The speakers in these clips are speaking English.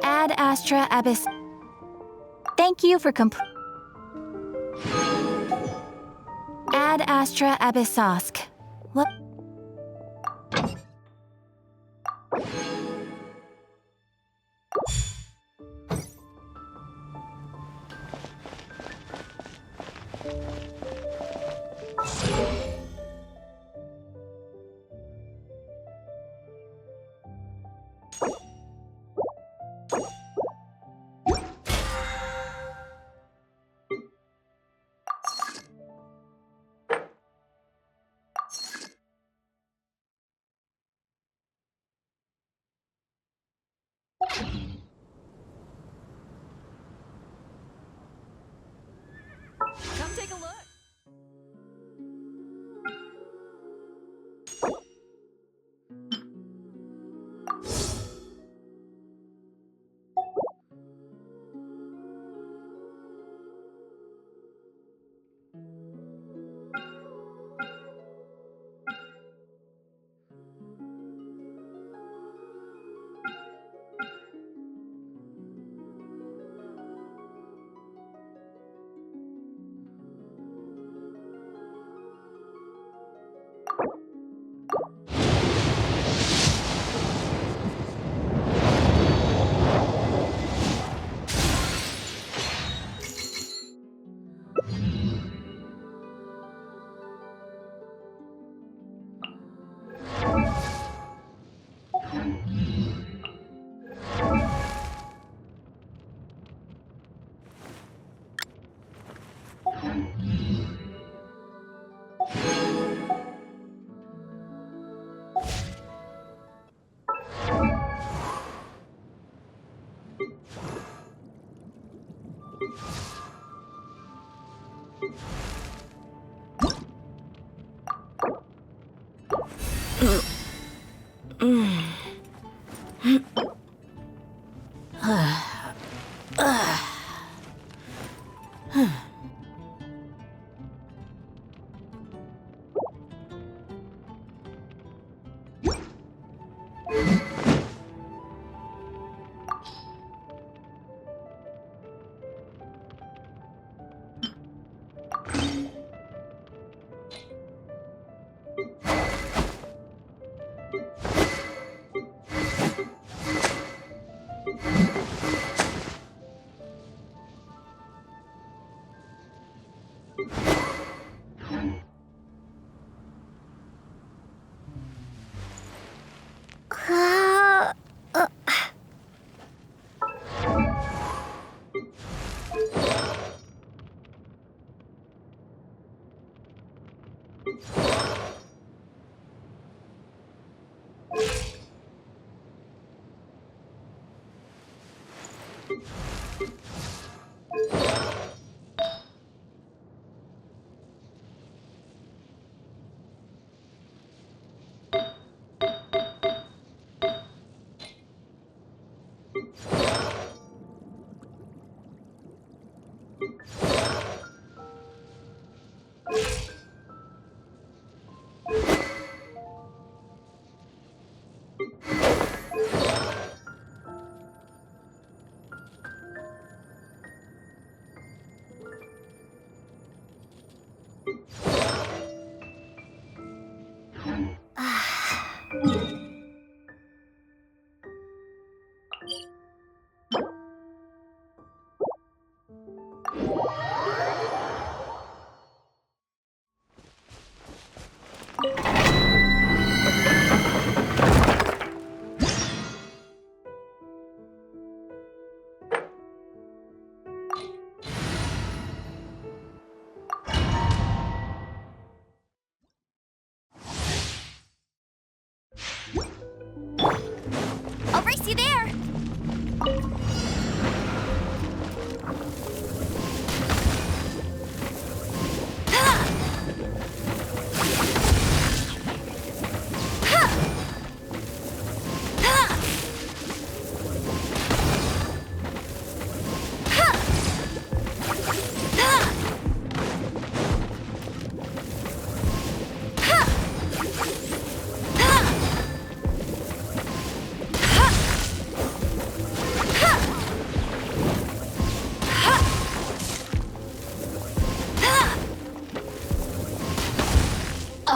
Ad Astra Abyss. Thank you for Ad Astra Abyssosk. What? Come take a look.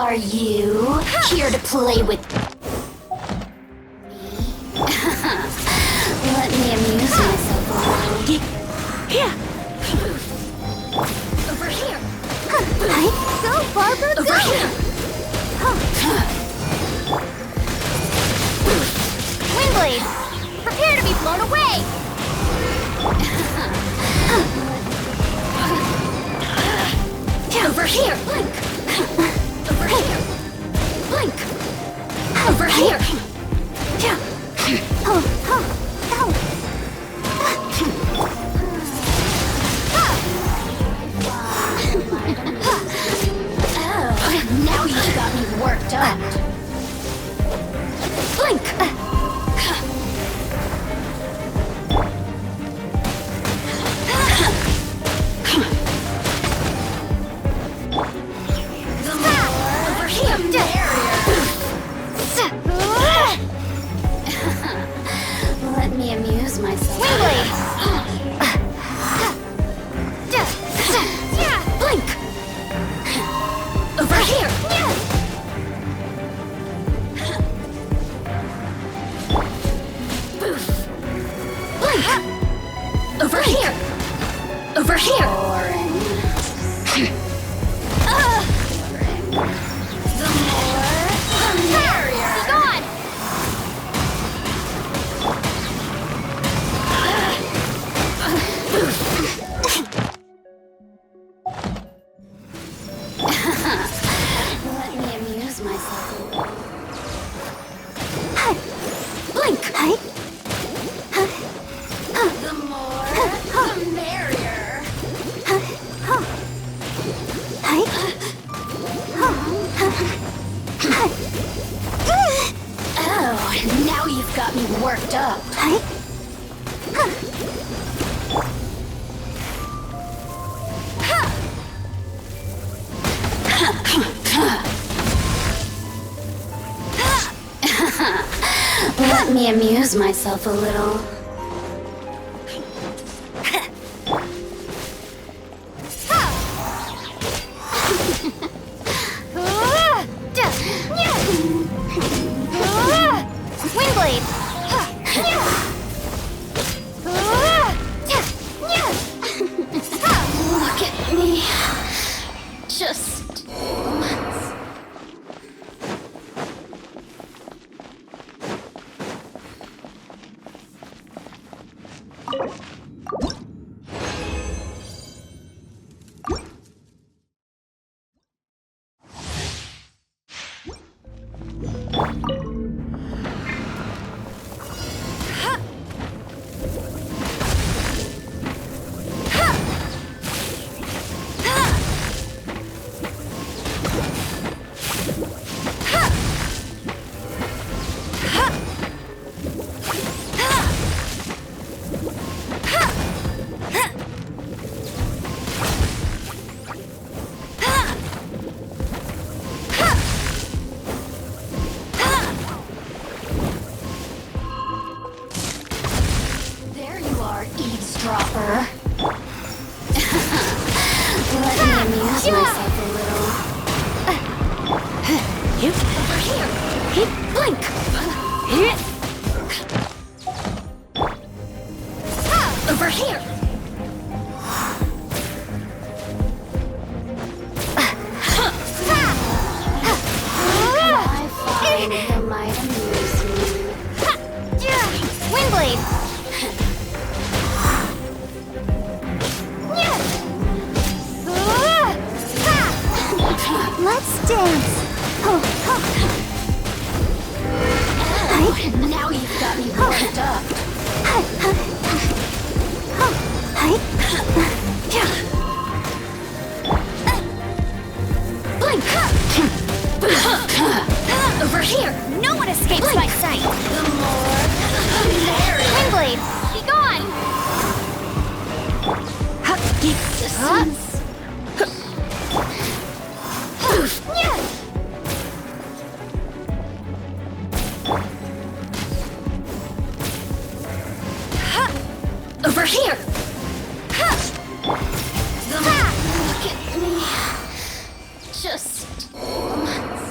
Are you here to play with me? Let me amuse myself a little. Here. Over here. Go, Barbara, Over here. Windblade, prepare to be blown away! Over here. Blink. Over here. Blink. Over here. Oh, now you've got me worked up. Blink. Over here. Let me amuse myself. Windblade! Blink. Over here. Blink. Over here. Over here. The more, the merrier. Be gone! Let me amuse myself a little. Blink. The more, the merrier. Oh, now you've got me worked up. Let me amuse myself a little. Windblade! Look at me. Just once. There you are, eavesdropper. Let me amuse myself a little. Over here. Blink. Over here. I find that might amuse me. Windblade! Let's dance! Now you've got me worked up. Blink. Over here. No one escapes my sight! The more, the merrier. Windblade, be gone! Distance. Over here. Look at me. Just once.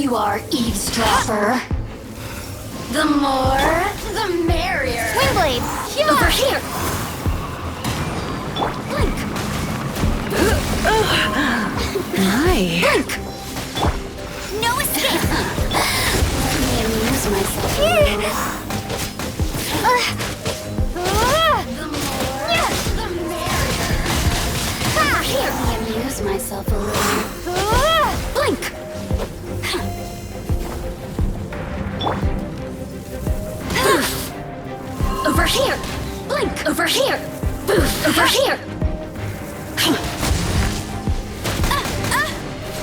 you are, eavesdropper. The more, the merrier. Windblade! Over here! Blink! My. Blink! No escape! Let me amuse myself. The more, the merrier. Over here! Let me amuse myself a little. Blink! Over here! Blink! Over here! Boof! Over here!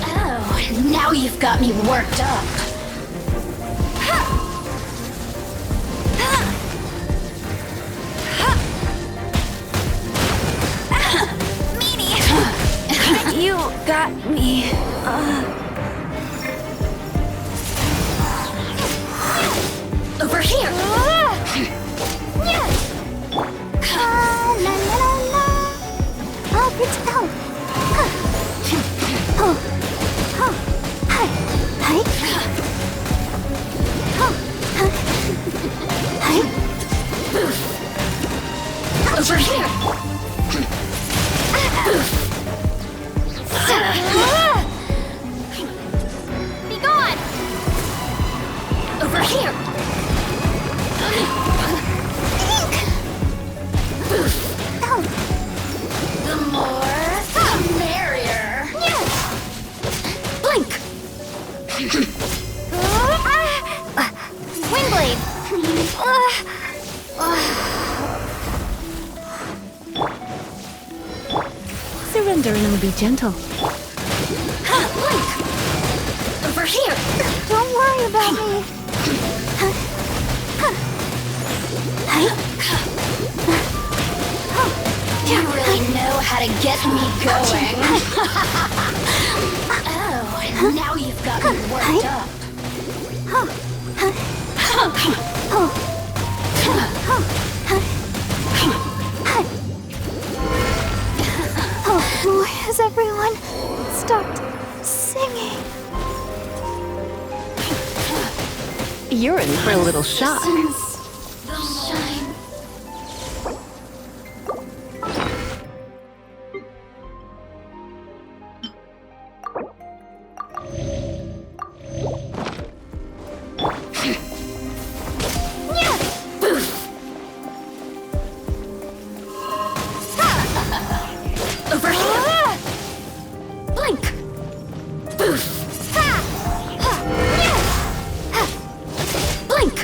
Oh, now you've got me worked up. Meanie! You got me. Over here! La la la la! Oh, good to go! Oh, oh, hi, hi, oh, hi, Over here! be gone! Over here! Oh, The more, the merrier. Blink! Windblade! Surrender and I'll be gentle. Blink! Over here! Don't worry about me. You really know how to get me going. Oh, and now you've got me worked up. Oh, has everyone stopped singing? You're in for a little shock. The shine. Over here! Blink! Boof! Blink!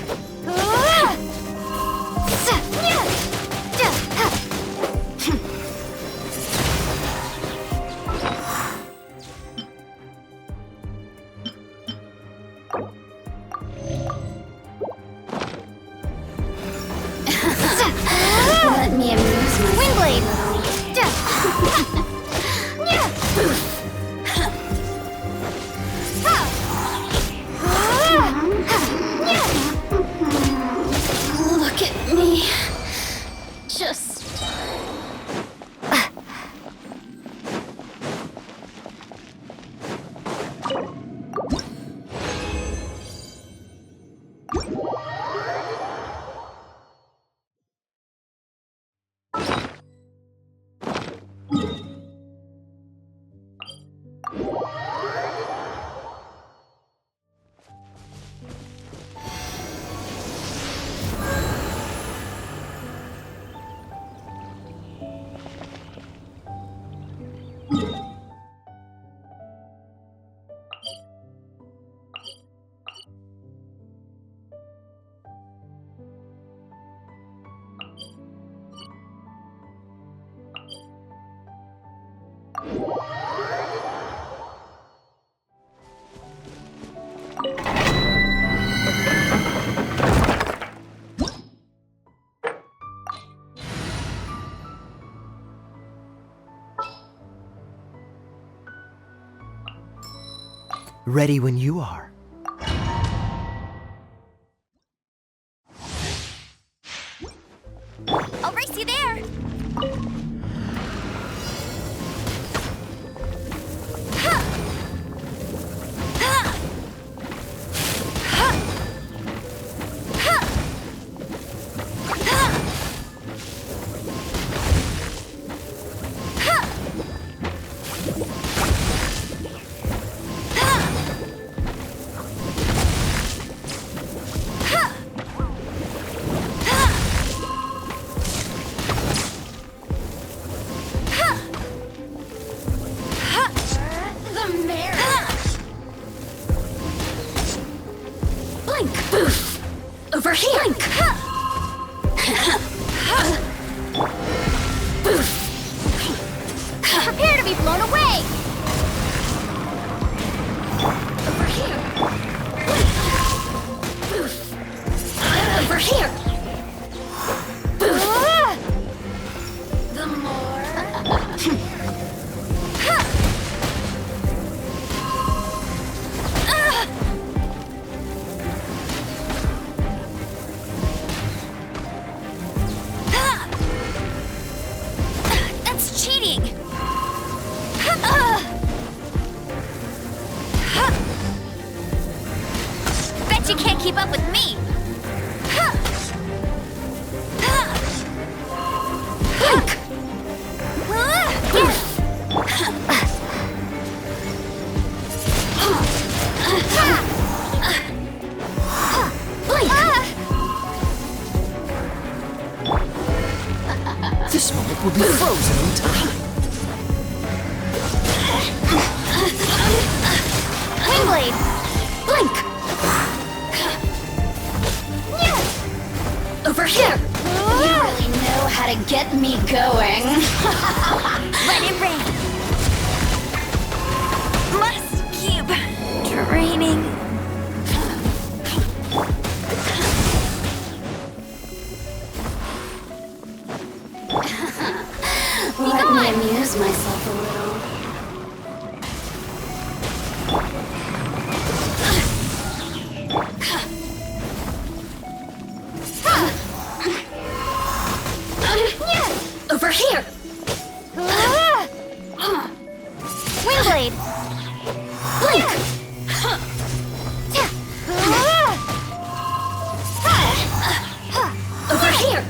Let me amuse myself. Windblade! Look at me. Just... Ready when you are. I'll race you there! This moment will be frozen in time. Wingblade! Blink! Over here! You really know how to get me going. Let it rain! Must keep training. Let me amuse myself a little. Over here! Wingblade! Blink! Over here!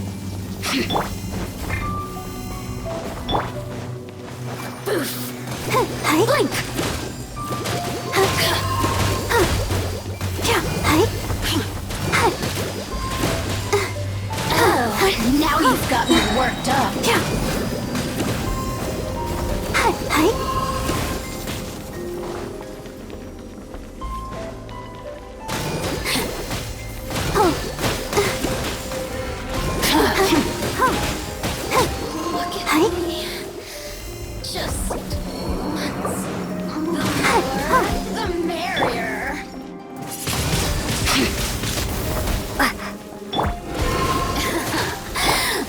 Blink! Oh, now you've got me worked up. Look at me. Just once. The merrier.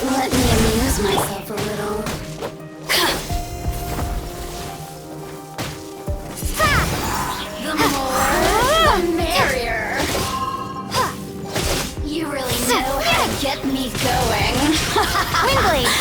Let me amuse myself a little. The more, the merrier. You really know how to get me going. Wingblade!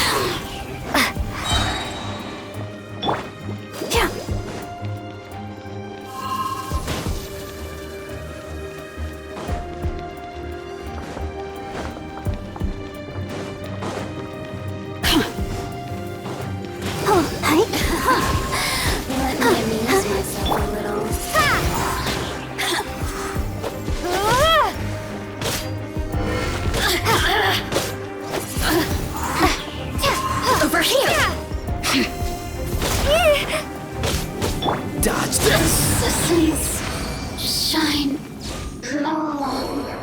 Let me amuse myself a little. Over here! Dodge this. Citizens shine no longer.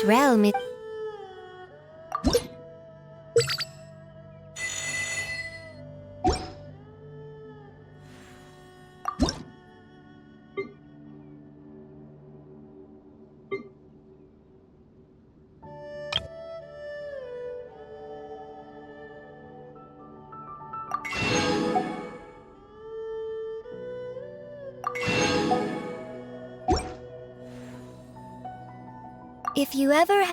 This realm is... If you ever...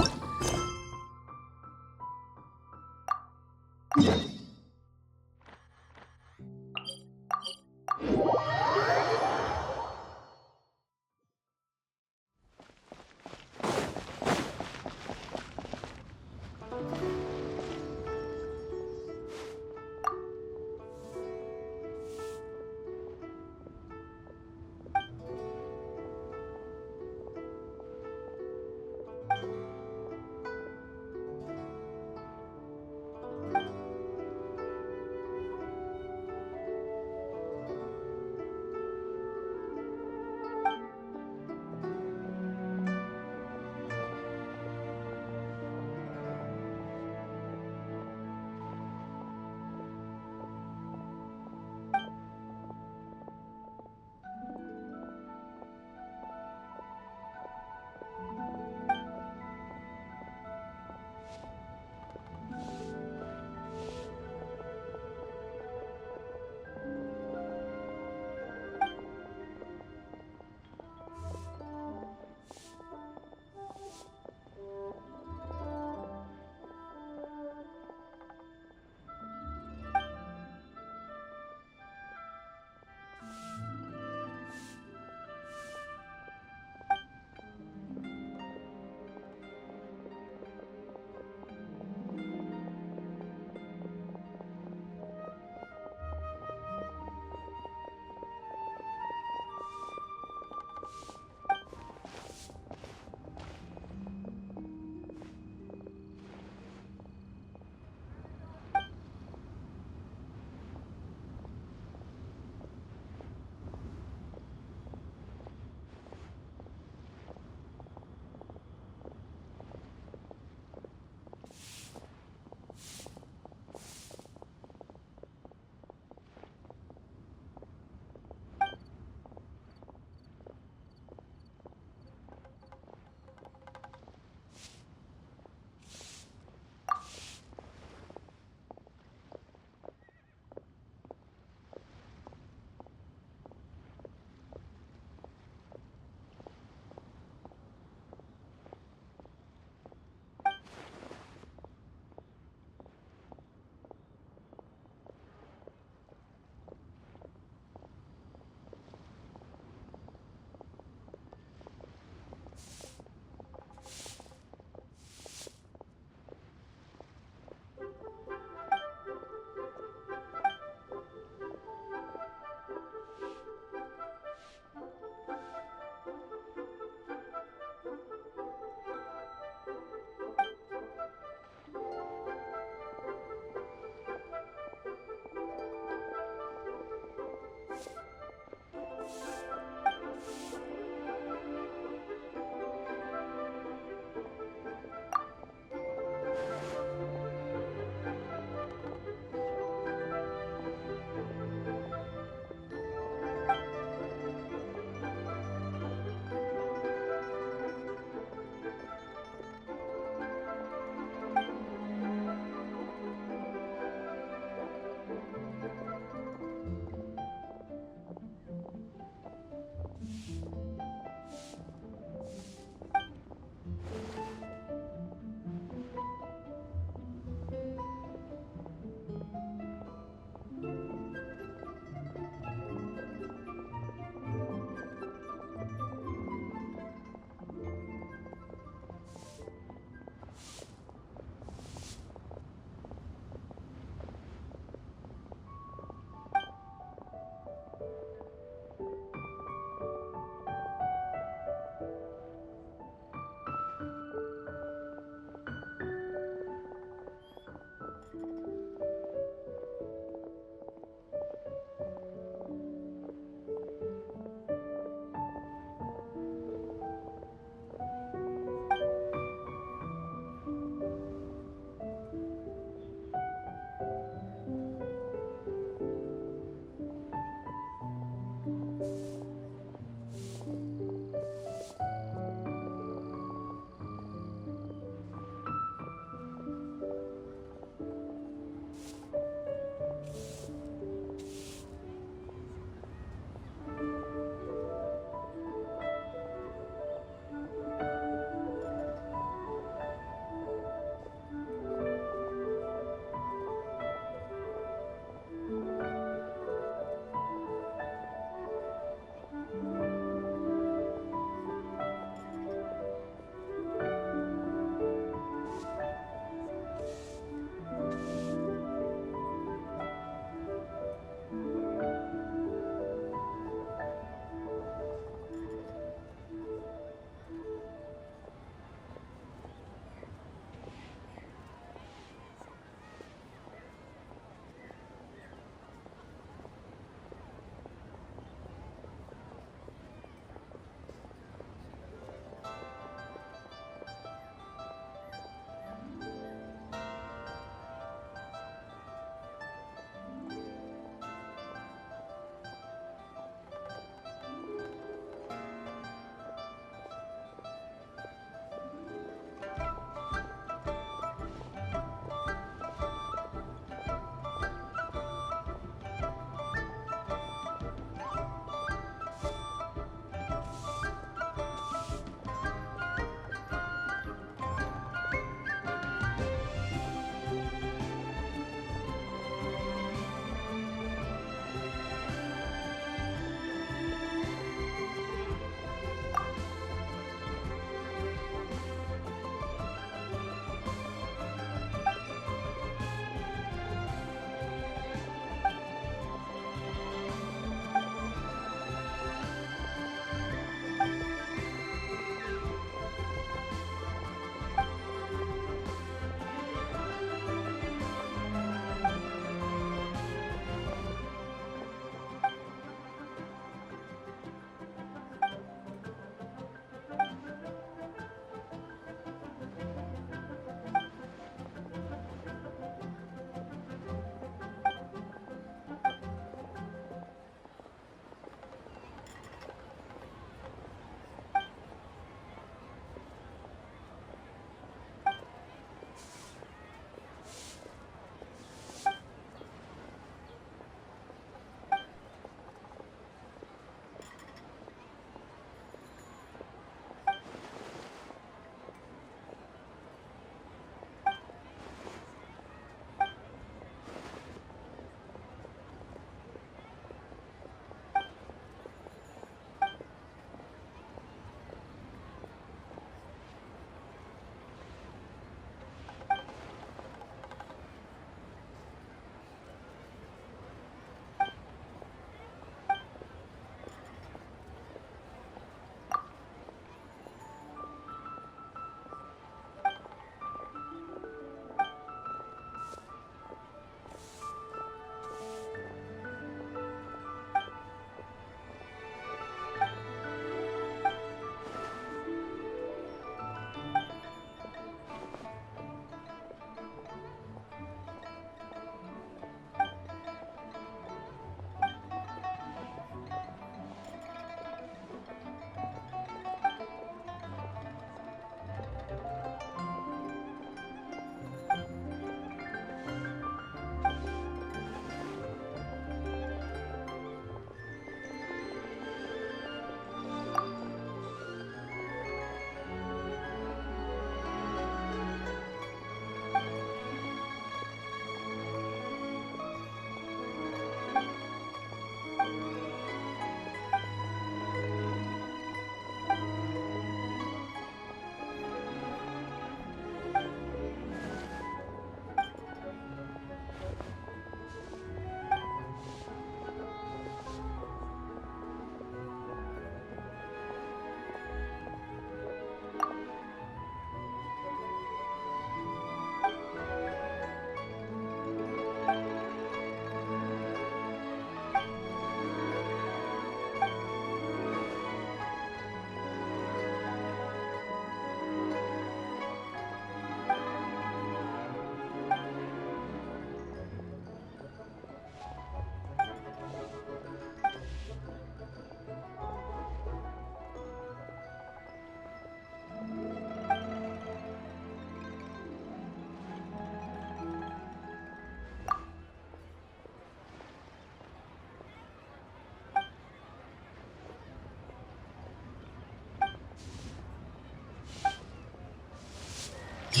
The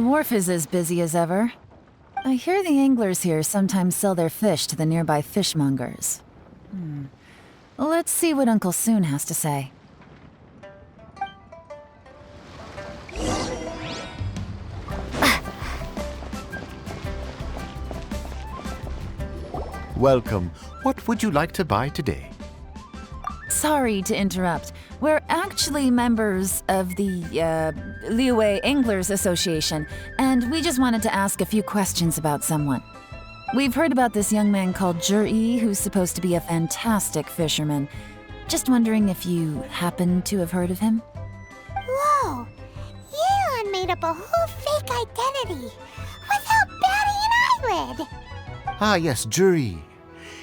wharf is as busy as ever. I hear the anglers here sometimes sell their fish to the nearby fishmongers. Let's see what Uncle Soon has to say. Welcome. What would you like to buy today? Sorry to interrupt. We're actually members of the, Liyue Anglers Association, and we just wanted to ask a few questions about someone. We've heard about this young man called Zhi, who's supposed to be a fantastic fisherman. Just wondering if you happen to have heard of him? Whoa! Yeon made up a whole fake identity without batting an eyelid! Ah, yes, Zhi.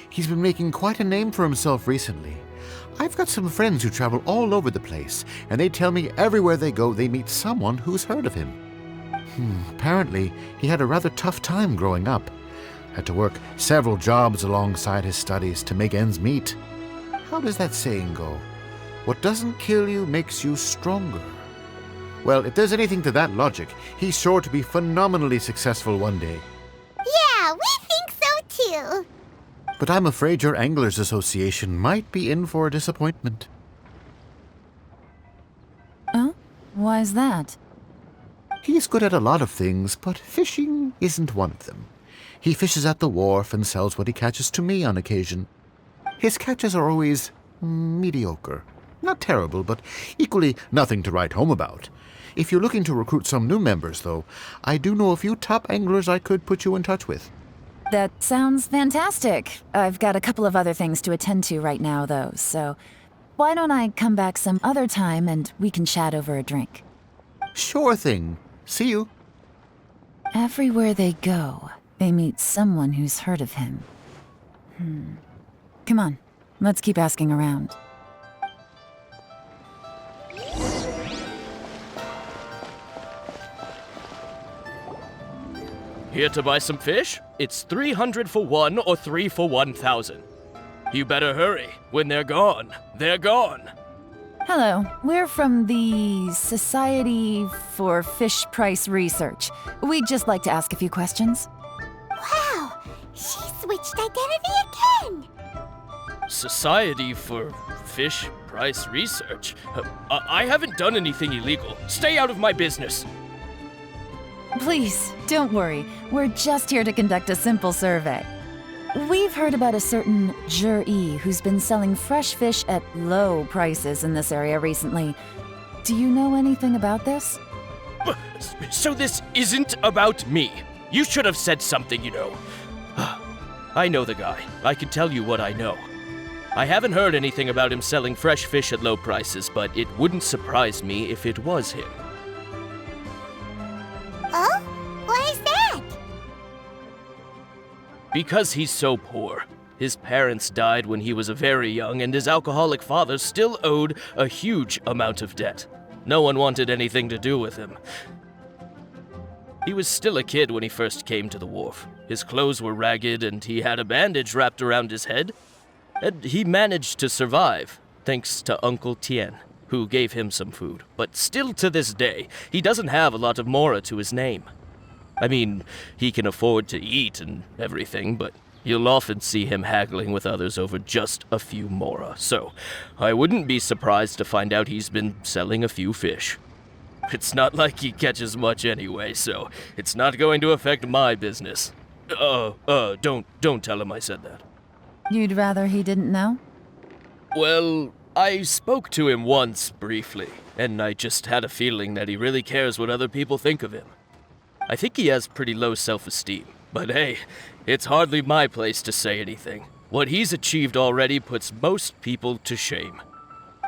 He's been making quite a name for himself recently. I've got some friends who travel all over the place, and they tell me everywhere they go they meet someone who's heard of him. Apparently, he had a rather tough time growing up. Had to work several jobs alongside his studies to make ends meet. How does that saying go? What doesn't kill you makes you stronger. Well, if there's anything to that logic, he's sure to be phenomenally successful one day. Yeah, we think so too! But I'm afraid your Anglers Association might be in for a disappointment. Oh? Why's that? He's good at a lot of things, but fishing isn't one of them. He fishes at the wharf and sells what he catches to me on occasion. His catches are always mediocre. Not terrible, but equally nothing to write home about. If you're looking to recruit some new members, though, I do know a few top anglers I could put you in touch with. That sounds fantastic. I've got a couple of other things to attend to right now, though, so why don't I come back some other time and we can chat over a drink? Sure thing. See you. Everywhere they go, they meet someone who's heard of him. Come on, let's keep asking around. Here to buy some fish? It's 300 for one or 3 for 1,000. You better hurry. When they're gone, they're gone. Hello, we're from the Society for Fish Price Research. We'd just like to ask a few questions. Wow! She switched identity again! Society for Fish Price Research? I haven't done anything illegal. Stay out of my business. Please, don't worry. We're just here to conduct a simple survey. We've heard about a certain Zhi who's been selling fresh fish at low prices in this area recently. Do you know anything about this? So this isn't about me. You should have said something, you know. I know the guy. I can tell you what I know. I haven't heard anything about him selling fresh fish at low prices, but it wouldn't surprise me if it was him. Oh? Why is that? Because he's so poor. His parents died when he was very young, and his alcoholic father still owed a huge amount of debt. No one wanted anything to do with him. He was still a kid when he first came to the wharf. His clothes were ragged, and he had a bandage wrapped around his head. And he managed to survive, thanks to Uncle Tien, who gave him some food. But still to this day, he doesn't have a lot of mora to his name. I mean, he can afford to eat and everything, but you'll often see him haggling with others over just a few mora. So, I wouldn't be surprised to find out he's been selling a few fish. It's not like he catches much anyway, so it's not going to affect my business. Don't tell him I said that. You'd rather he didn't know? Well, I spoke to him once, briefly, and I just had a feeling that he really cares what other people think of him. I think he has pretty low self-esteem, but hey, it's hardly my place to say anything. What he's achieved already puts most people to shame.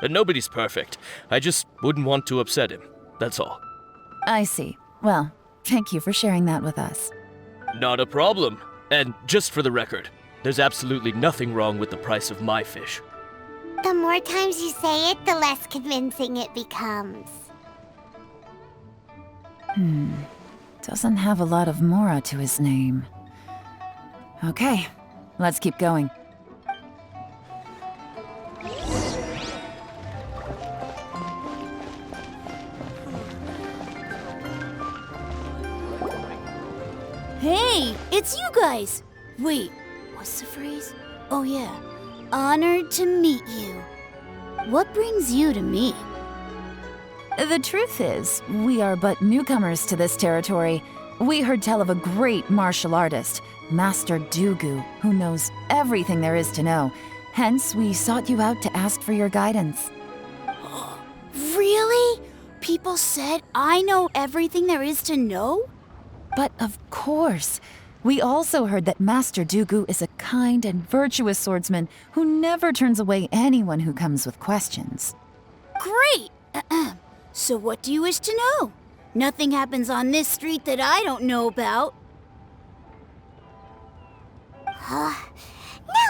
And nobody's perfect. I just wouldn't want to upset him, that's all. I see. Well, thank you for sharing that with us. Not a problem. And just for the record, there's absolutely nothing wrong with the price of my fish. The more times you say it, the less convincing it becomes. Doesn't have a lot of mora to his name. Okay, let's keep going. Hey, it's you guys! Wait, what's the phrase? Oh yeah, honored to meet you. What brings you to me? The truth is, we are but newcomers to this territory. We heard tell of a great martial artist, Master Dugu, who knows everything there is to know. Hence, we sought you out to ask for your guidance. Really? People said I know everything there is to know? But of course, we also heard that Master Dugu is a kind and virtuous swordsman who never turns away anyone who comes with questions. Great! So what do you wish to know? Nothing happens on this street that I don't know about. Now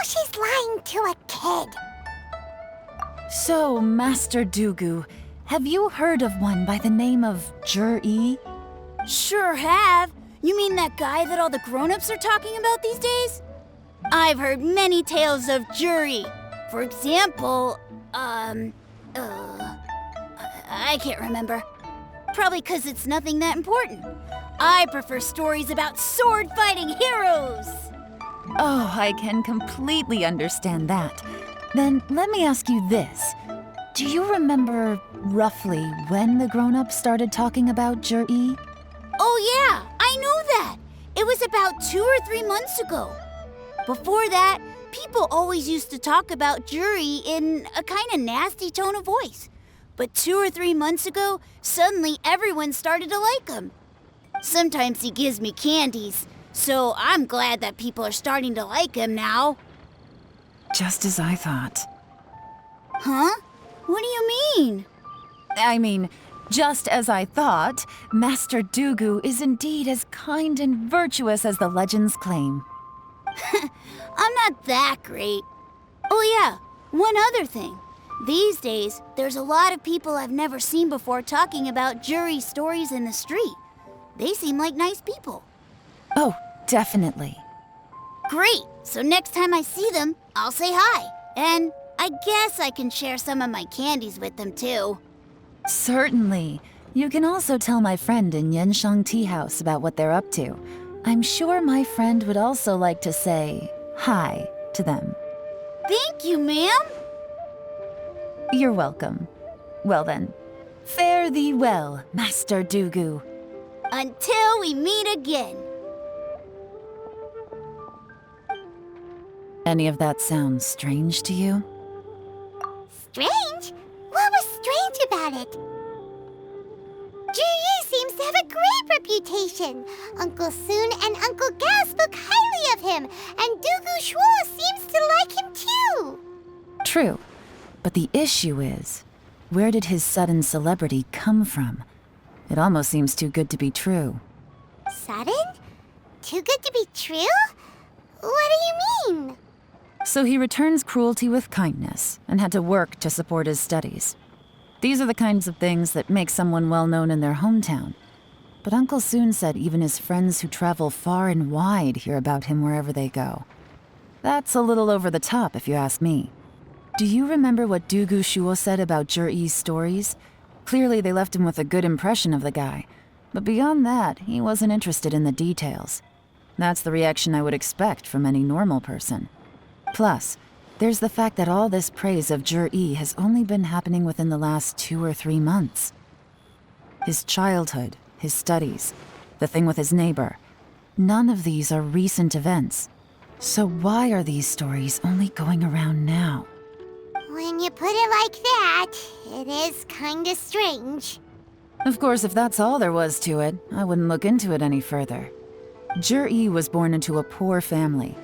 she's lying to a kid. So, Master Dugu, have you heard of one by the name of Jur-E? Sure have. You mean that guy that all the grown-ups are talking about these days? I've heard many tales of Juri. For example, I can't remember. Probably 'cause it's nothing that important. I prefer stories about sword-fighting heroes. Oh, I can completely understand that. Then let me ask you this. Do you remember roughly when the grown-ups started talking about Jur-E? Oh yeah, I know that. It was about 2 or 3 months ago. Before that, people always used to talk about Juri in a kind of nasty tone of voice. But 2 or 3 months ago, suddenly everyone started to like him. Sometimes he gives me candies, so I'm glad that people are starting to like him now. Just as I thought. Huh? What do you mean? I mean, just as I thought, Master Dugu is indeed as kind and virtuous as the legends claim. I'm not that great. Oh yeah, one other thing. These days, there's a lot of people I've never seen before talking about Juri stories in the street. They seem like nice people. Oh, definitely. Great! So next time I see them, I'll say hi. And I guess I can share some of my candies with them too. Certainly. You can also tell my friend in Yenshang Tea House about what they're up to. I'm sure my friend would also like to say hi to them. Thank you, ma'am. You're welcome. Well then, fare thee well, Master Dugu. Until we meet again. Any of that sound strange to you? Strange? What was strange about it? Juri seems to have a great reputation. Uncle Soon and Uncle Gao spoke highly of him, and Dugu Shuo seems to like him too. True. But the issue is, where did his sudden celebrity come from? It almost seems too good to be true. Sudden? Too good to be true? What do you mean? So he returns cruelty with kindness and had to work to support his studies. These are the kinds of things that make someone well known in their hometown. But Uncle Soon said even his friends who travel far and wide hear about him wherever they go. That's a little over the top, if you ask me. Do you remember what Dugu Shuo said about Jur-E's stories? Clearly they left him with a good impression of the guy. But beyond that, he wasn't interested in the details. That's the reaction I would expect from any normal person. Plus, there's the fact that all this praise of Jur-E has only been happening within the last 2 or 3 months. His childhood, his studies, the thing with his neighbor, none of these are recent events. So why are these stories only going around now? When you put it like that, it is kinda strange. Of course, if that's all there was to it, I wouldn't look into it any further. Jur-E was born into a poor family.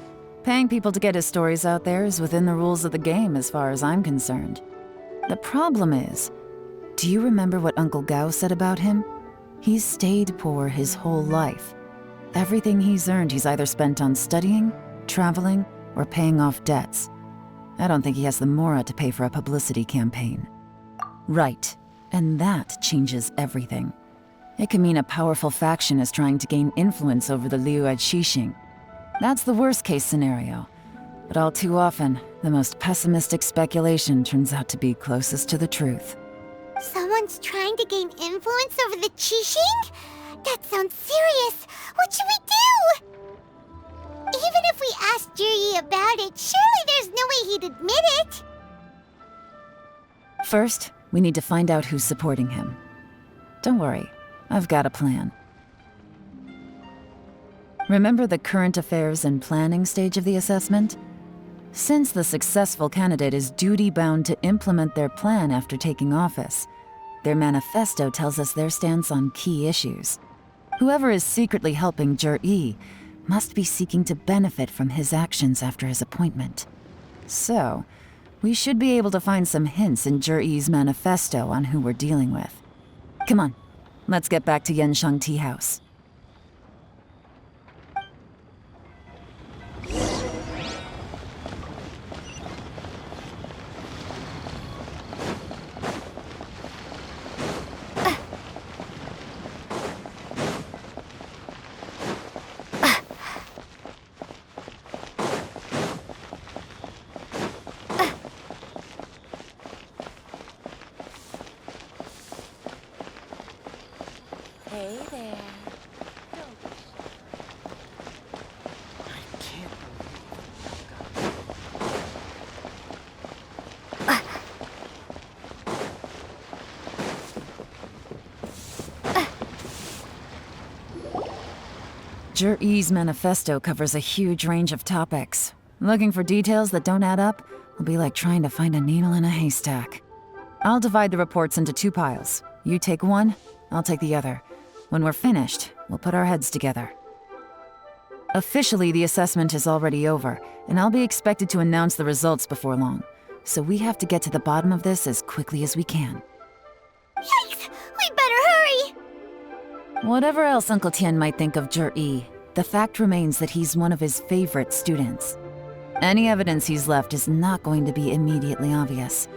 Paying people to get his stories out there is within the rules of the game as far as I'm concerned. The problem is, do you remember what Uncle Gao said about him? He's stayed poor his whole life. Everything he's earned, he's either spent on studying, traveling, or paying off debts. I don't think he has the mora to pay for a publicity campaign. Right, and that changes everything. It can mean a powerful faction is trying to gain influence over the Liu Xixing. That's the worst-case scenario. But all too often, the most pessimistic speculation turns out to be closest to the truth. Someone's trying to gain influence over the Qixing? That sounds serious. What should we do? Even if we asked Juri about it, surely there's no way he'd admit it. First, we need to find out who's supporting him. Don't worry, I've got a plan. Remember the current affairs and planning stage of the assessment? Since the successful candidate is duty-bound to implement their plan after taking office, their manifesto tells us their stance on key issues. Whoever is secretly helping Jur-E must be seeking to benefit from his actions after his appointment. So, we should be able to find some hints in Jur-E's manifesto on who we're dealing with. Come on, let's get back to Yanshang Tea House. Hey there. Jur-E's manifesto covers a huge range of topics. Looking for details that don't add up will be like trying to find a needle in a haystack. I'll divide the reports into 2 piles. You take one, I'll take the other. When we're finished, we'll put our heads together. Officially, the assessment is already over, and I'll be expected to announce the results before long. So we have to get to the bottom of this as quickly as we can. Yikes! We better hurry! Whatever else Uncle Tian might think of Jur-E, the fact remains that he's one of his favorite students. Any evidence he's left is not going to be immediately obvious.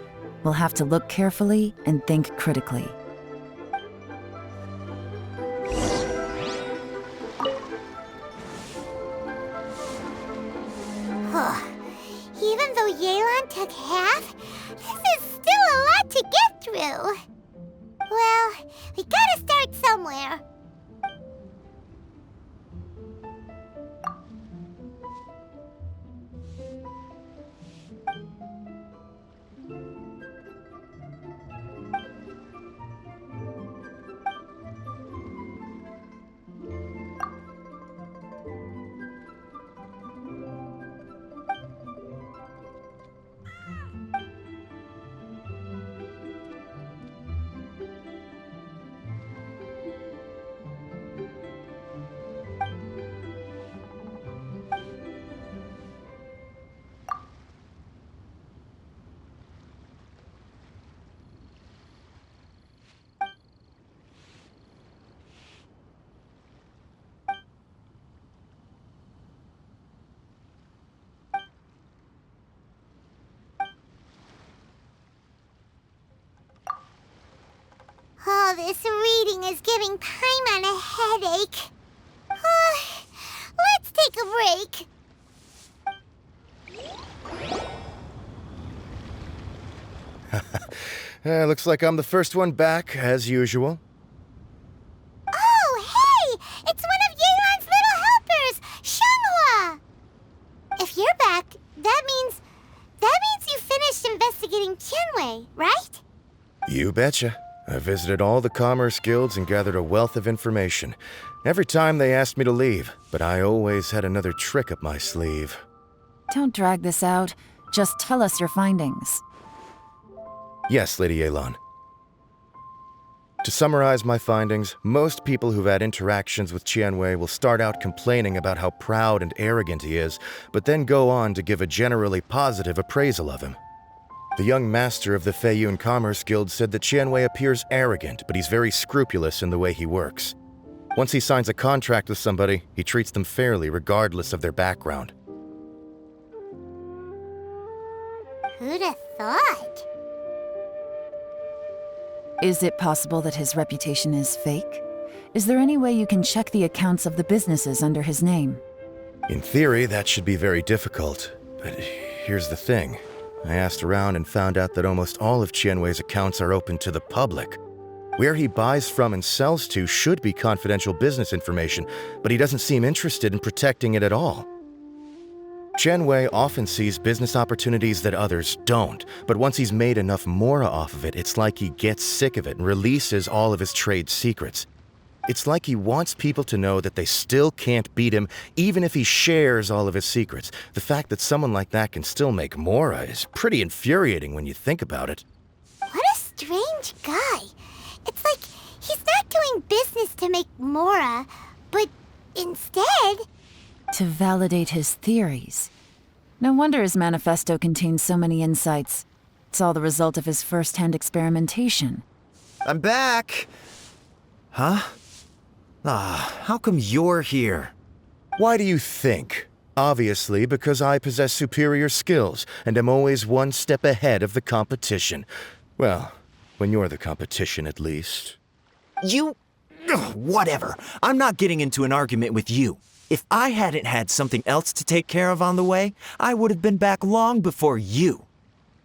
We'll have to look carefully and think critically. Even though Yelan took half, this is still a lot to get through. Well, we gotta start somewhere. Oh, this reading is giving Pаймon a headache. Let's take a break. Looks like I'm the first one back, as usual. Oh, hey! It's one of Yelan's little helpers, Shanghua! If you're back, that means you finished investigating Tianwei, right? You betcha. I visited all the commerce guilds and gathered a wealth of information. Every time they asked me to leave, but I always had another trick up my sleeve. Don't drag this out. Just tell us your findings. Yes, Lady Yelan. To summarize my findings, most people who've had interactions with Tianwei will start out complaining about how proud and arrogant he is, but then go on to give a generally positive appraisal of him. The young master of the Feiyun Commerce Guild said that Tianwei appears arrogant, but he's very scrupulous in the way he works. Once he signs a contract with somebody, he treats them fairly regardless of their background. Who'd have thought? Is it possible that his reputation is fake? Is there any way you can check the accounts of the businesses under his name? In theory, that should be very difficult. But here's the thing. I asked around and found out that almost all of Qianwei's accounts are open to the public. Where he buys from and sells to should be confidential business information, but he doesn't seem interested in protecting it at all. Qianwei often sees business opportunities that others don't, but once he's made enough mora off of it, it's like he gets sick of it and releases all of his trade secrets. It's like he wants people to know that they still can't beat him, even if he shares all of his secrets. The fact that someone like that can still make mora is pretty infuriating when you think about it. What a strange guy. It's like he's not doing business to make mora, but instead... To validate his theories. No wonder his manifesto contains so many insights. It's all the result of his first-hand experimentation. I'm back! Huh? How come you're here? Why do you think? Obviously, because I possess superior skills and am always one step ahead of the competition. Well, when you're the competition, at least. You... Ugh, whatever. I'm not getting into an argument with you. If I hadn't had something else to take care of on the way, I would have been back long before you.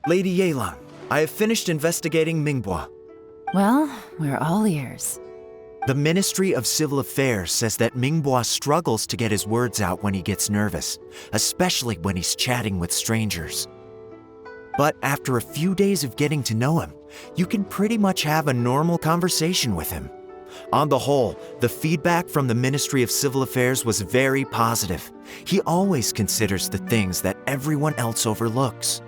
Lady Yelan, I have finished investigating Mingbua. Well, we're all ears. The Ministry of Civil Affairs says that Mingbua struggles to get his words out when he gets nervous, especially when he's chatting with strangers. But after a few days of getting to know him, you can pretty much have a normal conversation with him. On the whole, the feedback from the Ministry of Civil Affairs was very positive. He always considers the things that everyone else overlooks.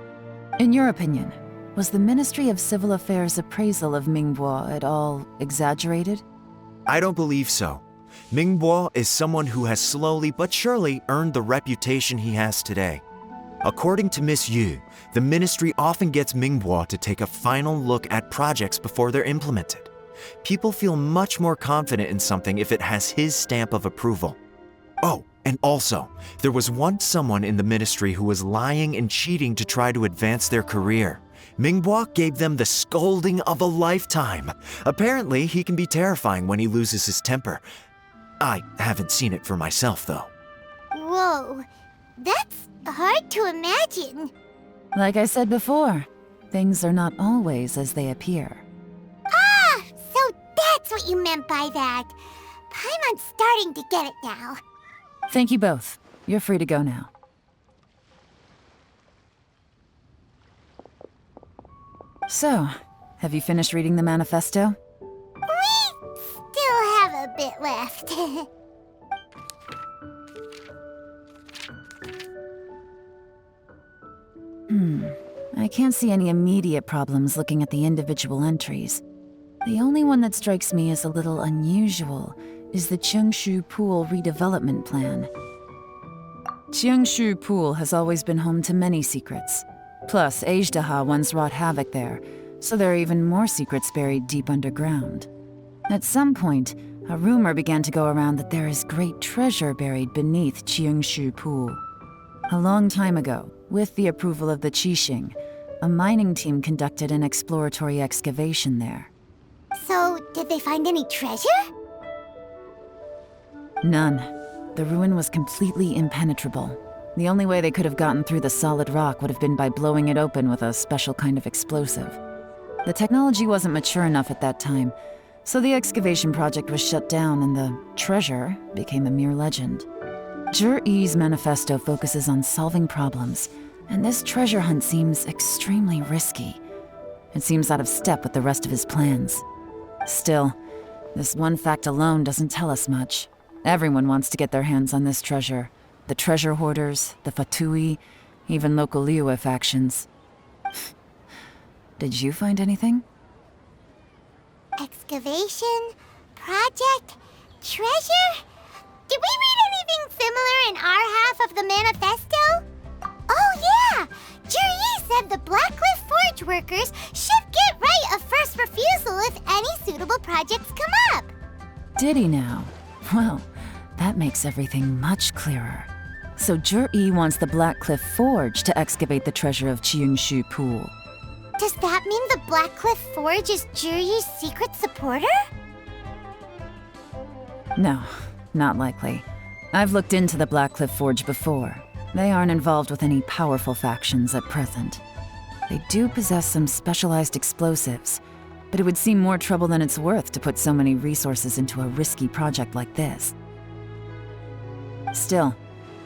In your opinion, was the Ministry of Civil Affairs' appraisal of Mingbua at all exaggerated? I don't believe so. Mingbua is someone who has slowly but surely earned the reputation he has today. According to Miss Yu, the ministry often gets Mingbua to take a final look at projects before they're implemented. People feel much more confident in something if it has his stamp of approval. Oh, and also, there was once someone in the ministry who was lying and cheating to try to advance their career. Mingbua gave them the scolding of a lifetime. Apparently, he can be terrifying when he loses his temper. I haven't seen it for myself, though. Whoa, that's hard to imagine. Like I said before, things are not always as they appear. Ah, so that's what you meant by that. Paimon's starting to get it now. Thank you both. You're free to go now. So, have you finished reading the manifesto? We still have a bit left. I can't see any immediate problems looking at the individual entries. The only one that strikes me as a little unusual is the Cheungshu Pool redevelopment plan. Cheungshu Pool has always been home to many secrets. Plus, Ajdaha once wrought havoc there, so there are even more secrets buried deep underground. At some point, a rumor began to go around that there is great treasure buried beneath Cheungshu Pool. A long time ago, with the approval of the Qixing, a mining team conducted an exploratory excavation there. So, did they find any treasure? None. The ruin was completely impenetrable. The only way they could have gotten through the solid rock would have been by blowing it open with a special kind of explosive. The technology wasn't mature enough at that time, so the excavation project was shut down and the treasure became a mere legend. Zhi-Yi's manifesto focuses on solving problems, and this treasure hunt seems extremely risky. It seems out of step with the rest of his plans. Still, this one fact alone doesn't tell us much. Everyone wants to get their hands on this treasure. The treasure hoarders, the Fatui, even local Liyue factions. Did you find anything? Excavation? Project? Treasure? Did we read anything similar in our half of the manifesto? Oh yeah! Zhi-Yi said the Blackcliff Forge workers should get right of first refusal if any suitable projects come up. Did he now? Well, that makes everything much clearer. So Zhi wants the Black Cliff Forge to excavate the treasure of Qingshu Pool. Does that mean the Black Cliff Forge is Jury's secret supporter? No, not likely. I've looked into the Black Cliff Forge before. They aren't involved with any powerful factions at present. They do possess some specialized explosives, but it would seem more trouble than it's worth to put so many resources into a risky project like this. Still,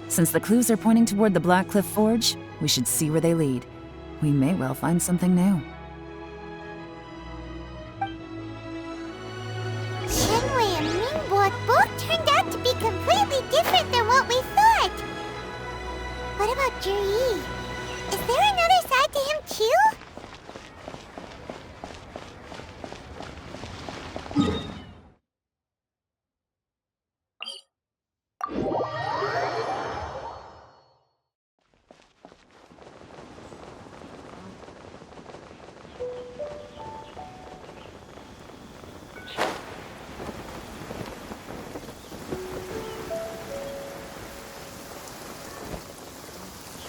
since the clues are pointing toward the Black Cliff Forge, we should see where they lead. We may well find something new. Shenwei and Mingbo both turned out to be completely different than what we thought. What about Jury? Is there another side to him too?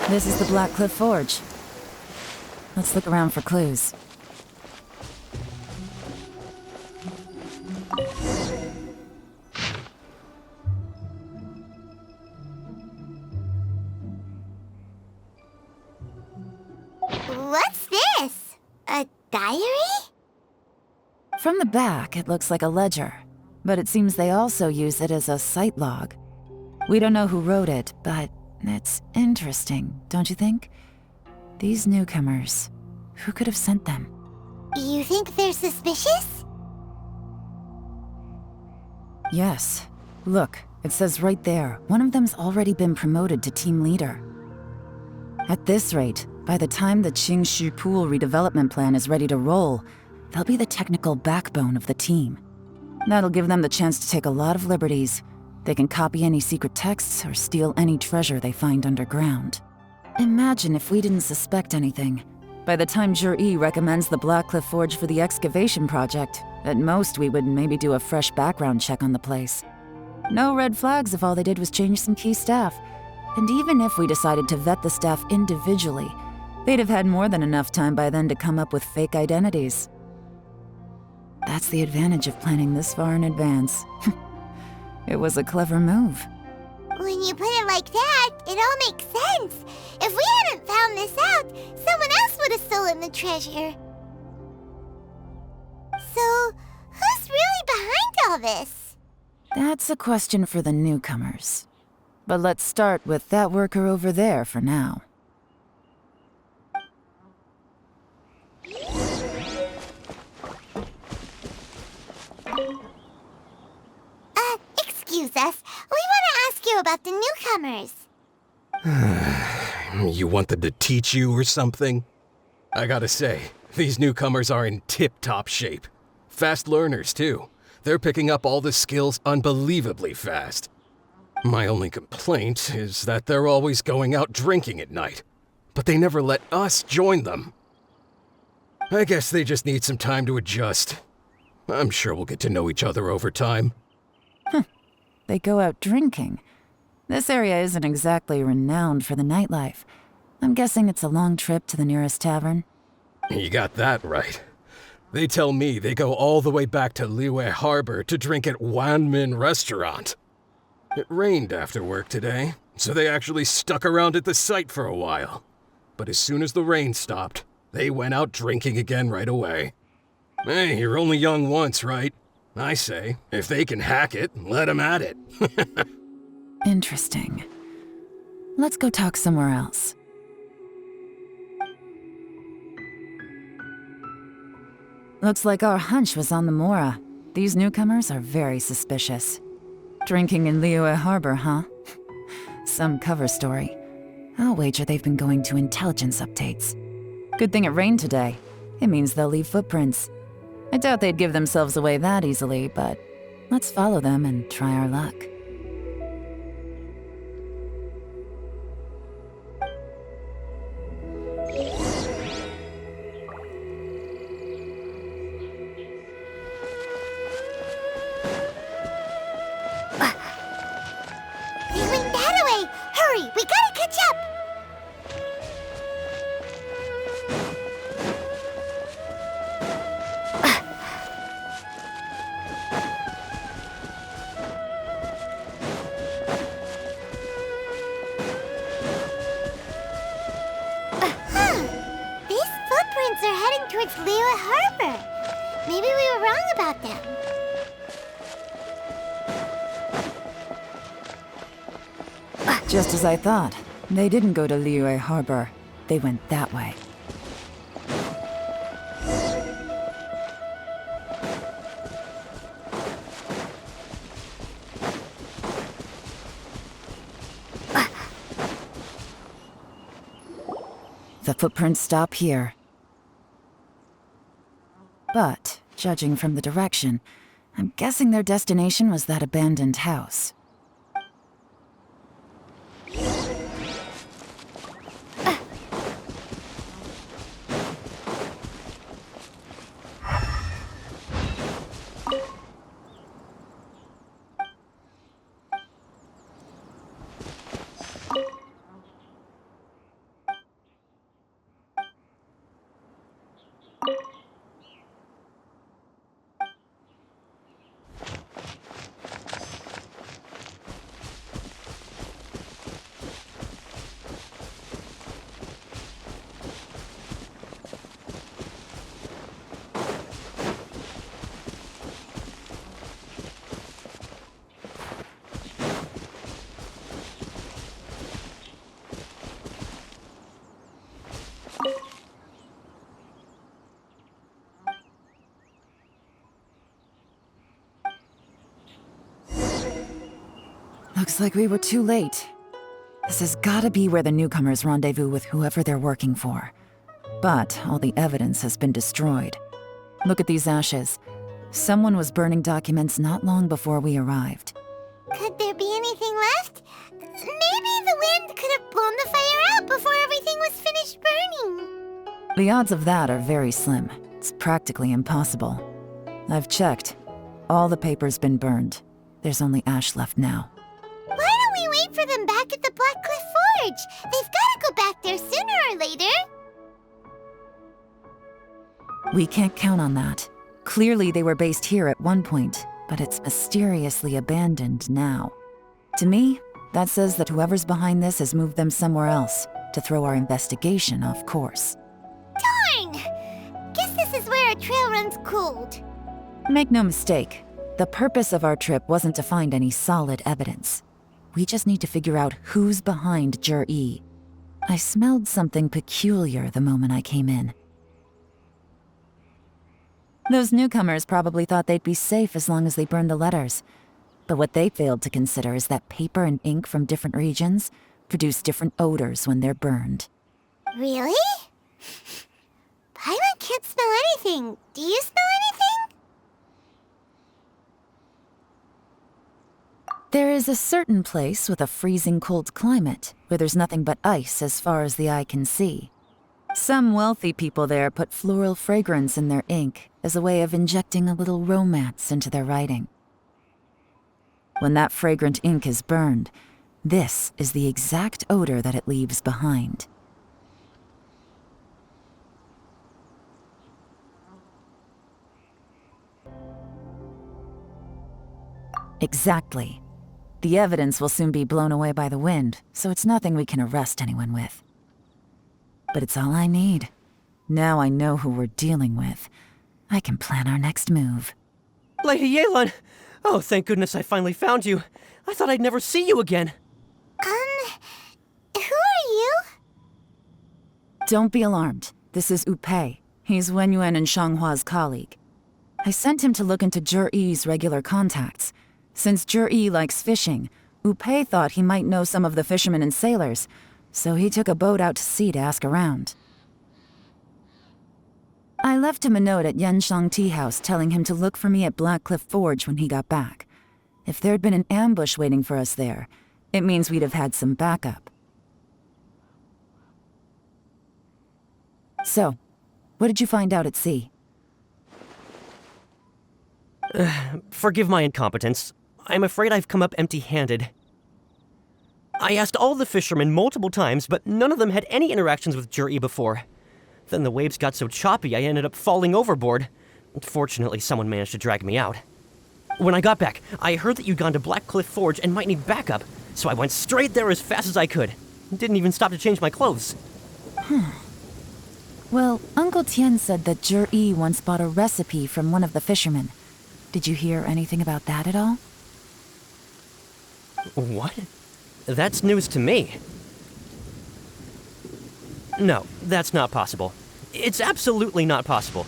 This is the Black Cliff Forge. Let's look around for clues. What's this? A diary? From the back, it looks like a ledger, but it seems they also use it as a site log. We don't know who wrote it, but it's interesting, don't you think? These newcomers, who could have sent them? You think they're suspicious? Yes. Look, it says right there, one of them's already been promoted to team leader. At this rate, by the time the Qingshu Pool redevelopment plan is ready to roll, they'll be the technical backbone of the team. That'll give them the chance to take a lot of liberties. They can copy any secret texts or steal any treasure they find underground. Imagine if we didn't suspect anything. By the time Zhi recommends the Black Cliff Forge for the excavation project, at most we would maybe do a fresh background check on the place. No red flags if all they did was change some key staff. And even if we decided to vet the staff individually, they'd have had more than enough time by then to come up with fake identities. That's the advantage of planning this far in advance. It was a clever move. When you put it like that, it all makes sense. If we hadn't found this out, someone else would have stolen the treasure. So, who's really behind all this? That's a question for the newcomers. But let's start with that worker over there for now. Excuse us. We want to ask you about the newcomers. You want them to teach you or something? I gotta say, these newcomers are in tip-top shape. Fast learners, too. They're picking up all the skills unbelievably fast. My only complaint is that they're always going out drinking at night. But they never let us join them. I guess they just need some time to adjust. I'm sure we'll get to know each other over time. They go out drinking. This area isn't exactly renowned for the nightlife. I'm guessing it's a long trip to the nearest tavern. You got that right. They tell me they go all the way back to Liyue Harbor to drink at Wanmin Restaurant. It rained after work today, so they actually stuck around at the site for a while. But as soon as the rain stopped, they went out drinking again right away. Hey, you're only young once, right? I say, if they can hack it, let them at it. Interesting. Let's go talk somewhere else. Looks like our hunch was on the Mora. These newcomers are very suspicious. Drinking in Liyue Harbor, huh? Some cover story. I'll wager they've been going to intelligence updates. Good thing it rained today. It means they'll leave footprints. I doubt they'd give themselves away that easily, but let's follow them and try our luck. hurry! We gotta catch up! These footprints are heading towards Liyue Harbor. Maybe we were wrong about them. Just as I thought. They didn't go to Liyue Harbor. They went that way. The footprints stop here. But, judging from the direction, I'm guessing their destination was that abandoned house. Looks like we were too late. This has gotta be where the newcomers rendezvous with whoever they're working for. But all the evidence has been destroyed. Look at these ashes. Someone was burning documents not long before we arrived. Could there be anything left? Maybe the wind could have blown the fire out before everything was finished burning. The odds of that are very slim. It's practically impossible. I've checked. All the paper's been burned. There's only ash left now. Why don't we wait for them back at the Black Cliff Forge? They've gotta go back there sooner or later. We can't count on that. Clearly they were based here at one point, but it's mysteriously abandoned now. To me, that says that whoever's behind this has moved them somewhere else to throw our investigation off course. Darn! Guess this is where our trail runs cold. Make no mistake, the purpose of our trip wasn't to find any solid evidence. We just need to figure out who's behind Jur-E. I smelled something peculiar the moment I came in. Those newcomers probably thought they'd be safe as long as they burned the letters. But what they failed to consider is that paper and ink from different regions produce different odors when they're burned. Really? Pаймon can't smell anything. Do you smell anything? There is a certain place with a freezing cold climate where there's nothing but ice as far as the eye can see. Some wealthy people there put floral fragrance in their ink as a way of injecting a little romance into their writing. When that fragrant ink is burned, this is the exact odor that it leaves behind. Exactly. The evidence will soon be blown away by the wind, so it's nothing we can arrest anyone with. But it's all I need. Now I know who we're dealing with. I can plan our next move. Lady Yelan! Oh, thank goodness I finally found you. I thought I'd never see you again. Who are you? Don't be alarmed. This is Upei. He's Wenyuan and Shanghua's colleague. I sent him to look into Jur-E's regular contacts. Since Jur-E likes fishing, Upei thought he might know some of the fishermen and sailors, so he took a boat out to sea to ask around. I left him a note at Yanshang Tea House telling him to look for me at Black Cliff Forge when he got back. If there'd been an ambush waiting for us there, it means we'd have had some backup. So, what did you find out at sea? Forgive my incompetence. I'm afraid I've come up empty-handed. I asked all the fishermen multiple times, but none of them had any interactions with Juri before. Then the waves got so choppy I ended up falling overboard. Fortunately, someone managed to drag me out. When I got back, I heard that you'd gone to Black Cliff Forge and might need backup, so I went straight there as fast as I could. Didn't even stop to change my clothes. Well, Uncle Tien said that Juri once bought a recipe from one of the fishermen. Did you hear anything about that at all? What? That's news to me. No, that's not possible. It's absolutely not possible.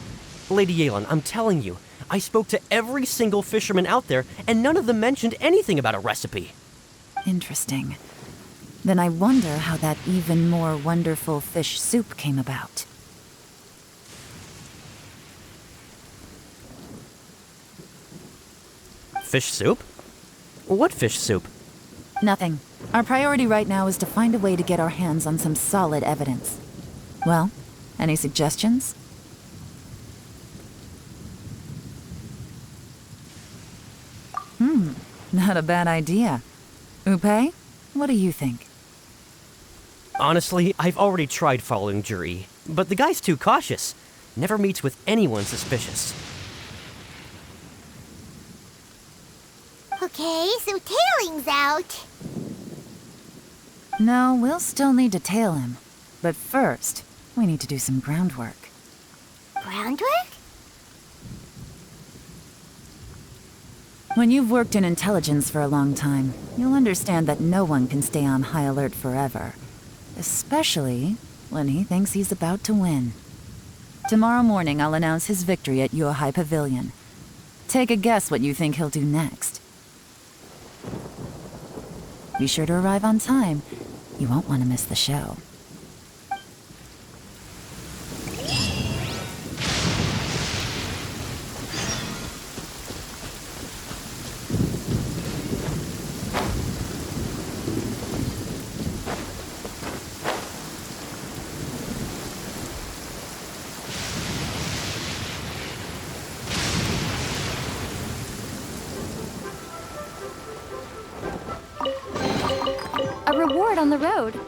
Lady Yelan, I'm telling you, I spoke to every single fisherman out there, and none of them mentioned anything about a recipe. Interesting. Then I wonder how that even more wonderful fish soup came about. Fish soup? What fish soup? Nothing. Our priority right now is to find a way to get our hands on some solid evidence. Well, any suggestions? Not a bad idea. Upe, what do you think? Honestly, I've already tried following Juri, but the guy's too cautious. Never meets with anyone suspicious. Okay, so Tailing's out. No, we'll still need to tail him. But first, we need to do some groundwork. Groundwork? When you've worked in intelligence for a long time, you'll understand that no one can stay on high alert forever. Especially when he thinks he's about to win. Tomorrow morning, I'll announce his victory at Yuehai Pavilion. Take a guess what you think he'll do next. Be sure to arrive on time. You won't want to miss the show. A reward on the road.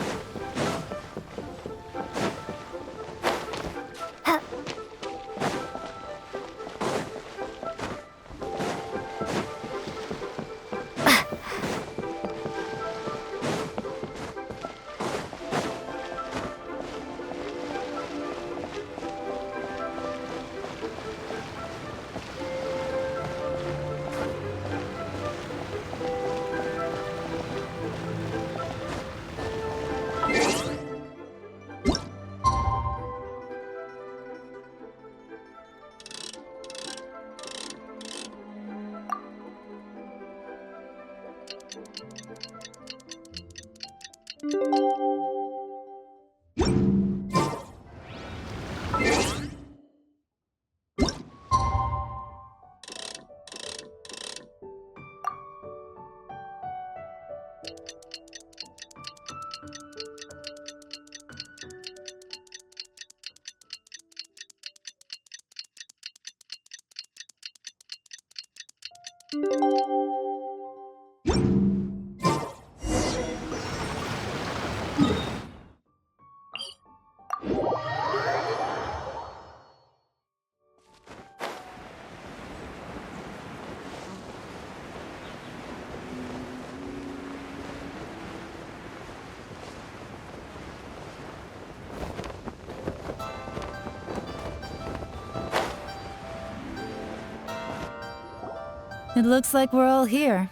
It looks like we're all here.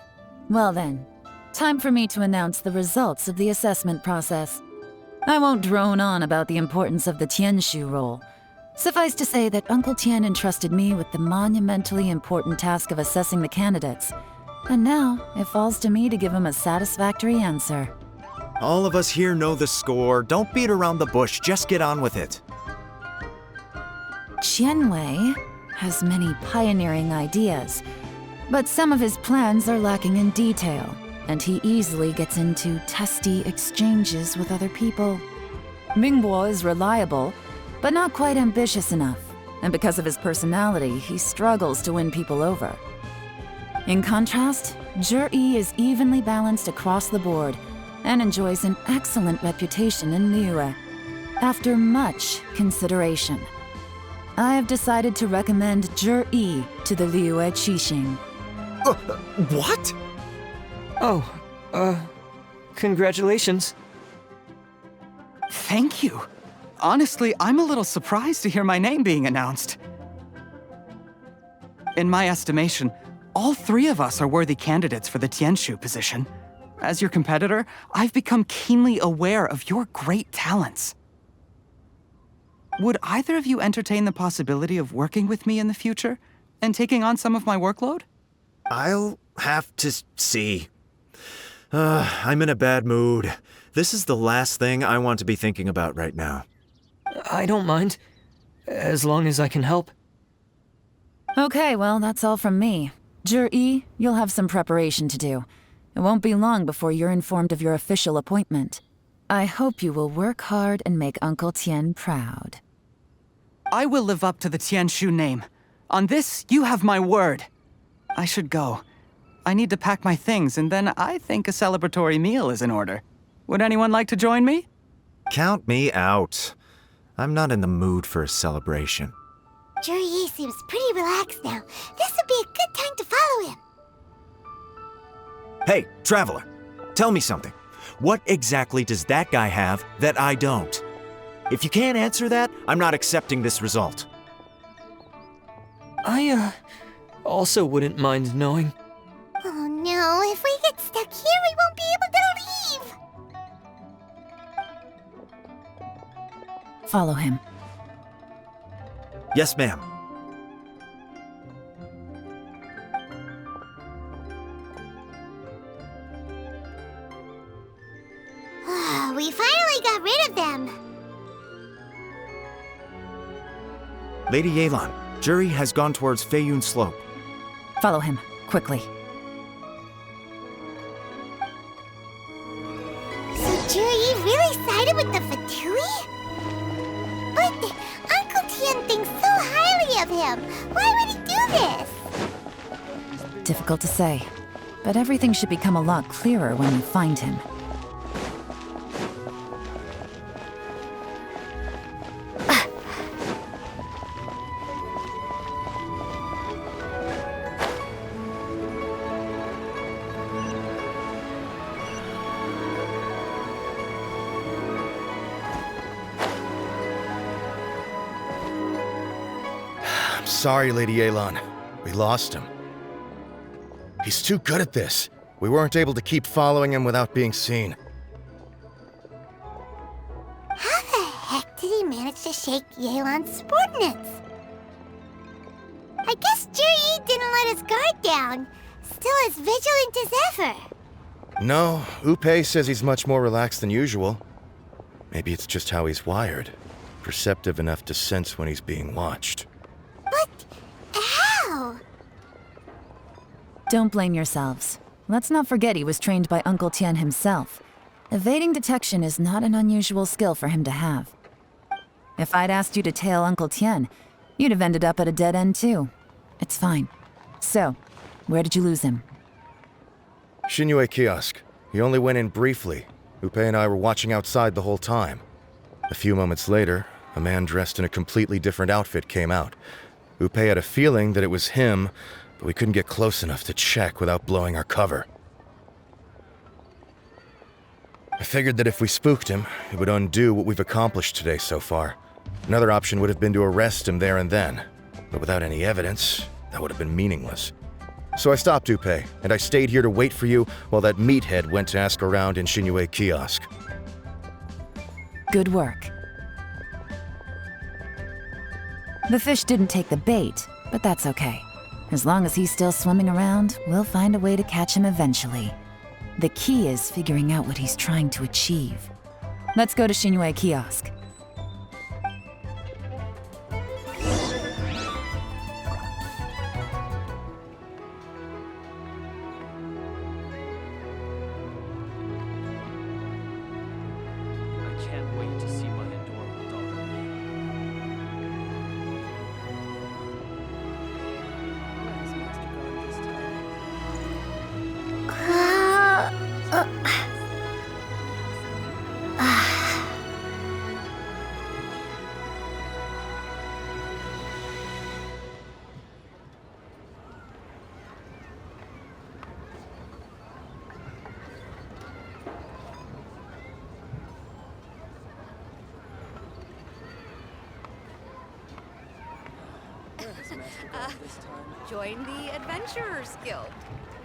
Well then, time for me to announce the results of the assessment process. I won't drone on about the importance of the Tianshu role. Suffice to say that Uncle Tien entrusted me with the monumentally important task of assessing the candidates. And now, it falls to me to give him a satisfactory answer. All of us here know the score. Don't beat around the bush, just get on with it. Qianwei has many pioneering ideas, but some of his plans are lacking in detail, and he easily gets into testy exchanges with other people. Mingbo is reliable, but not quite ambitious enough, and because of his personality, he struggles to win people over. In contrast, Juri is evenly balanced across the board, and enjoys an excellent reputation in Liyue. After much consideration, I have decided to recommend Zhi to the Liyue Qixing. What? Oh, congratulations. Thank you. Honestly, I'm a little surprised to hear my name being announced. In my estimation, all three of us are worthy candidates for the Tianshu position. As your competitor, I've become keenly aware of your great talents. Would either of you entertain the possibility of working with me in the future and taking on some of my workload? I'll have to see. I'm in a bad mood. This is the last thing I want to be thinking about right now. I don't mind, as long as I can help. Okay, well, that's all from me. Zhi, you'll have some preparation to do. It won't be long before you're informed of your official appointment. I hope you will work hard and make Uncle Tien proud. I will live up to the Tianshu name. On this, you have my word. I should go. I need to pack my things, and then I think a celebratory meal is in order. Would anyone like to join me? Count me out. I'm not in the mood for a celebration. Zhi seems pretty relaxed now. This would be a good time to follow him. Hey, traveler, tell me something. What exactly does that guy have that I don't? If you can't answer that, I'm not accepting this result. I, also wouldn't mind knowing. Oh no, if we get stuck here, we won't be able to leave! Follow him. Yes, ma'am. We finally got rid of them. Lady Yelan, Zhi has gone towards Feiyun Slope. Follow him, quickly. So Zhi really sided with the Fatui? But Uncle Tien thinks so highly of him. Why would he do this? Difficult to say, but everything should become a lot clearer when you find him. Sorry, Lady Yelan. We lost him. He's too good at this. We weren't able to keep following him without being seen. How the heck did he manage to shake Yelan's subordinates? I guess Zhi didn't let his guard down. Still as vigilant as ever. No, Upei says he's much more relaxed than usual. Maybe it's just how he's wired. Perceptive enough to sense when he's being watched. How? Don't blame yourselves. Let's not forget he was trained by Uncle Tien himself. Evading detection is not an unusual skill for him to have. If I'd asked you to tail Uncle Tien, you'd have ended up at a dead end too. It's fine. So, where did you lose him? Xinyue Kiosk. He only went in briefly. Upei and I were watching outside the whole time. A few moments later, a man dressed in a completely different outfit came out. Upei had a feeling that it was him, but we couldn't get close enough to check without blowing our cover. I figured that if we spooked him, it would undo what we've accomplished today so far. Another option would have been to arrest him there and then, but without any evidence, that would have been meaningless. So I stopped Upei, and I stayed here to wait for you while that meathead went to ask around in Xinyue Kiosk. Good work. The fish didn't take the bait, but that's okay. As long as he's still swimming around, we'll find a way to catch him eventually. The key is figuring out what he's trying to achieve. Let's go to Xinyue Kiosk. I can't wait to see my adorable daughter. Join the Adventurers Guild.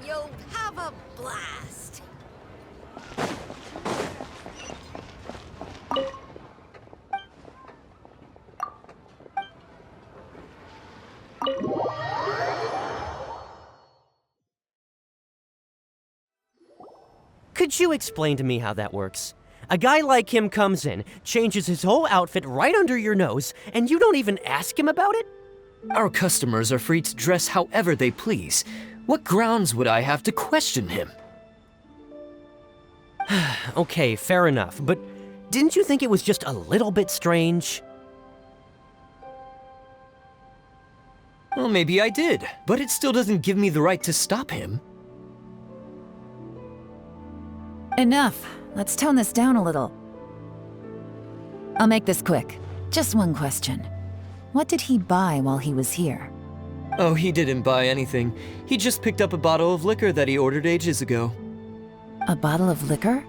You'll have a blast. Could you explain to me how that works? A guy like him comes in, changes his whole outfit right under your nose, and you don't even ask him about it? Our customers are free to dress however they please. What grounds would I have to question him? Okay, fair enough, but didn't you think it was just a little bit strange? Well, maybe I did, but it still doesn't give me the right to stop him. Enough. Let's tone this down a little. I'll make this quick. Just one question. What did he buy while he was here? Oh, he didn't buy anything. He just picked up a bottle of liquor that he ordered ages ago. A bottle of liquor?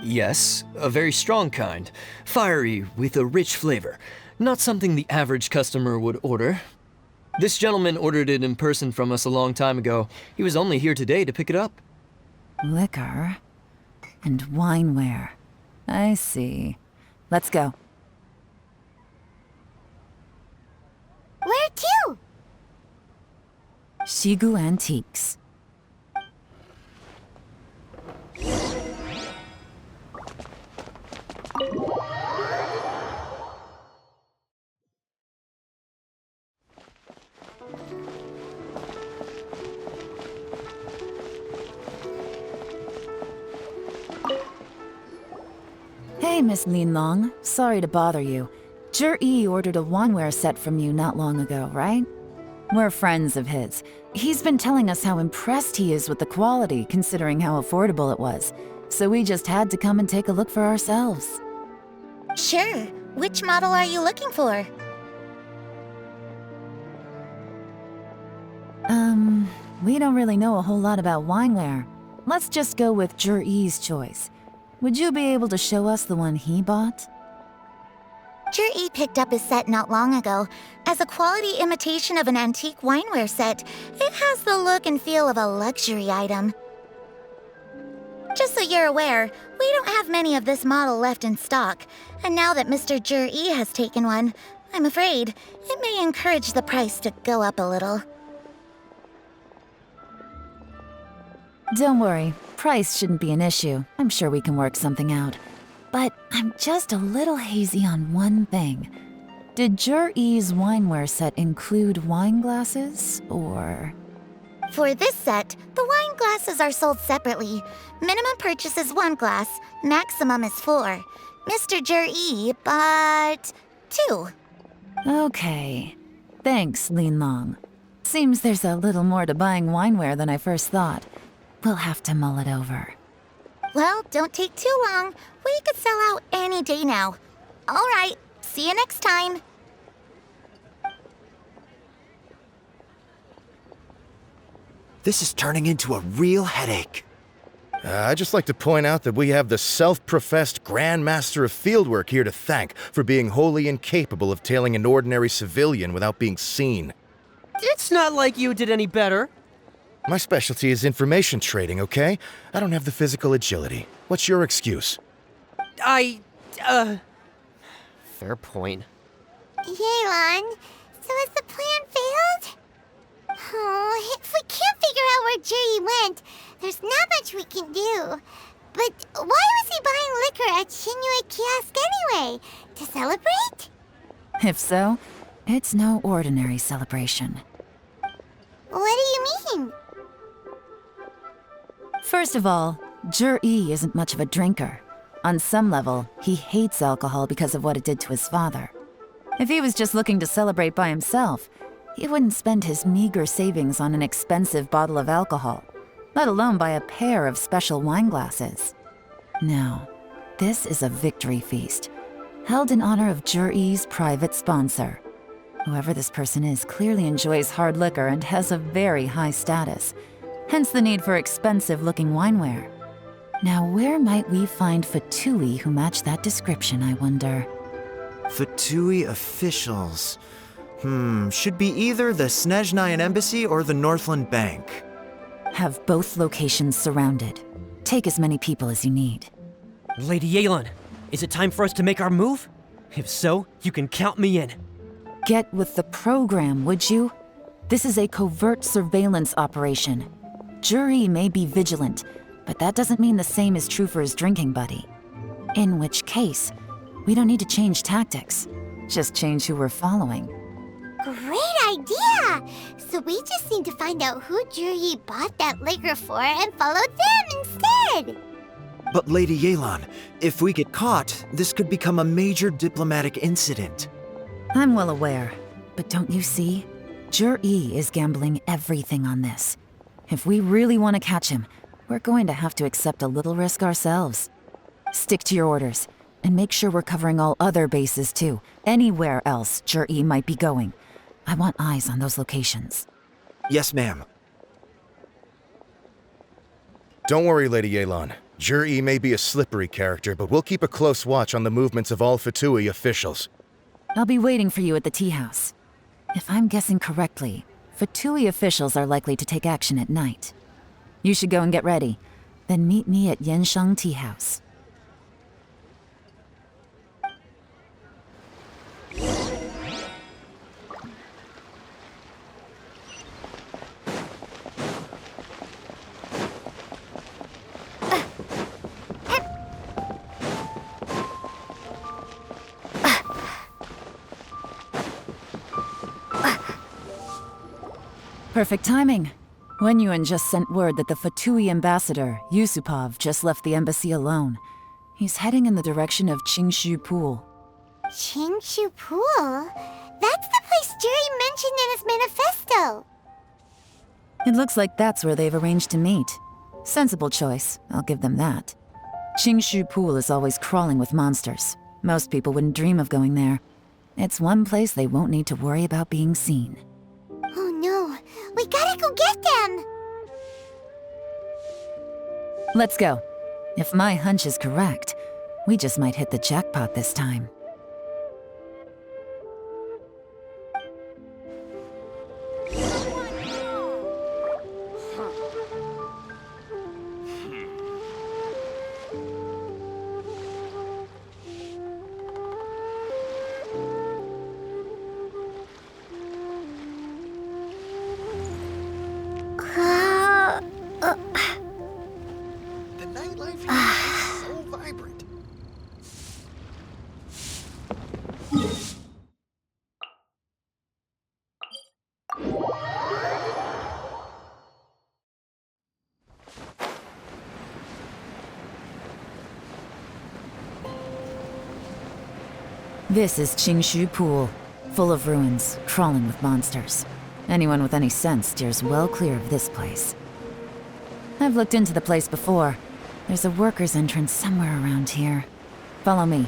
Yes, a very strong kind. Fiery, with a rich flavor. Not something the average customer would order. This gentleman ordered it in person from us a long time ago. He was only here today to pick it up. Liquor and wineware. I see. Let's go. Where to? Shigu Antiques. Hey, Miss Linlong. Sorry to bother you. Zhi ordered a wanware set from you not long ago, right? We're friends of his. He's been telling us how impressed he is with the quality, considering how affordable it was. So we just had to come and take a look for ourselves. Sure. Which model are you looking for? We don't really know a whole lot about wineware. Let's just go with Zhi's choice. Would you be able to show us the one he bought? Zhi picked up his set not long ago. As a quality imitation of an antique wineware set, it has the look and feel of a luxury item. Just so you're aware, we don't have many of this model left in stock, and now that Mr. Zhi has taken one, I'm afraid it may encourage the price to go up a little. Don't worry, price shouldn't be an issue. I'm sure we can work something out. But I'm just a little hazy on one thing. Did Zhi's wineware set include wine glasses, or...? For this set, the wine glasses are sold separately. Minimum purchase is 1 glass, maximum is 4. Mr. Zhi bought 2. Okay. Thanks, Linlong. Seems there's a little more to buying wineware than I first thought. We'll have to mull it over. Well, don't take too long. We could sell out any day now. All right, see you next time. This is turning into a real headache. I'd just like to point out that we have the self-professed Grand Master of Fieldwork here to thank for being wholly incapable of tailing an ordinary civilian without being seen. It's not like you did any better. My specialty is information trading, okay? I don't have the physical agility. What's your excuse? Fair point. Yelan, so has the plan failed? Oh, if we can't figure out where Zhi went, there's not much we can do. But why was he buying liquor at Shinue Kiosk anyway? To celebrate? If so, it's no ordinary celebration. What do you mean? First of all, Zhi isn't much of a drinker. On some level, he hates alcohol because of what it did to his father. If he was just looking to celebrate by himself, he wouldn't spend his meager savings on an expensive bottle of alcohol, let alone buy a pair of special wine glasses. No, this is a victory feast, held in honor of Zhi's private sponsor. Whoever this person is clearly enjoys hard liquor and has a very high status, hence the need for expensive-looking wineware. Now, where might we find Fatui who match that description, I wonder? Fatui officials. Should be either the Snezhnayan Embassy or the Northland Bank. Have both locations surrounded. Take as many people as you need. Lady Yelan, is it time for us to make our move? If so, you can count me in. Get with the program, would you? This is a covert surveillance operation. Jury may be vigilant, but that doesn't mean the same is true for his drinking buddy. In which case, we don't need to change tactics. Just change who we're following. Great idea! So we just need to find out who Juri bought that liquor for and follow them instead! But Lady Yelan, if we get caught, this could become a major diplomatic incident. I'm well aware, but don't you see? Juri is gambling everything on this. If we really want to catch him, we're going to have to accept a little risk ourselves. Stick to your orders, and make sure we're covering all other bases too. Anywhere else Juri might be going. I want eyes on those locations. Yes, ma'am. Don't worry, Lady Yelan. Juri may be a slippery character, but we'll keep a close watch on the movements of all Fatui officials. I'll be waiting for you at the tea house. If I'm guessing correctly, Fatui officials are likely to take action at night. You should go and get ready. Then meet me at Yansheng Tea House. Perfect timing. Wenyuan just sent word that the Fatui ambassador, Yusupov, just left the embassy alone. He's heading in the direction of Qingshu Pool. Qingshu Pool? That's the place Juri mentioned in his manifesto! It looks like that's where they've arranged to meet. Sensible choice, I'll give them that. Qingshu Pool is always crawling with monsters. Most people wouldn't dream of going there. It's one place they won't need to worry about being seen. Oh no, we gotta go get them! Let's go. If my hunch is correct, we just might hit the jackpot this time. The nightlife here is so vibrant. This is Qingshu Pool, full of ruins, crawling with monsters. Anyone with any sense steers well clear of this place. I've looked into the place before. There's a worker's entrance somewhere around here. Follow me.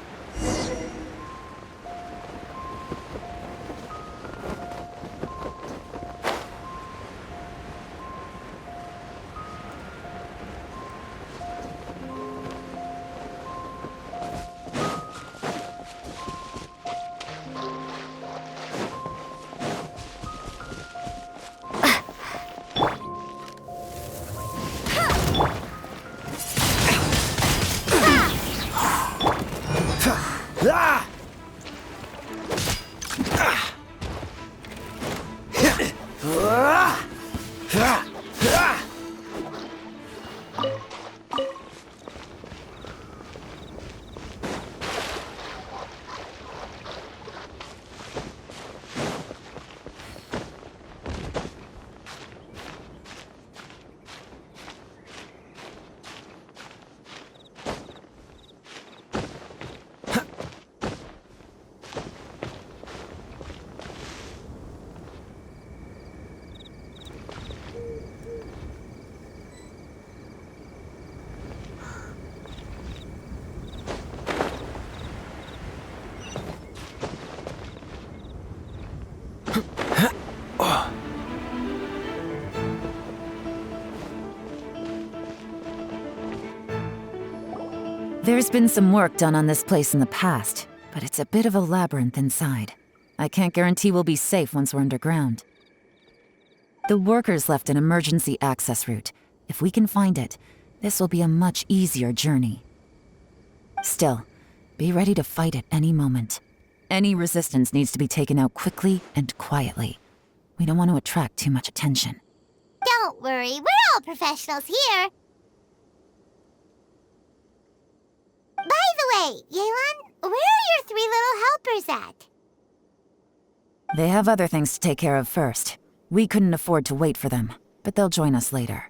There's been some work done on this place in the past, but it's a bit of a labyrinth inside. I can't guarantee we'll be safe once we're underground. The workers left an emergency access route. If we can find it, this will be a much easier journey. Still, be ready to fight at any moment. Any resistance needs to be taken out quickly and quietly. We don't want to attract too much attention. Don't worry, we're all professionals here. By the way, Yelan, where are your 3 little helpers at? They have other things to take care of first. We couldn't afford to wait for them, but they'll join us later.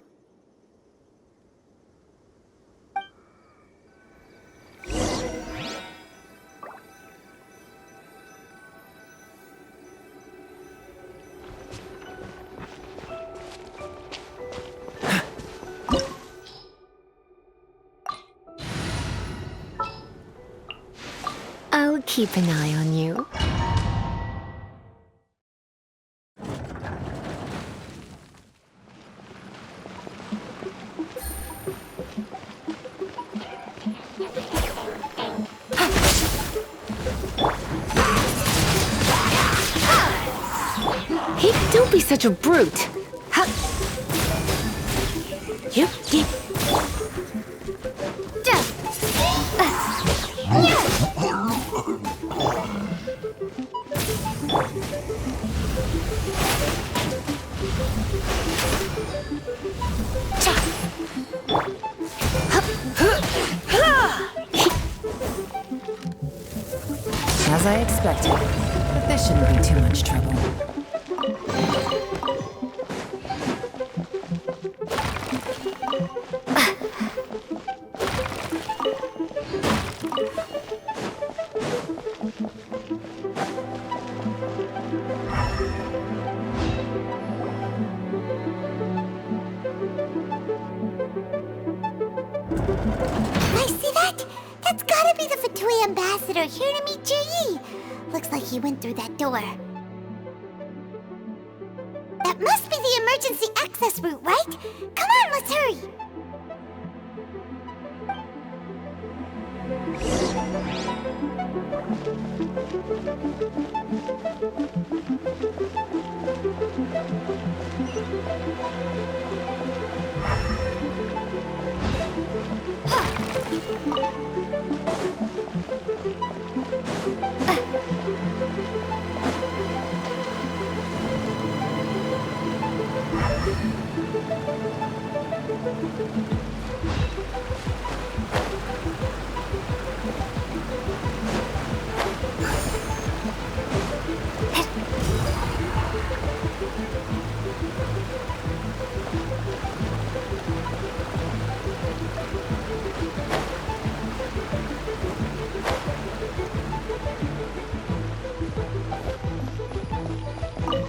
I'll keep an eye on you. Hey, don't be such a brute. Yep. As I expected, but this shouldn't be too much trouble. Ambassador here to meet Ji. Looks like he went through that door. That must be the emergency access route, right? Come on, let's hurry.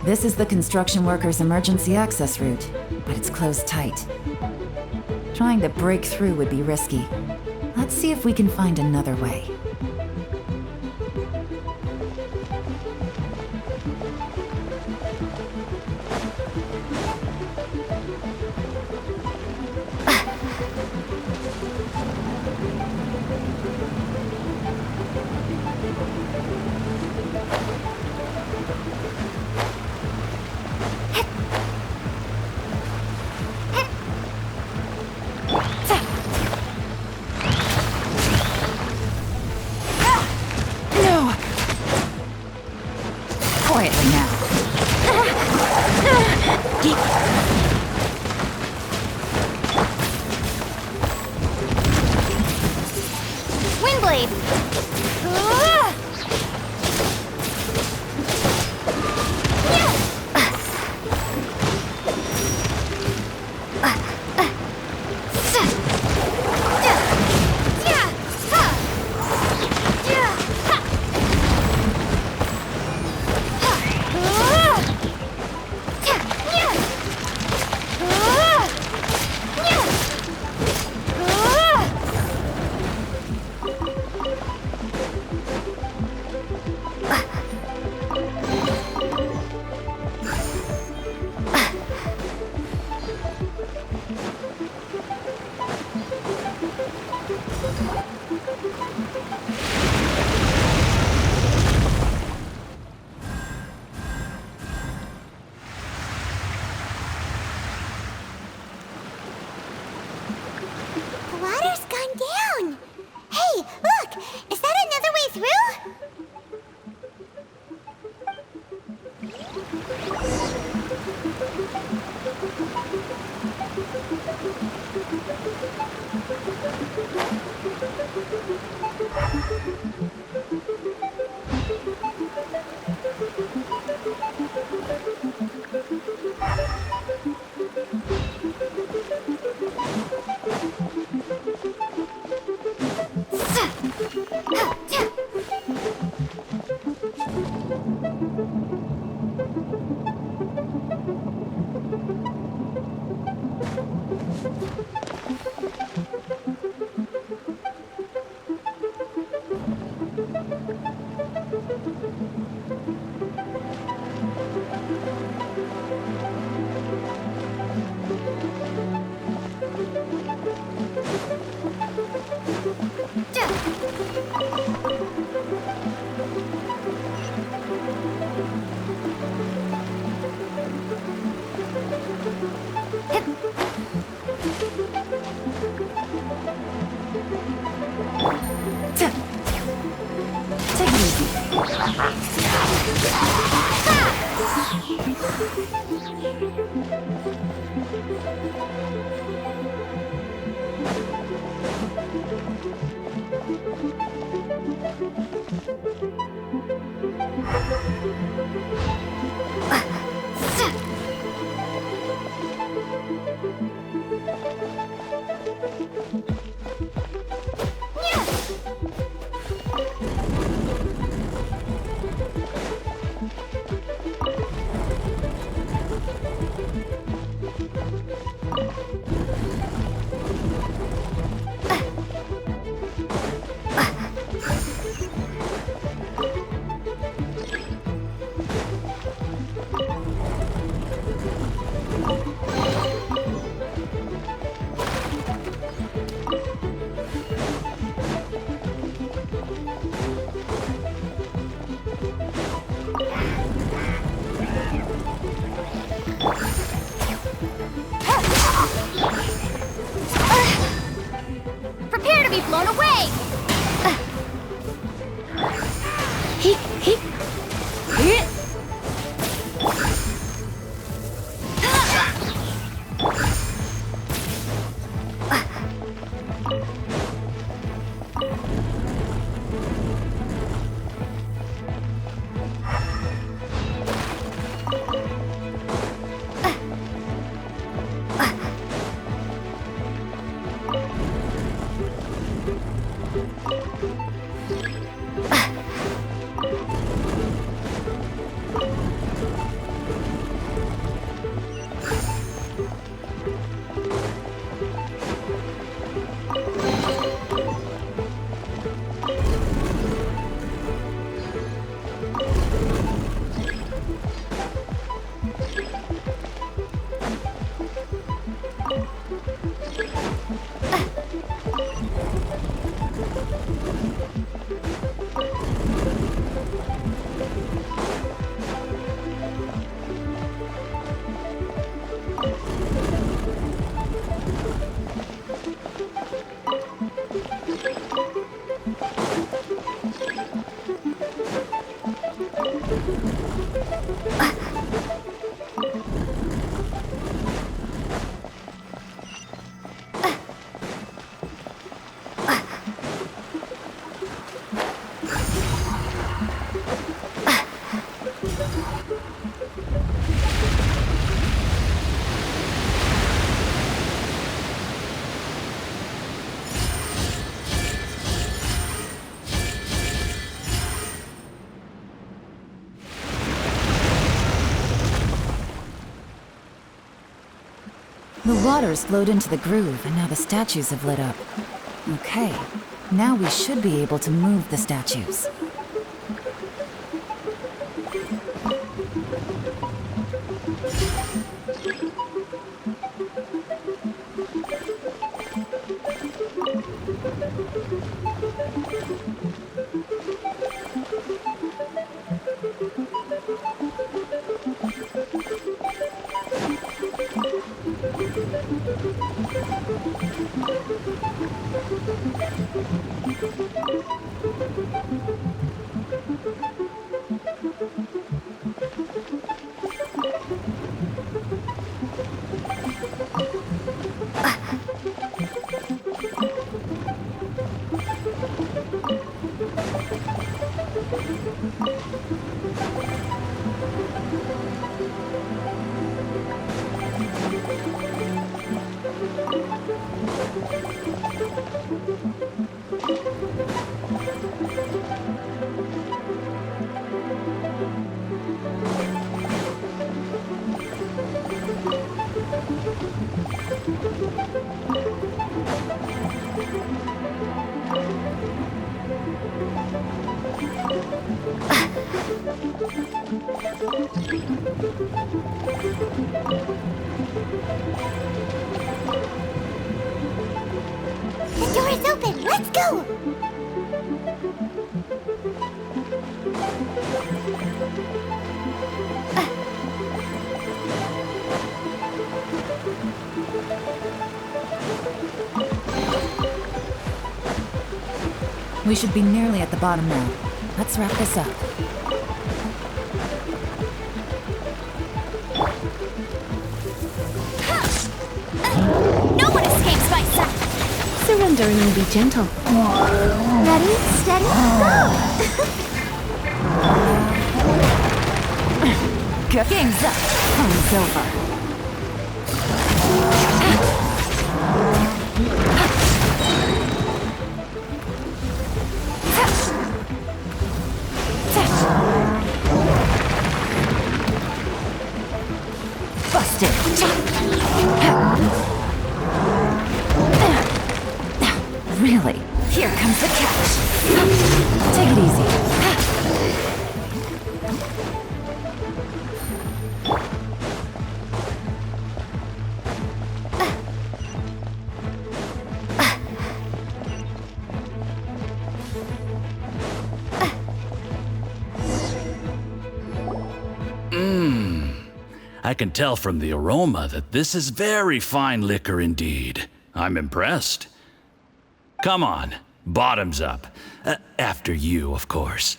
This is the construction workers' emergency access route, but it's closed tight. Trying to break through would be risky. Let's see if we can find another way. Quietly now. Windblade! Prepare to be blown away! The water's flowed into the groove, and now the statues have lit up. Okay, now we should be able to move the statues. The door is open. Let's go. We should be nearly at the bottom now. Let's wrap this up. No one escapes my sight! Surrendering will be gentle. Ready, steady, go! Game's up. Fun's over. Busted. Really? Here comes the catch. Take it easy. I can tell from the aroma that this is very fine liquor indeed. I'm impressed. Come on, bottoms up. After you, of course.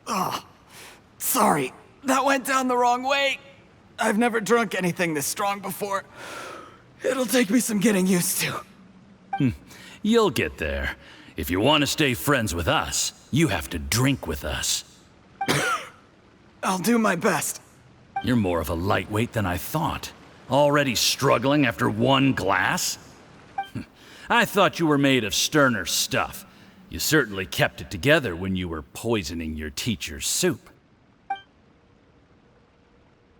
Oh, sorry, that went down the wrong way. I've never drunk anything this strong before. It'll take me some getting used to. You'll get there. If you want to stay friends with us, you have to drink with us. I'll do my best. You're more of a lightweight than I thought. Already struggling after one glass? I thought you were made of sterner stuff. You certainly kept it together when you were poisoning your teacher's soup.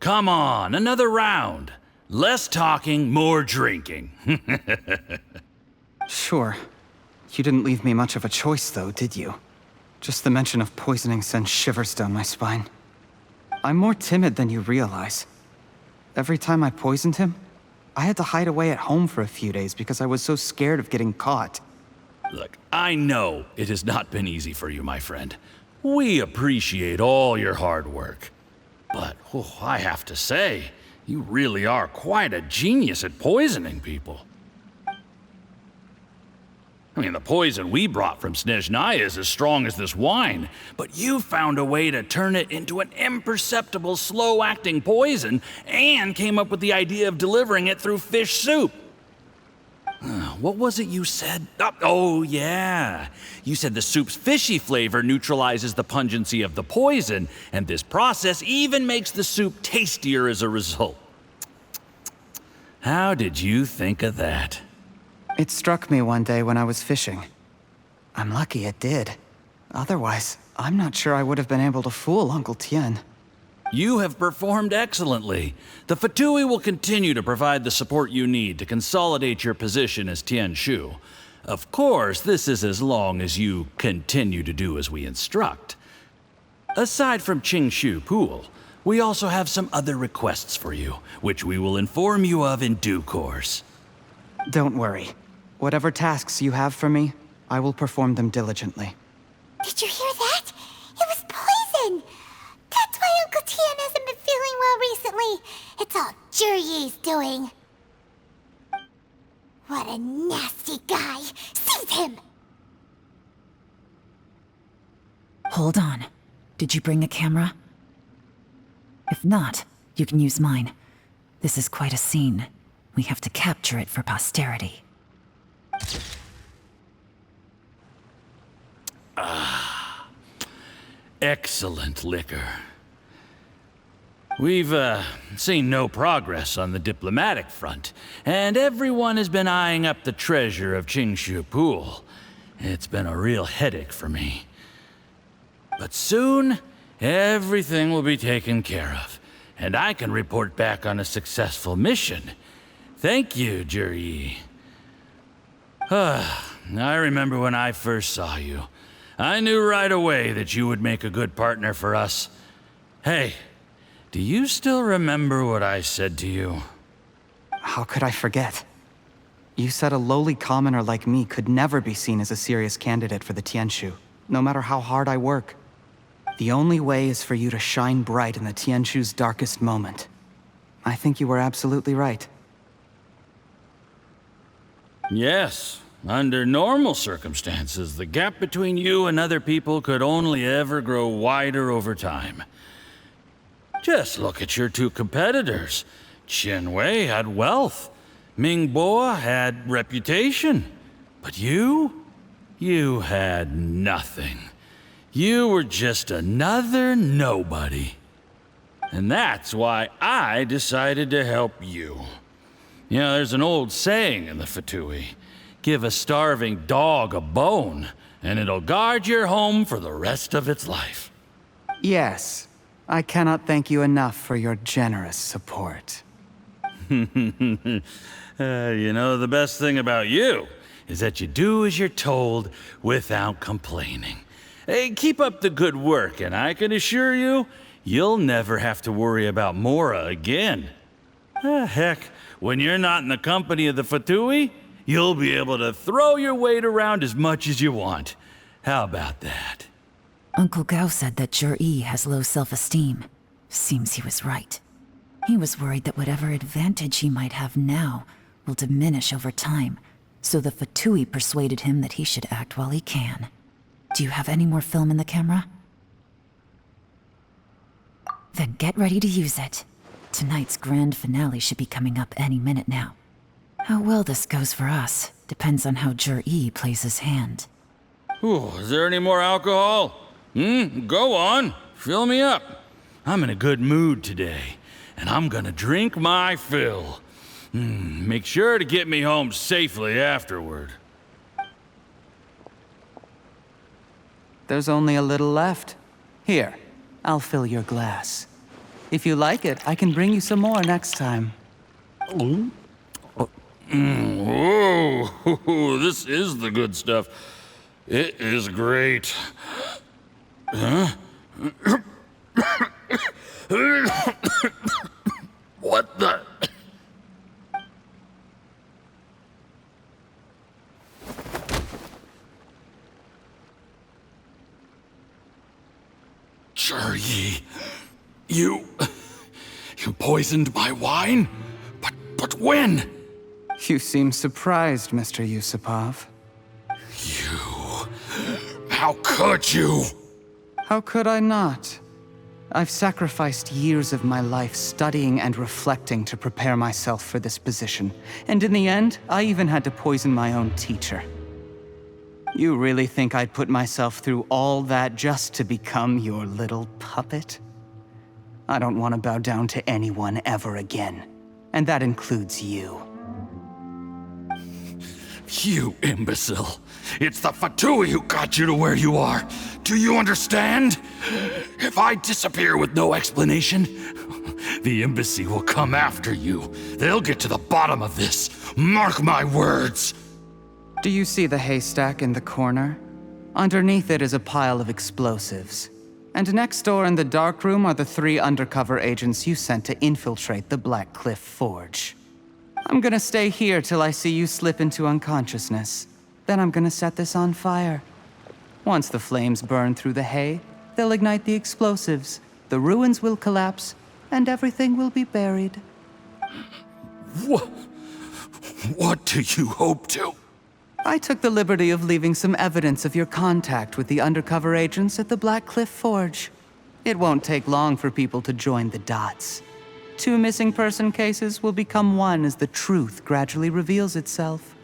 Come on, another round. Less talking, more drinking. Sure. You didn't leave me much of a choice, though, did you? Just the mention of poisoning sends shivers down my spine. I'm more timid than you realize. Every time I poisoned him, I had to hide away at home for a few days because I was so scared of getting caught. Look, I know it has not been easy for you, my friend. We appreciate all your hard work. But, I have to say, you really are quite a genius at poisoning people. I mean, the poison we brought from Snezhnaya is as strong as this wine, but you found a way to turn it into an imperceptible, slow-acting poison and came up with the idea of delivering it through fish soup. What was it you said? Oh, yeah. You said the soup's fishy flavor neutralizes the pungency of the poison, and this process even makes the soup tastier as a result. How did you think of that? It struck me one day when I was fishing. I'm lucky it did. Otherwise, I'm not sure I would have been able to fool Uncle Tien. You have performed excellently. The Fatui will continue to provide the support you need to consolidate your position as Tien Shu. Of course, this is as long as you continue to do as we instruct. Aside from Qing Shu Pool, we also have some other requests for you, which we will inform you of in due course. Don't worry. Whatever tasks you have for me, I will perform them diligently. Did you hear that? It was poison! That's why Uncle Tien hasn't been feeling well recently. It's all Jurye's doing. What a nasty guy! Seize him! Hold on. Did you bring a camera? If not, you can use mine. This is quite a scene. We have to capture it for posterity. Excellent liquor. We've seen no progress on the diplomatic front, and everyone has been eyeing up the treasure of Qingshu Pool. It's been a real headache for me. But soon, everything will be taken care of, and I can report back on a successful mission. Thank you, Juri. I remember when I first saw you. I knew right away that you would make a good partner for us. Hey, do you still remember what I said to you? How could I forget? You said a lowly commoner like me could never be seen as a serious candidate for the Tianshu, no matter how hard I work. The only way is for you to shine bright in the Tianshu's darkest moment. I think you were absolutely right. Yes. Under normal circumstances, the gap between you and other people could only ever grow wider over time. Just look at your two competitors. Qian Wei had wealth. Ming Bo had reputation. But you had nothing. You were just another nobody. And that's why I decided to help you. You know, there's an old saying in the Fatui. Give a starving dog a bone, and it'll guard your home for the rest of its life. Yes. I cannot thank you enough for your generous support. You know, the best thing about you is that you do as you're told without complaining. Hey, keep up the good work, and I can assure you, you'll never have to worry about Mora again. Heck, when you're not in the company of the Fatui, you'll be able to throw your weight around as much as you want. How about that? Uncle Gao said that Juri has low self-esteem. Seems he was right. He was worried that whatever advantage he might have now will diminish over time, so the Fatui persuaded him that he should act while he can. Do you have any more film in the camera? Then get ready to use it. Tonight's grand finale should be coming up any minute now. How well this goes for us depends on how Juri plays his hand. Ooh, is there any more alcohol? Go on. Fill me up. I'm in a good mood today, and I'm gonna drink my fill. Make sure to get me home safely afterward. There's only a little left. Here, I'll fill your glass. If you like it, I can bring you some more next time. Whoa, this is the good stuff. It is great. Huh? What the? Juri, you poisoned my wine? But when? You seem surprised, Mr. Yusupov. How could you? How could I not? I've sacrificed years of my life studying and reflecting to prepare myself for this position. And in the end, I even had to poison my own teacher. You really think I'd put myself through all that just to become your little puppet? I don't want to bow down to anyone ever again. And that includes you. You imbecile. It's the Fatui who got you to where you are. Do you understand? If I disappear with no explanation, the embassy will come after you. They'll get to the bottom of this. Mark my words. Do you see the haystack in the corner? Underneath it is a pile of explosives. And next door in the dark room are the 3 undercover agents you sent to infiltrate the Black Cliff Forge. I'm gonna stay here till I see you slip into unconsciousness. Then I'm gonna set this on fire. Once the flames burn through the hay, they'll ignite the explosives, the ruins will collapse, and everything will be buried. What do you hope to? I took the liberty of leaving some evidence of your contact with the undercover agents at the Black Cliff Forge. It won't take long for people to join the dots. 2 missing person cases will become one as the truth gradually reveals itself.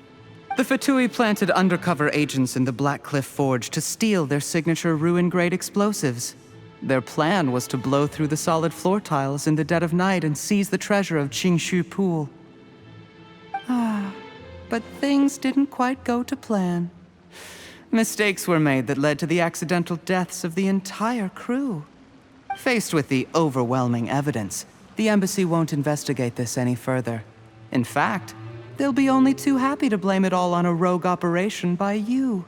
The Fatui planted undercover agents in the Black Cliff Forge to steal their signature ruin-grade explosives. Their plan was to blow through the solid floor tiles in the dead of night and seize the treasure of Qingshu Pool. But things didn't quite go to plan. Mistakes were made that led to the accidental deaths of the entire crew. Faced with the overwhelming evidence, the embassy won't investigate this any further. In fact, they'll be only too happy to blame it all on a rogue operation by you.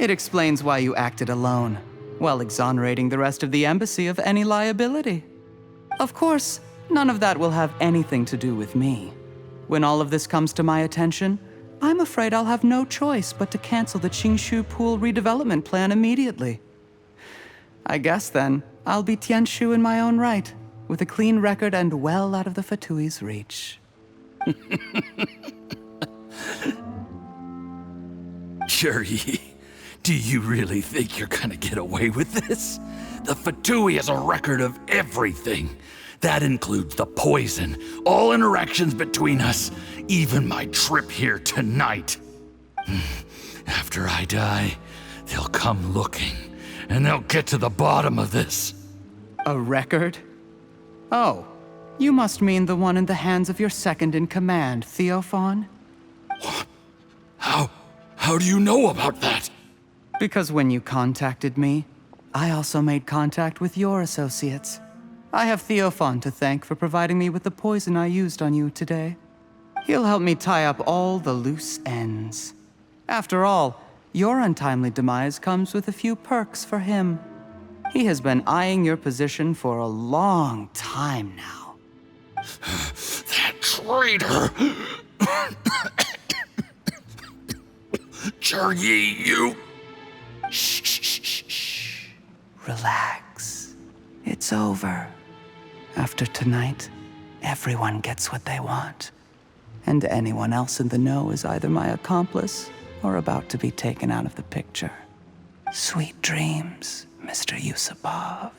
It explains why you acted alone, while exonerating the rest of the embassy of any liability. Of course, none of that will have anything to do with me. When all of this comes to my attention, I'm afraid I'll have no choice but to cancel the Qingshu Pool redevelopment plan immediately. I guess then, I'll be Tianshu in my own right, with a clean record and well out of the Fatui's reach. Juri, do you really think you're gonna get away with this? The Fatui has a record of everything. That includes the poison, all interactions between us, even my trip here tonight. After I die, they'll come looking, and they'll get to the bottom of this. A record? Oh, you must mean the one in the hands of your second-in-command, Theophan? What? How do you know about that? Because when you contacted me, I also made contact with your associates. I have Theophan to thank for providing me with the poison I used on you today. He'll help me tie up all the loose ends. After all, your untimely demise comes with a few perks for him. He has been eyeing your position for a long time now. That traitor! Juri, you... Shh. Relax. It's over. After tonight, everyone gets what they want. And anyone else in the know is either my accomplice or about to be taken out of the picture. Sweet dreams, Mr. Yusupov.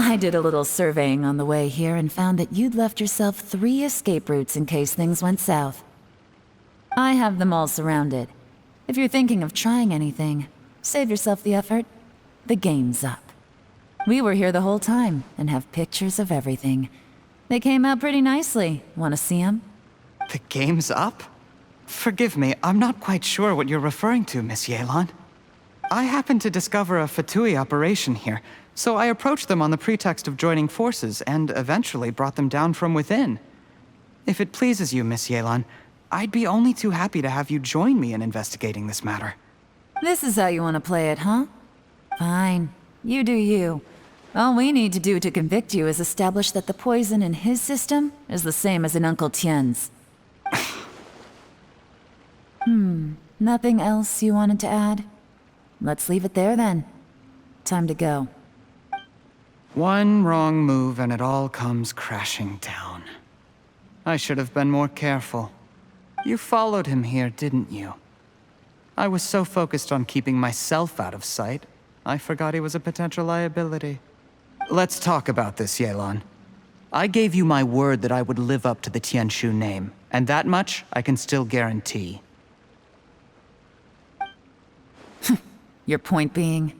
I did a little surveying on the way here and found that you'd left yourself 3 escape routes in case things went south. I have them all surrounded. If you're thinking of trying anything, save yourself the effort. The game's up. We were here the whole time and have pictures of everything. They came out pretty nicely. Want to see them? The game's up? Forgive me, I'm not quite sure what you're referring to, Miss Yelan. I happened to discover a Fatui operation here, so I approached them on the pretext of joining forces and eventually brought them down from within. If it pleases you, Miss Yelan, I'd be only too happy to have you join me in investigating this matter. This is how you want to play it, huh? Fine. You do you. All we need to do to convict you is establish that the poison in his system is the same as in Uncle Tien's. Nothing else you wanted to add? Let's leave it there then. Time to go. One wrong move and it all comes crashing down. I should have been more careful. You followed him here, didn't you? I was so focused on keeping myself out of sight, I forgot he was a potential liability. Let's talk about this, Yelan. I gave you my word that I would live up to the Tianshu name, and that much I can still guarantee. Your point being?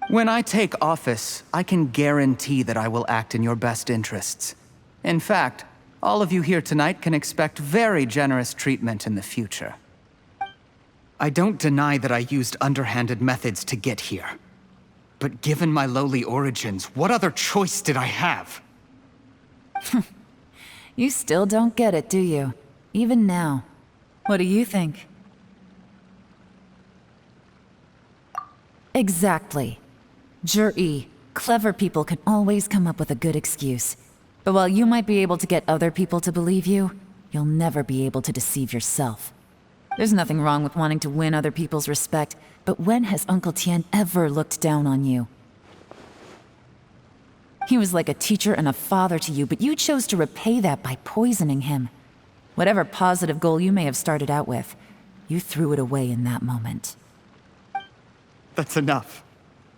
When I take office, I can guarantee that I will act in your best interests. In fact, all of you here tonight can expect very generous treatment in the future. I don't deny that I used underhanded methods to get here. But given my lowly origins, what other choice did I have? You still don't get it, do you? Even now. What do you think? Exactly. Juri, Clever people can always come up with a good excuse. But while you might be able to get other people to believe you, you'll never be able to deceive yourself. There's nothing wrong with wanting to win other people's respect, but when has Uncle Tian ever looked down on you? He was like a teacher and a father to you, but you chose to repay that by poisoning him. Whatever positive goal you may have started out with, you threw it away in that moment. That's enough.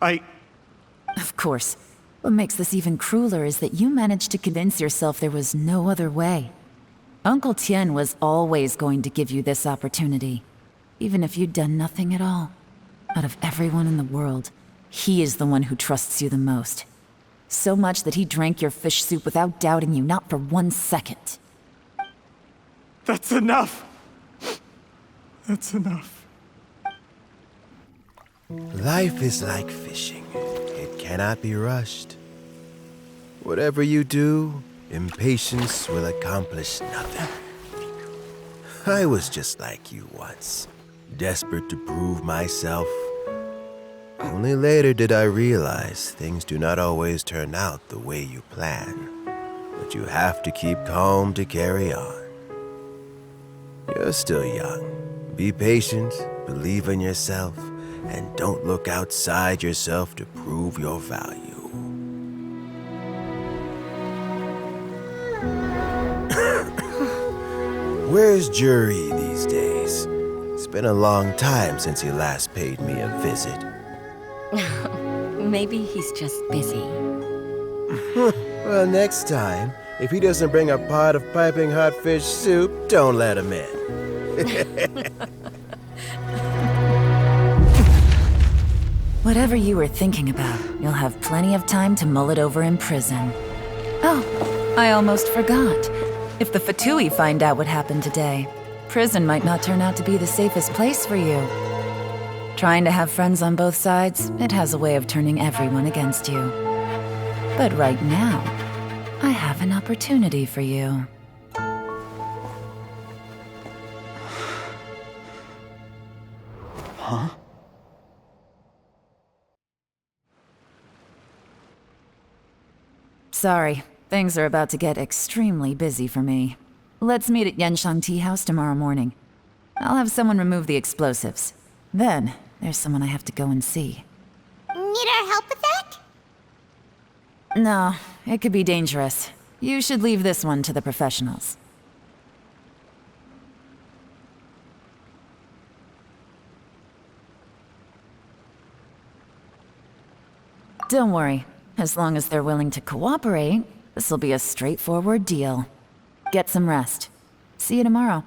Of course. What makes this even crueler is that you managed to convince yourself there was no other way. Uncle Tian was always going to give you this opportunity, even if you'd done nothing at all. Out of everyone in the world, he is the one who trusts you the most. So much that he drank your fish soup without doubting you, not for 1 second. That's enough! That's enough. Life is like fishing. It cannot be rushed. Whatever you do, impatience will accomplish nothing. I was just like you once, desperate to prove myself. Only later did I realize things do not always turn out the way you plan, but you have to keep calm to carry on. You're still young. Be patient, believe in yourself, and don't look outside yourself to prove your value. Where's Jury these days? It's been a long time since he last paid me a visit. Maybe he's just busy. Well, next time, if he doesn't bring a pot of piping hot fish soup, don't let him in. Whatever you were thinking about, you'll have plenty of time to mull it over in prison. Oh, I almost forgot. If the Fatui find out what happened today, prison might not turn out to be the safest place for you. Trying to have friends on both sides, it has a way of turning everyone against you. But right now, I have an opportunity for you. Huh? Sorry, things are about to get extremely busy for me. Let's meet at Yanshang Tea House tomorrow morning. I'll have someone remove the explosives. Then, there's someone I have to go and see. Need our help with that? No, it could be dangerous. You should leave this one to the professionals. Don't worry. As long as they're willing to cooperate, this'll be a straightforward deal. Get some rest. See you tomorrow.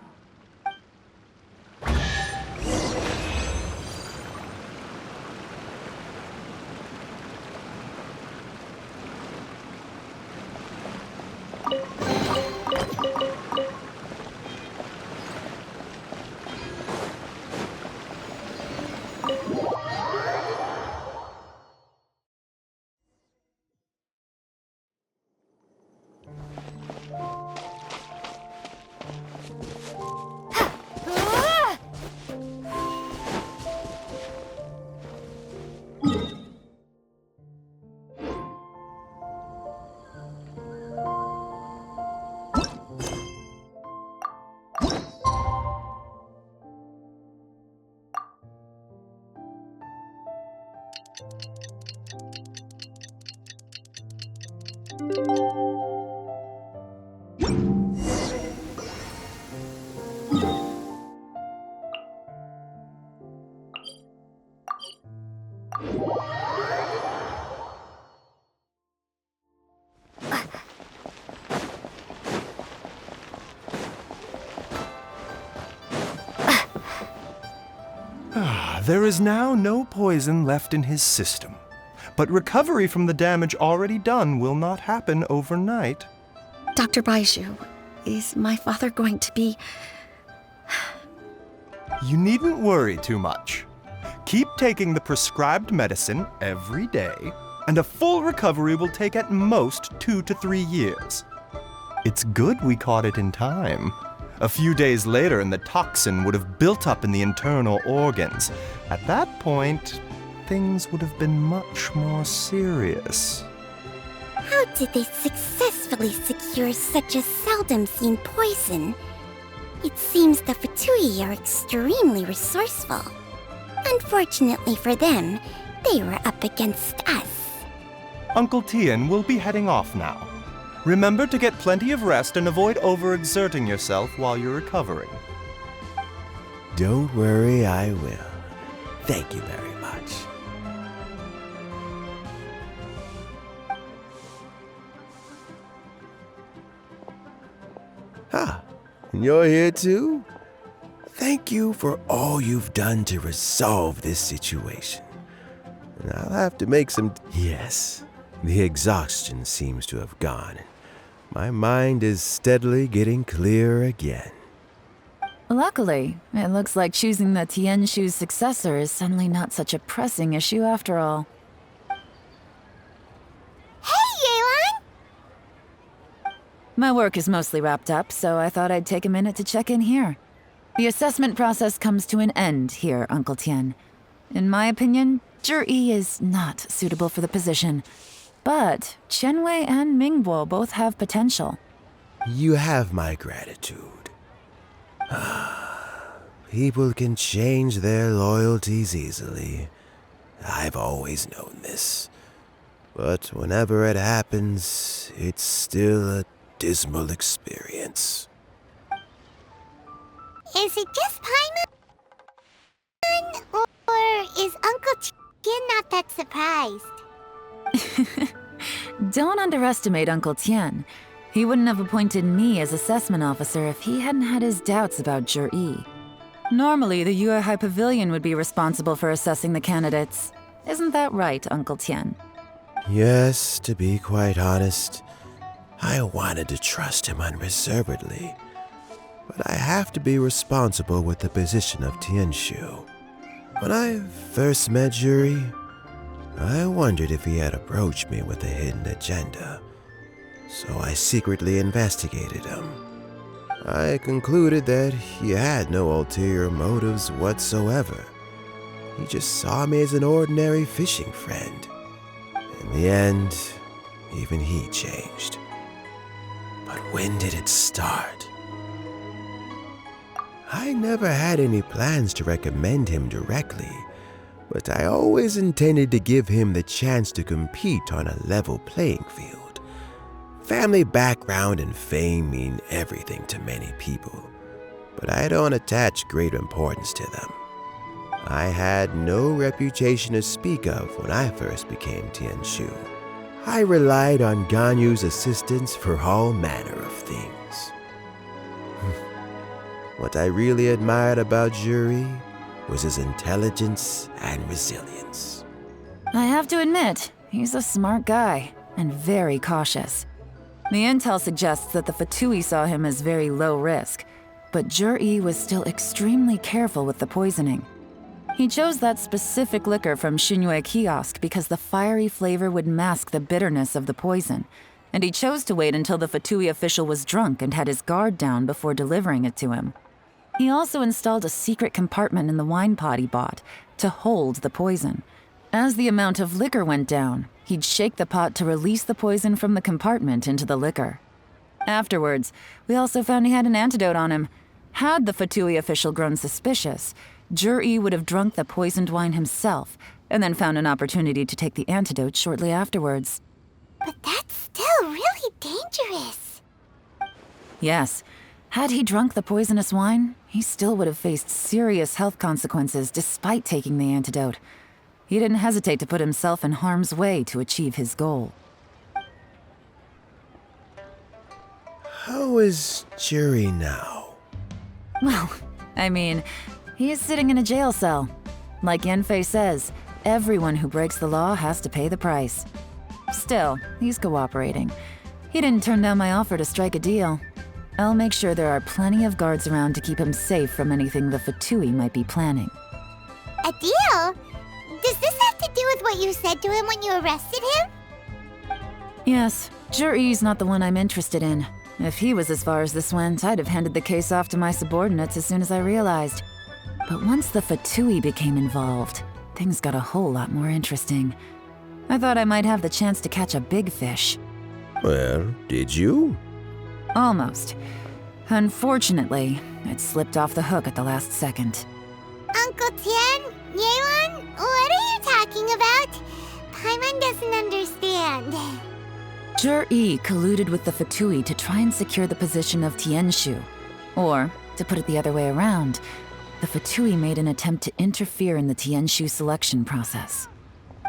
There is now no poison left in his system, but recovery from the damage already done will not happen overnight. Dr. Baiju, is my father going to be... You needn't worry too much. Keep taking the prescribed medicine every day, and a full recovery will take at most 2 to 3 years. It's good we caught it in time. A few days later, and the toxin would have built up in the internal organs. At that point, things would have been much more serious. How did they successfully secure such a seldom-seen poison? It seems the Fatui are extremely resourceful. Unfortunately for them, they were up against us. Uncle Tian will be heading off now. Remember to get plenty of rest and avoid overexerting yourself while you're recovering. Don't worry, I will. Thank you very much. Ah, and you're here too? Thank you for all you've done to resolve this situation. And I'll have to make some... Yes, the exhaustion seems to have gone. My mind is steadily getting clearer again. Luckily, it looks like choosing the Tianshu's successor is suddenly not such a pressing issue after all. Hey, Yelan! My work is mostly wrapped up, so I thought I'd take a minute to check in here. The assessment process comes to an end here, Uncle Tian. In my opinion, Zhi is not suitable for the position. But Qianwei and Mingbo both have potential. You have my gratitude. People can change their loyalties easily. I've always known this. But whenever it happens, it's still a dismal experience. Is it just Pаймon? Or is Uncle Tian not that surprised? Don't underestimate Uncle Tian. He wouldn't have appointed me as assessment officer if he hadn't had his doubts about Zhi. Normally, the Yuehai Pavilion would be responsible for assessing the candidates. Isn't that right, Uncle Tian? Yes, to be quite honest, I wanted to trust him unreservedly. But I have to be responsible with the position of Tianshu. When I first met Zhi, I wondered if he had approached me with a hidden agenda. So I secretly investigated him. I concluded that he had no ulterior motives whatsoever. He just saw me as an ordinary fishing friend. In the end, even he changed. But when did it start? I never had any plans to recommend him directly, but I always intended to give him the chance to compete on a level playing field. Family background and fame mean everything to many people, but I don't attach great importance to them. I had no reputation to speak of when I first became Tianshu. I relied on Ganyu's assistance for all manner of things. What I really admired about Zhi was his intelligence and resilience. I have to admit, he's a smart guy and very cautious. The intel suggests that the Fatui saw him as very low risk, but Zhi was still extremely careful with the poisoning. He chose that specific liquor from Xunyue kiosk because the fiery flavor would mask the bitterness of the poison, and he chose to wait until the Fatui official was drunk and had his guard down before delivering it to him. He also installed a secret compartment in the wine pot he bought to hold the poison. As the amount of liquor went down, he'd shake the pot to release the poison from the compartment into the liquor. Afterwards, we also found he had an antidote on him. Had the Fatui official grown suspicious, Zhi would have drunk the poisoned wine himself, and then found an opportunity to take the antidote shortly afterwards. But that's still really dangerous. Yes. Had he drunk the poisonous wine, he still would have faced serious health consequences despite taking the antidote. He didn't hesitate to put himself in harm's way to achieve his goal. How is Zhi now? Well, I mean, he is sitting in a jail cell. Like Yanfei says, everyone who breaks the law has to pay the price. Still, he's cooperating. He didn't turn down my offer to strike a deal. I'll make sure there are plenty of guards around to keep him safe from anything the Fatui might be planning. A deal? Does this have to do with what you said to him when you arrested him? Yes, Zhi's not the one I'm interested in. If he was as far as this went, I'd have handed the case off to my subordinates as soon as I realized. But once the Fatui became involved, things got a whole lot more interesting. I thought I might have the chance to catch a big fish. Well, did you? Almost. Unfortunately, it slipped off the hook at the last second. Uncle Tian, Yelan, what are you talking about? Paimon doesn't understand. Zhi colluded with the Fatui to try and secure the position of Tianshu. Or, to put it the other way around, the Fatui made an attempt to interfere in the Tianshu selection process.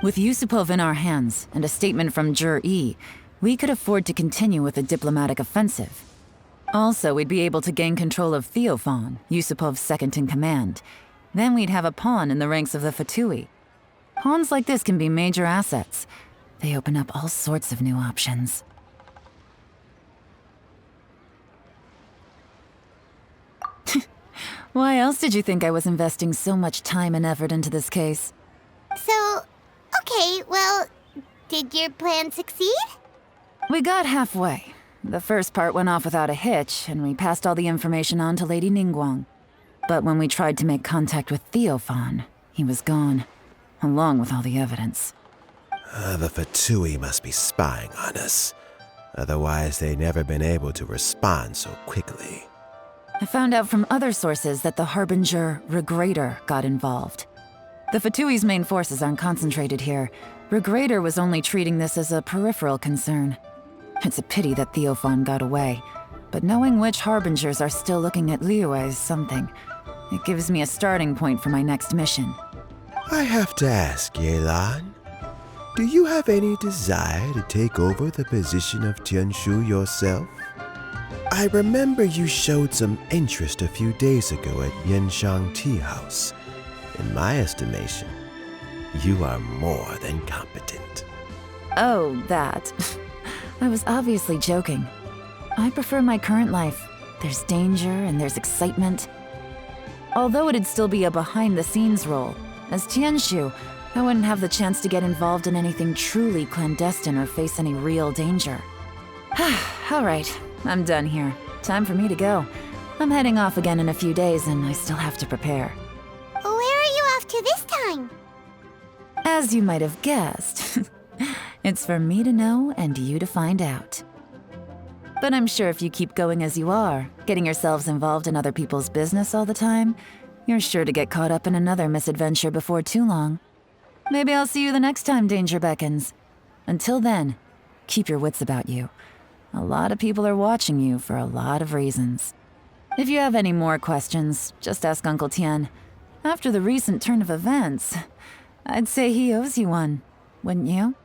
With Yusupov in our hands and a statement from Zhi, we could afford to continue with a diplomatic offensive. Also, we'd be able to gain control of Theophan, Yusupov's second-in-command. Then we'd have a pawn in the ranks of the Fatui. Pawns like this can be major assets. They open up all sorts of new options. Why else did you think I was investing so much time and effort into this case? So, okay, well, did your plan succeed? We got halfway. The first part went off without a hitch, and we passed all the information on to Lady Ningguang. But when we tried to make contact with Theophan, he was gone, along with all the evidence. The Fatui must be spying on us. Otherwise, they'd never been able to respond so quickly. I found out from other sources that the Harbinger Regrator got involved. The Fatui's main forces aren't concentrated here. Regrator was only treating this as a peripheral concern. It's a pity that Theophan got away, but knowing which Harbingers are still looking at Liyue is something. It gives me a starting point for my next mission. I have to ask, Yelan, do you have any desire to take over the position of Tianshu yourself? I remember you showed some interest a few days ago at Yenshang Tea House. In my estimation, you are more than competent. Oh, that. I was obviously joking. I prefer my current life. There's danger and there's excitement. Although it'd still be a behind-the-scenes role, as Tianshu, I wouldn't have the chance to get involved in anything truly clandestine or face any real danger. All right, I'm done here. Time for me to go. I'm heading off again in a few days and I still have to prepare. Where are you off to this time? As you might have guessed, it's for me to know and you to find out. But I'm sure if you keep going as you are, getting yourselves involved in other people's business all the time, you're sure to get caught up in another misadventure before too long. Maybe I'll see you the next time danger beckons. Until then, keep your wits about you. A lot of people are watching you for a lot of reasons. If you have any more questions, just ask Uncle Tian. After the recent turn of events, I'd say he owes you one, wouldn't you?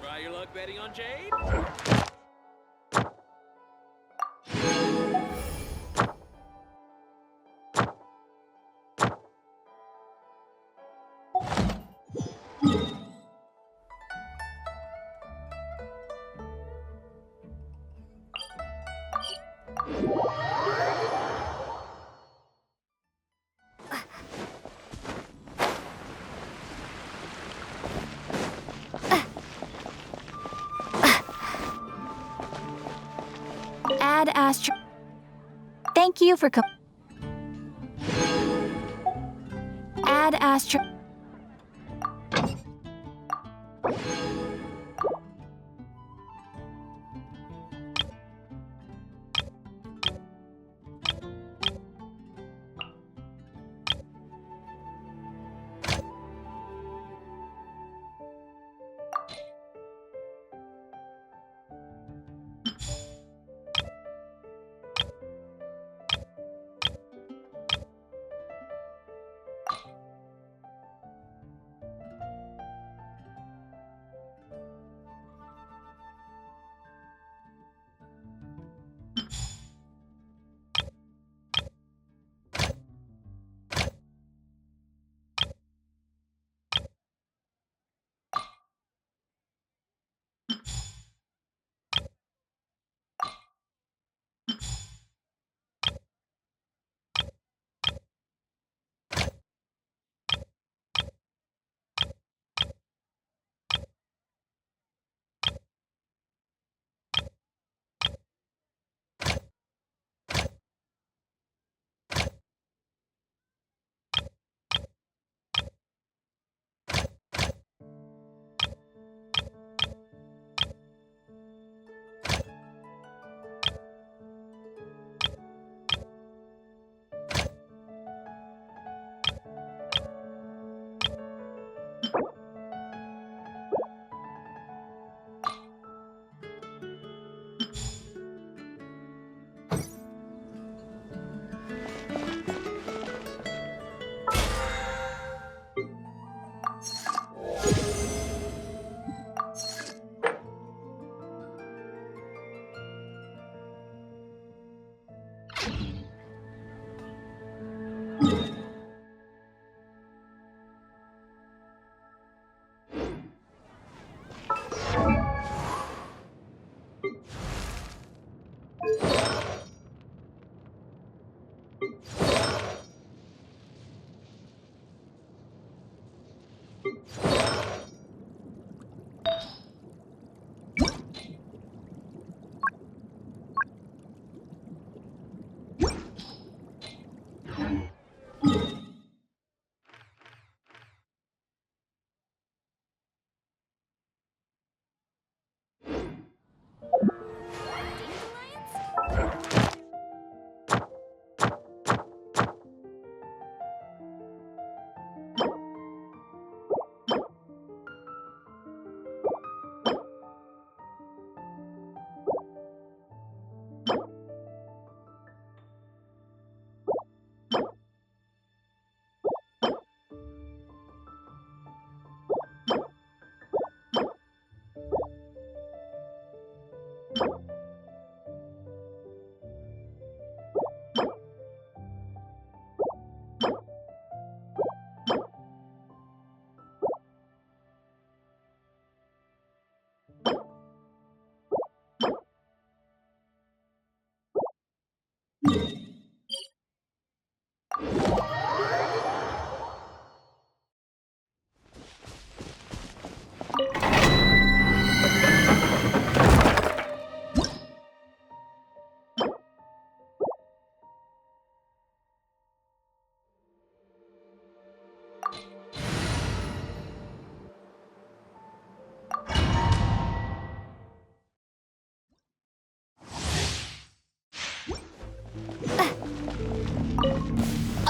Try your luck betting on Jade? Add Astro. Thank you for Add Astro.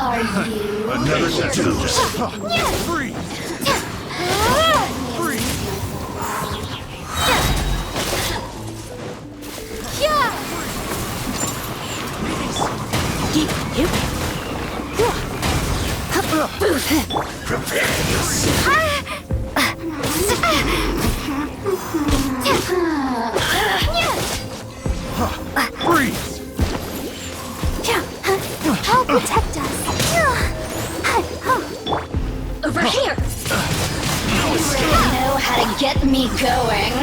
Are you Another test subject. Freeze! Freeze! Prepare yourself. Freeze! I'll protect us. Over here. You really know how to get me going.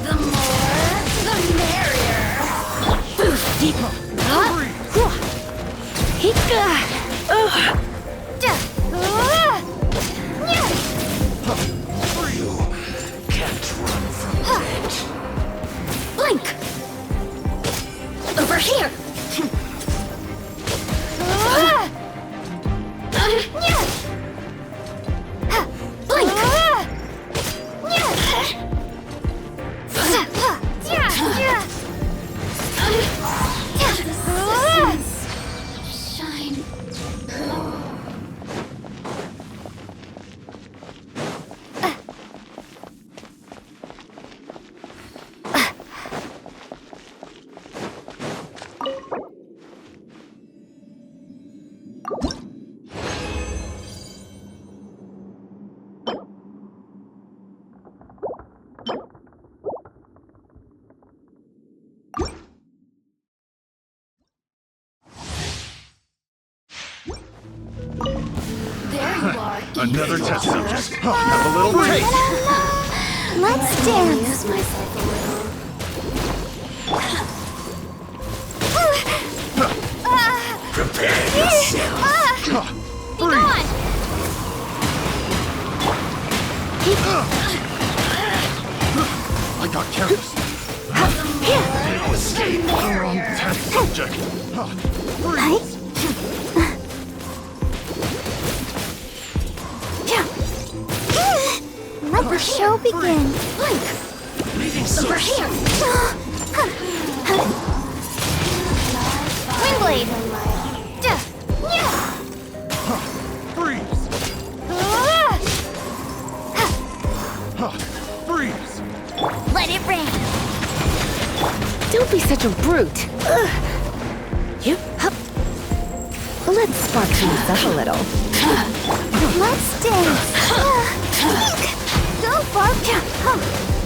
The more, the merrier. Boost people. Can't run from it. Blink. Over here. Blink. Shine. Another test subject. Have a little taste. Let's dance. Use myself a little. Prepare yourself. Be gone. I got careless. Make escape. Test subject. Freeze. Let the show begin. Blink. Over here! Windblade! Freeze! Freeze! Let it rain! Don't be such a brute. You. Let's spark things up a little. Let's dance! Go, Barb!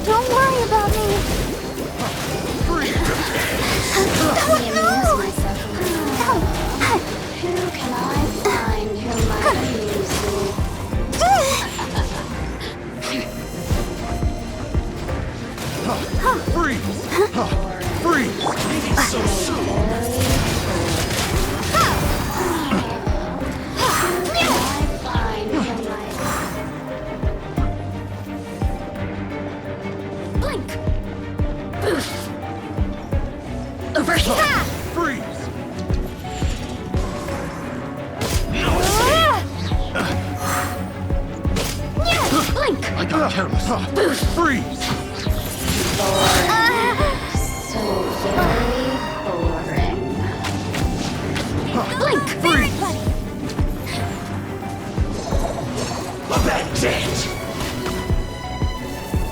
Don't worry about me! Who can I find who might amuse me? Freeze! Freeze! So soon! Blink! Boost! Over here! Freeze! Blink! I got careless. Boost! Freeze! So very boring. Blink! Freeze! That's it!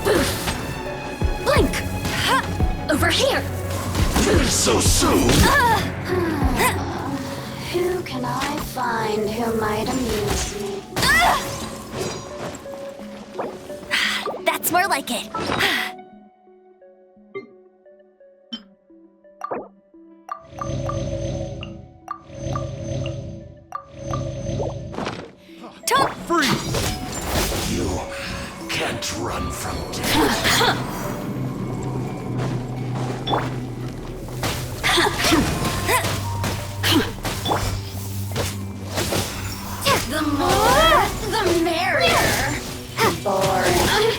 Boost! Blink! Over here! So soon! Who can I find who might amuse me? That's more like it. Freeze! You can't run from death. The more, the merrier. Boring.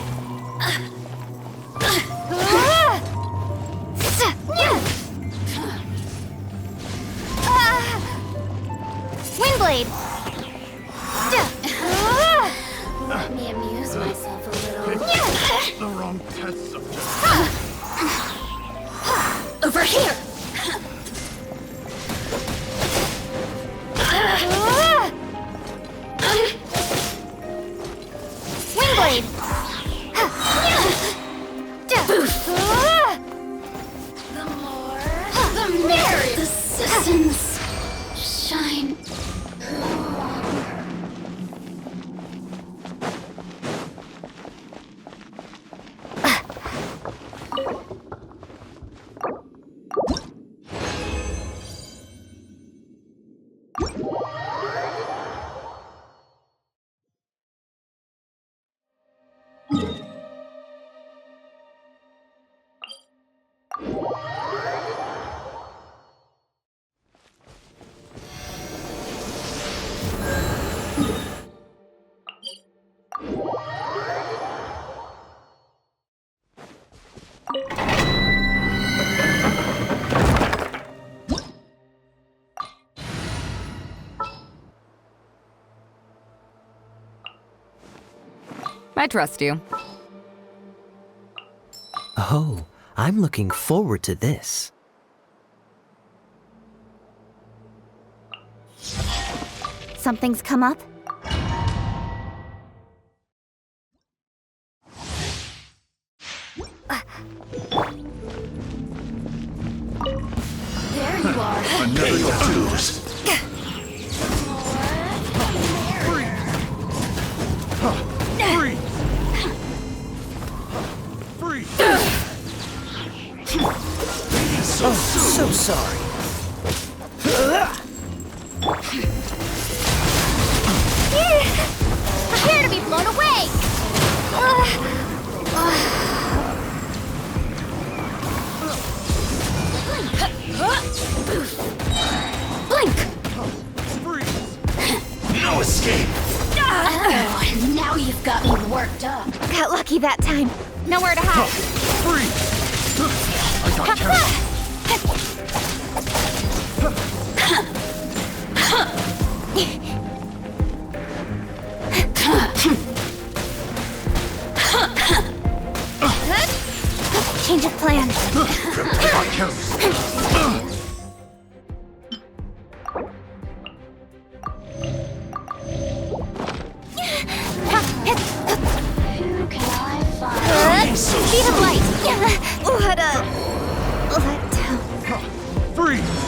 Windblade. Let me amuse myself a little. The wrong test subject. Over here. Windblade. Boost. The more, the merrier. The citizens shine. I trust you. Oh, I'm looking forward to this. Something's come up? There you are. Another dues. So sorry. Prepare to be blown away! Blink! No escape. Oh, now you've got me worked up. Got lucky that time. Nowhere to hide. I got careless. Change of plan. Speed of light. Let down. Freeze!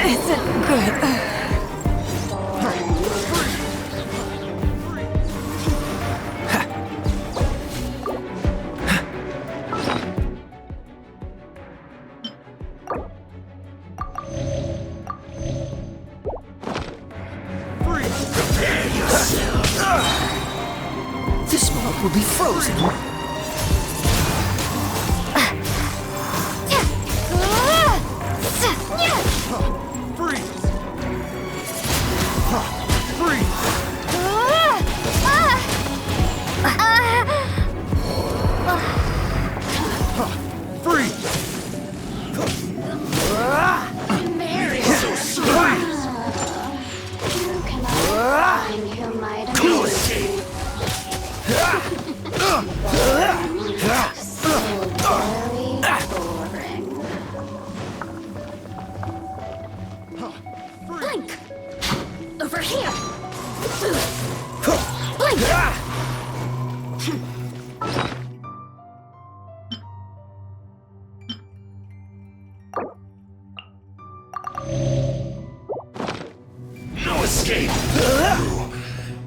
Isn't good. This mob will be frozen. Blink! Over here! Blink! No escape! You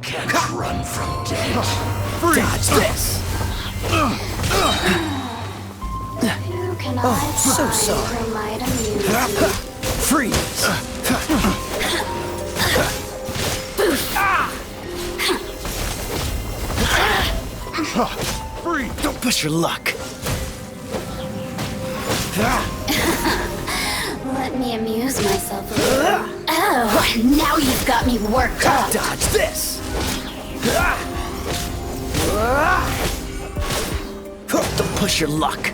can't run from death. Dodge this! Who can Oh, I so find sorry. who might amuse you? Freeze! Don't push your luck. Let me amuse myself a little. Oh, now you've got me worked up. Dodge this. Don't push your luck.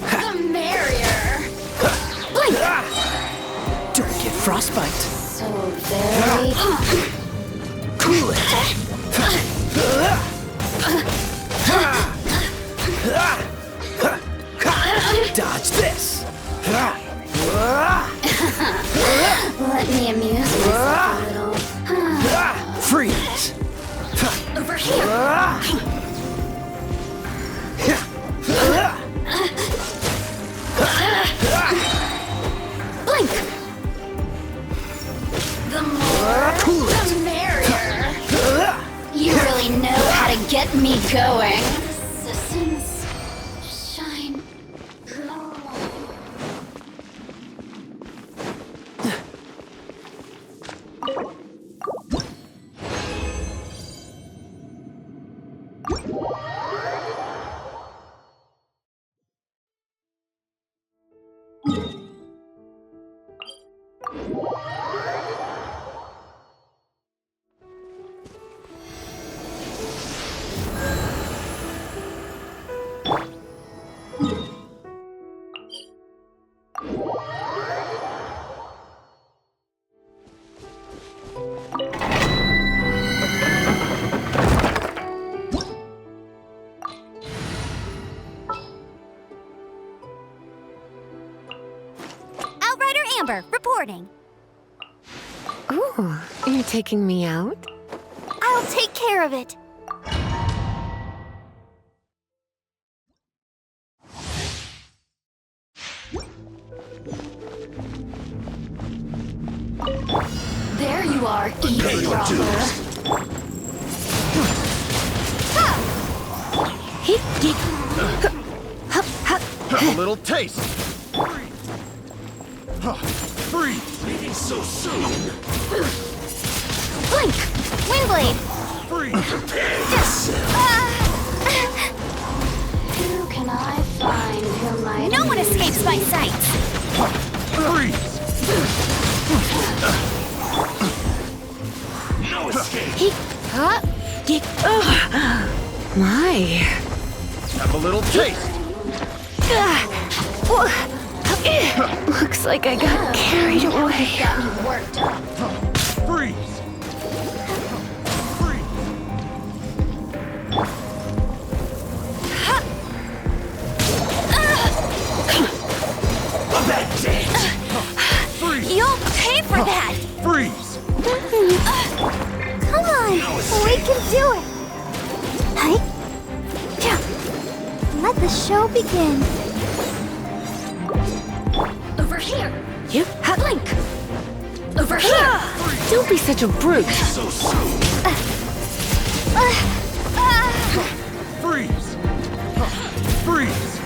The merrier. Blink. Don't get frostbite. So very. Cool it. Dodge this. Let me amuse myself a little. Freeze. Over here. Blink! The more, the merrier. You really know how to get me going. Citizens, shine low. Outrider Amber, reporting. Ooh, you're taking me out? I'll take care of it. There you are, eavesdropper. Have a little taste. Freeze! Leaving so soon. Blink! Windblade! Freeze! Prepare yourself. Who can I find who might No one amuse escapes my sight. Freeze! My. Have a little taste. Looks like I got carried away. Freeze! You'll pay for that! Freeze! Come on, we can do it. Hi. Let the show begin. Over here. You? Blink. Over here. Don't be such a brute. So soon. Freeze! Freeze! Freeze!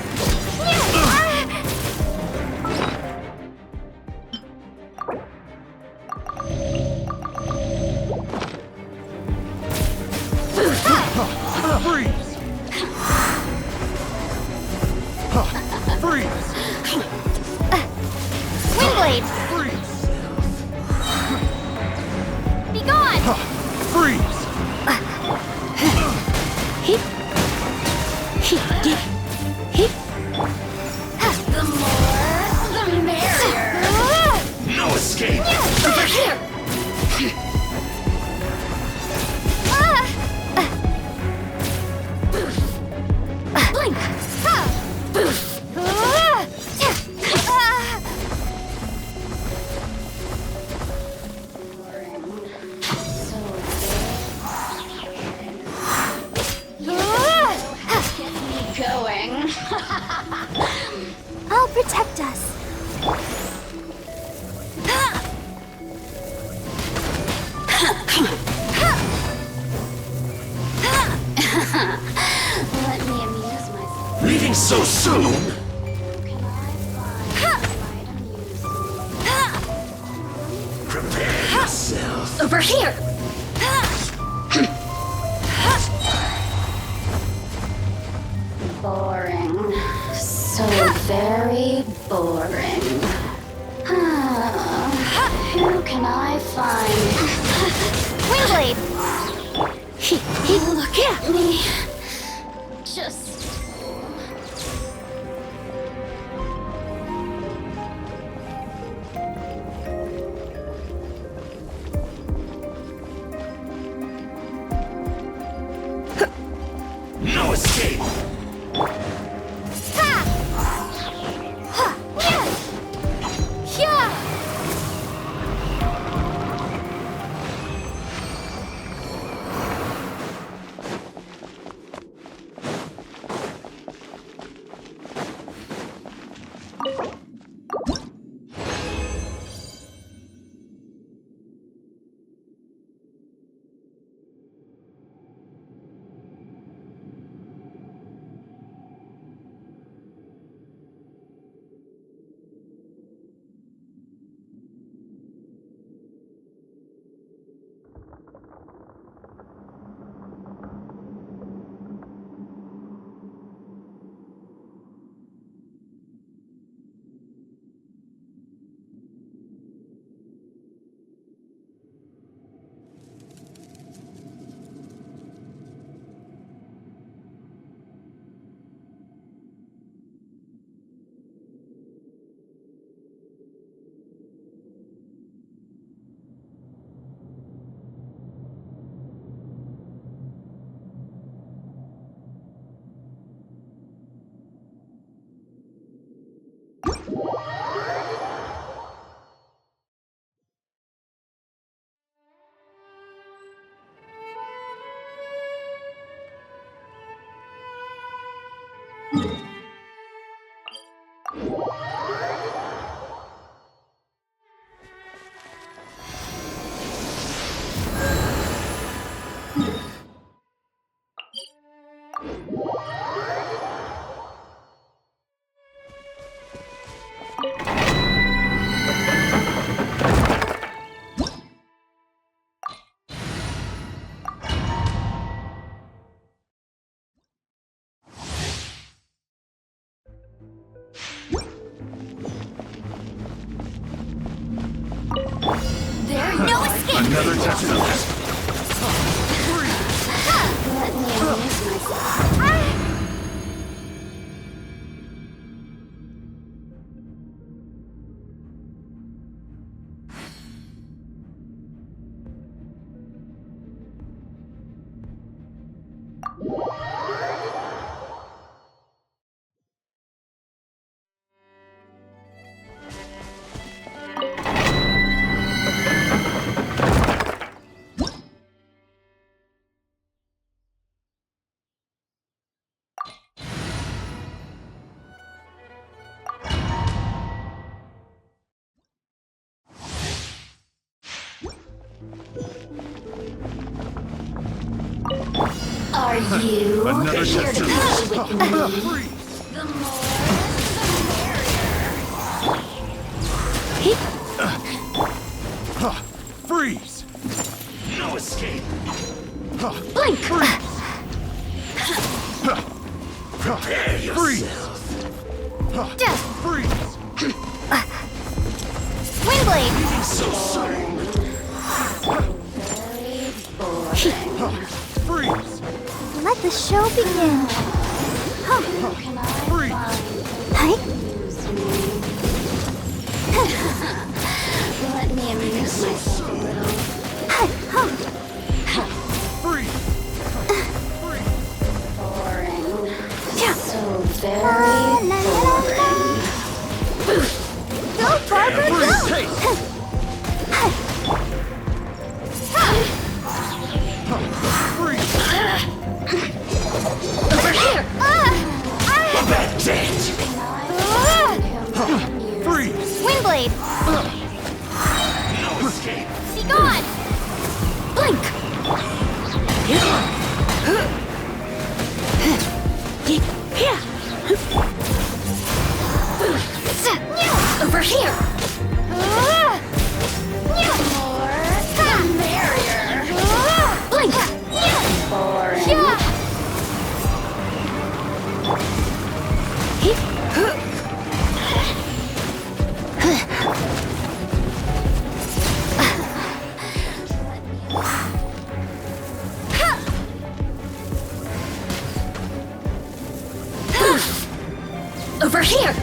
Freeze! Windblade! Freeze! Be gone! Freeze! The more, the merrier. No escape! Over here. Blink. Going. I'll protect us. Let me amuse myself. Leaving so soon? Prepare yourself. Over here. Boring. So very boring. Who can I find? Windblade! Look at me. Just... No escape! There, no escape! Another test of this. Let me amuse myself. Are you Another here test to subject. play with me? The more, Freeze! No escape! Blink! Prepare yourself! Freeze! Windblade! So soon! Freeze! Let the show begin. Freeze! Hi. Let me amuse myself a little. Freeze! Boring. Yeah. So very boring. Go, Barbara, go! Over here! That's it! Freeze! Windblade! No escape! Be gone! Blink! Over here! More, the merrier. Blink! Boring. Over here!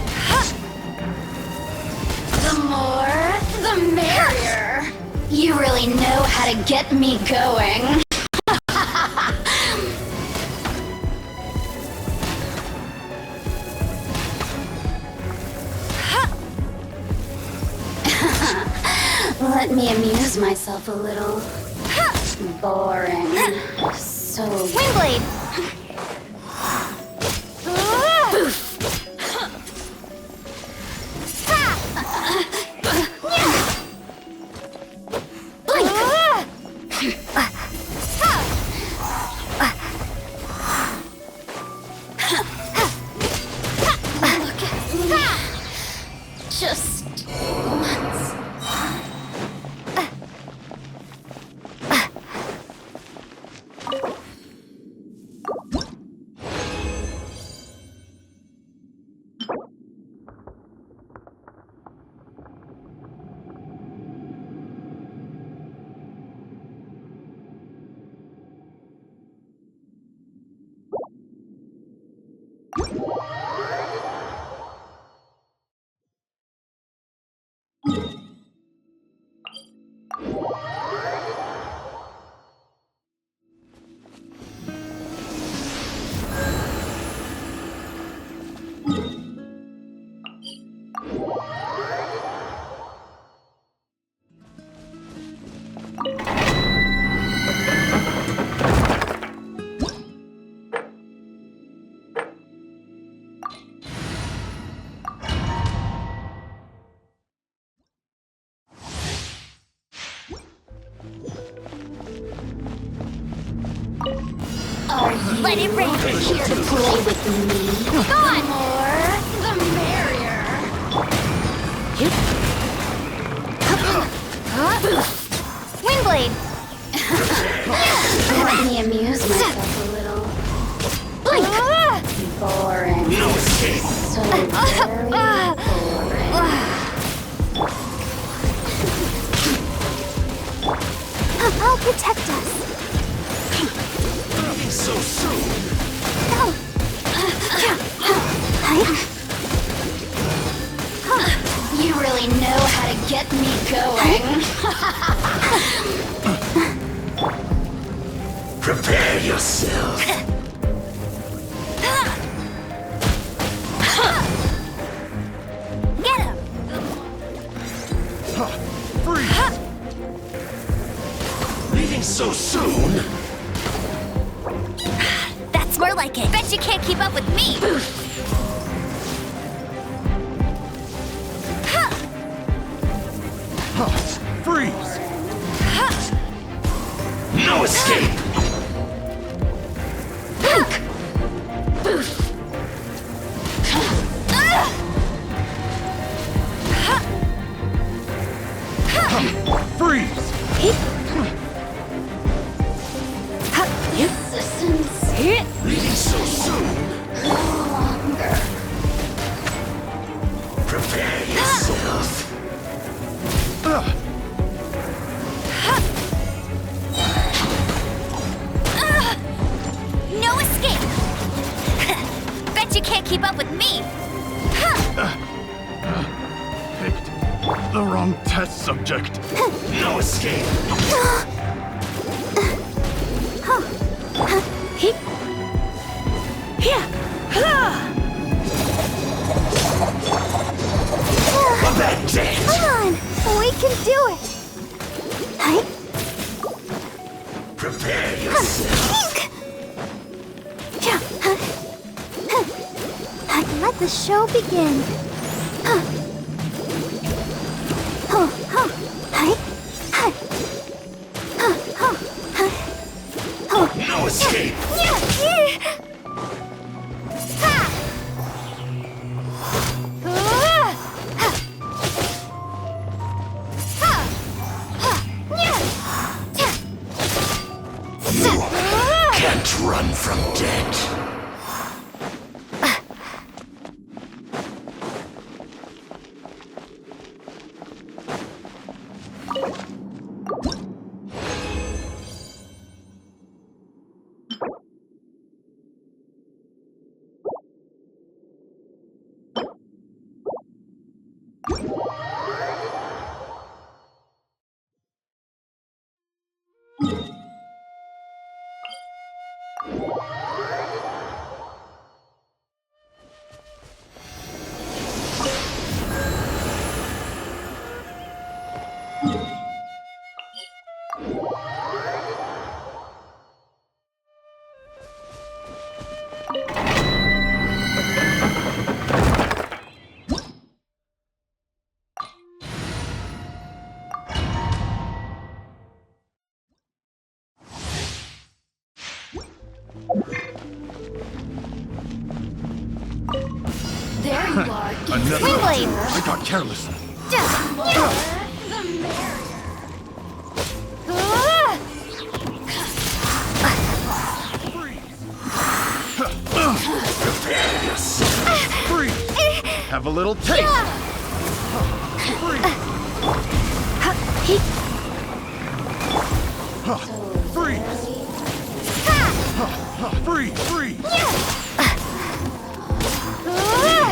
The more, the merrier. You really know how to get me going. Let me amuse myself a little. Boring. So Windblade! just once. Let it rip! Here to play with me. Gone! The more, the merrier. Windblade! Let me amuse myself a little. Blink! Boring. No escape! So very boring. I'll protect us. You really know how to get me going. Prepare yourself. Get him! Freeze! Leaving so soon? That's more like it. Bet you can't keep up with me. Freeze! No escape! Freeze! Resistance. Leaving so soon? No longer. Prepare yourself. No escape. Bet you can't keep up with me. Picked the wrong test subject. No escape. A bad day. Come on, we can do it. Prepare yourself. Let the show begin. No escape. Can't run from death. There you are. Another. Wingblade. I got careless. Prepare yourself. Freeze. Have a little taste. Freeze. Freeze. Freeze. Freeze.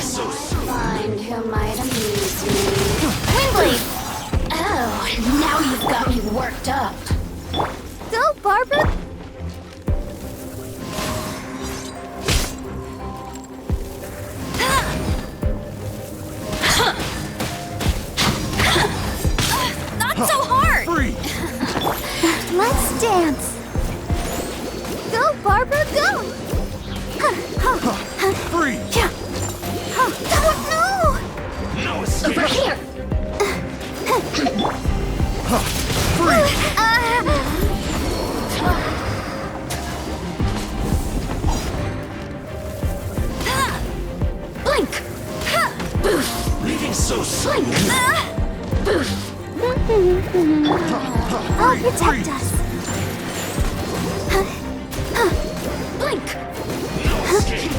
So soon. Find who might amuse me. Wingblade. Oh, now you've got me worked up. Go, Barbara. Not so hard. Freeze. Let's dance. Go, Barbara, go. Freeze. Oh, no. No escape. Over here. Freeze. Blink. Boof. Leaving so soon. Boof. I'll protect us. Blink. No escape.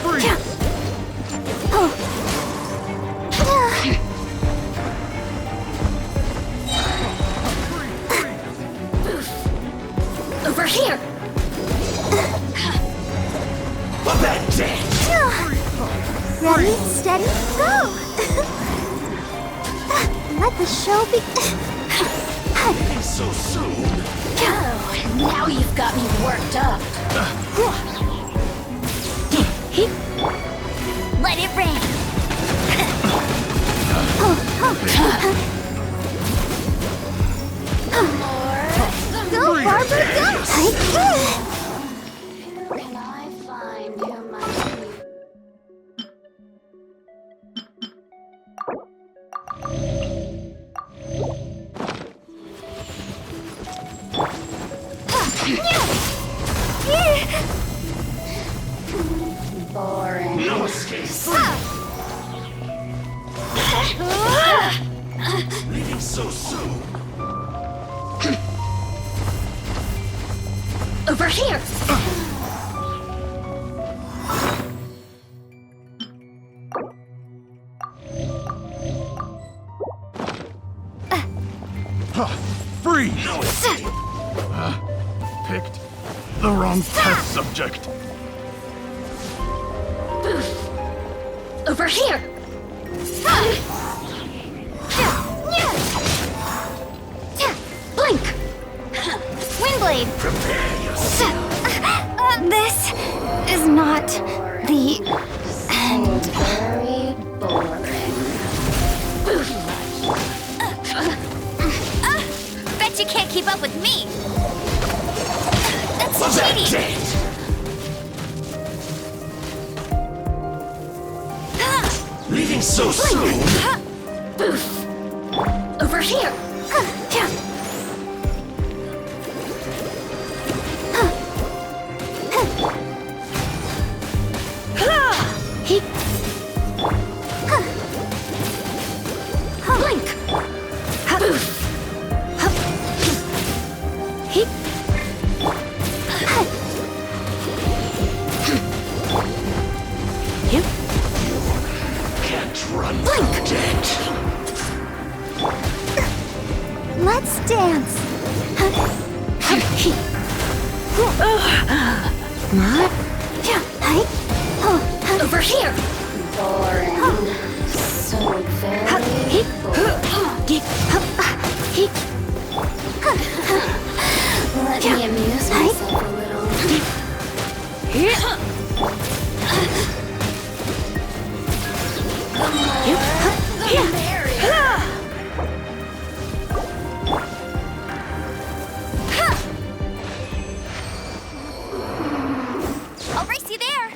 Freeze. Over here. let the show be... So soon. Oh, now you've got me worked up. Let it rain. Go, Barbara, go! Can I find who might be? Boring. No escape. Leaving so soon. Over here. Free. No escape. Picked the wrong test subject. Over here. Blink. Windblade! Prepare yourself. This is not the end. Very boring. Bet you can't keep up with me. That's Was that cheating. it? Leaving so soon. Over here. Blink. Can't run from debt. Let's dance. Over here. Boring. So very boring. Let me amuse myself a little. The merrier. I'll race you there.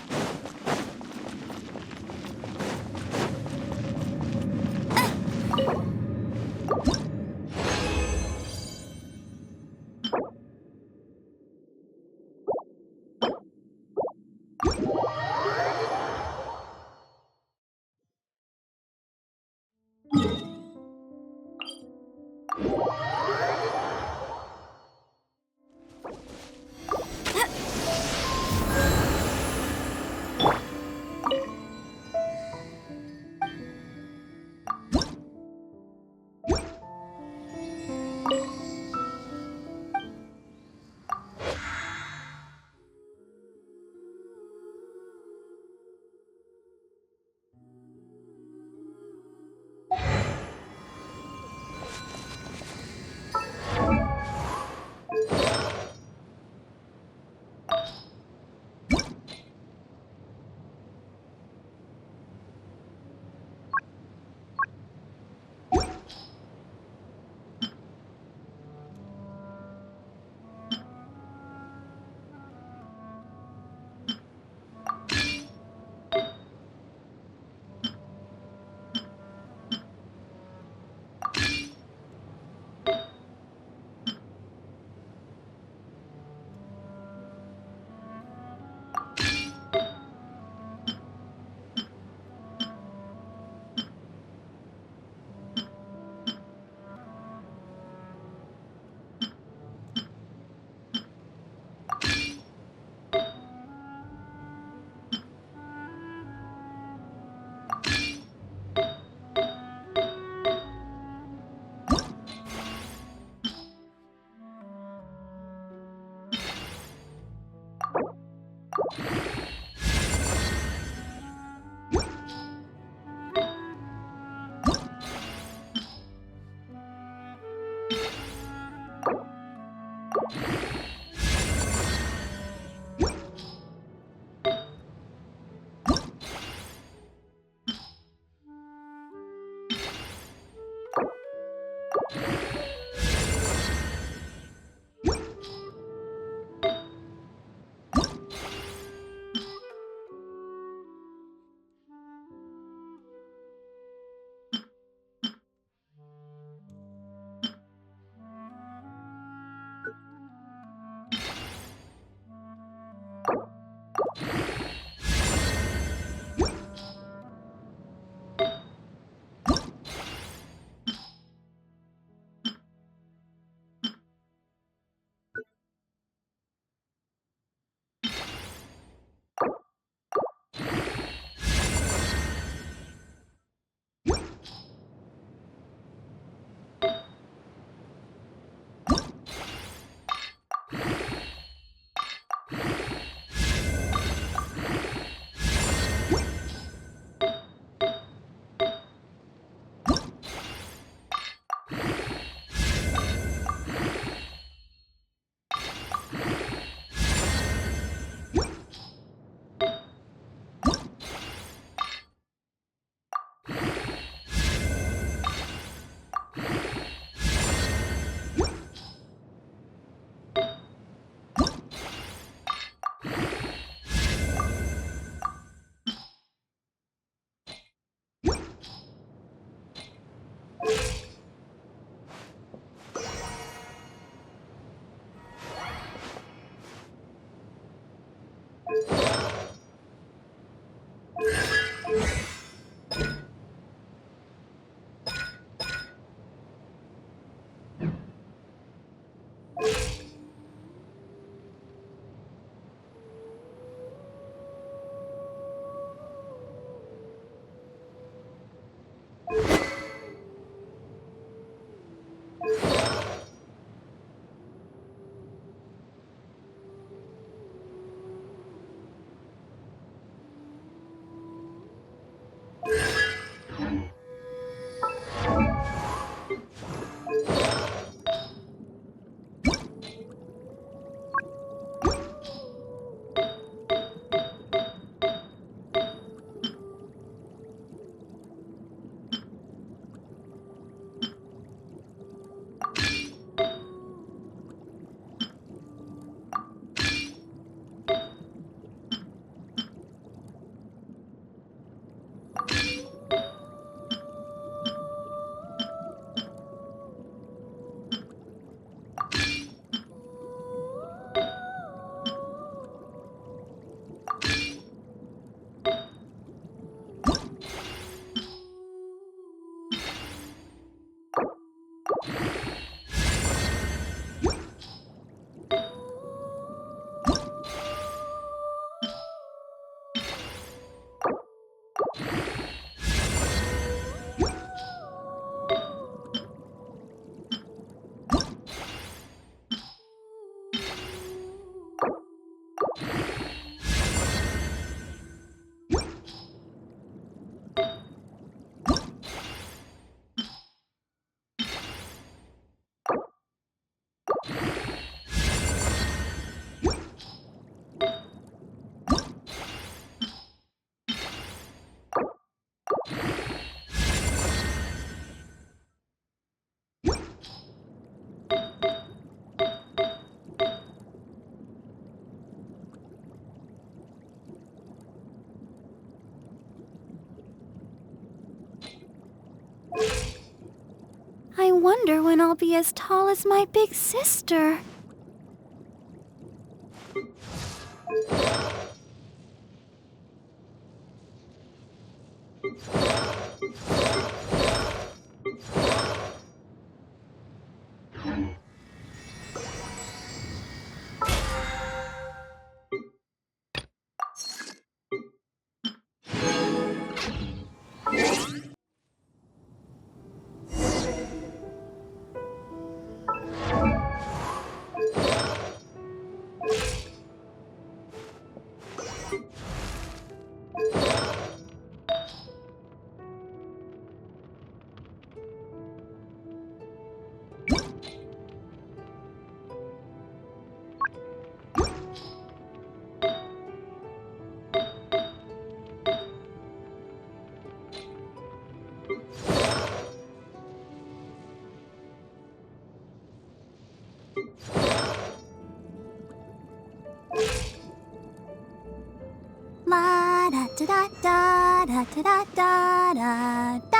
wonder when I'll be as tall as my big sister. La da da da da da da da da da.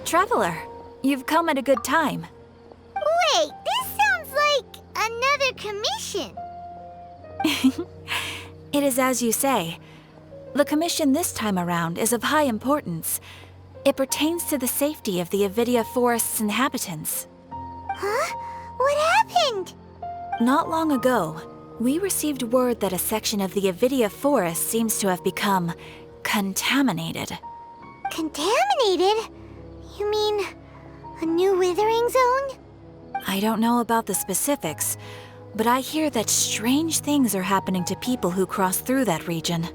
Traveler, you've come at a good time. Wait, this sounds like another commission. It is as you say. The commission this time around is of high importance. It pertains to the safety of the NVIDIA Forest's inhabitants. Huh? What happened? Not long ago, we received word that a section of the NVIDIA Forest seems to have become contaminated. Contaminated? You mean a new withering zone? I don't know about the specifics, but I hear that strange things are happening to people who cross through that region.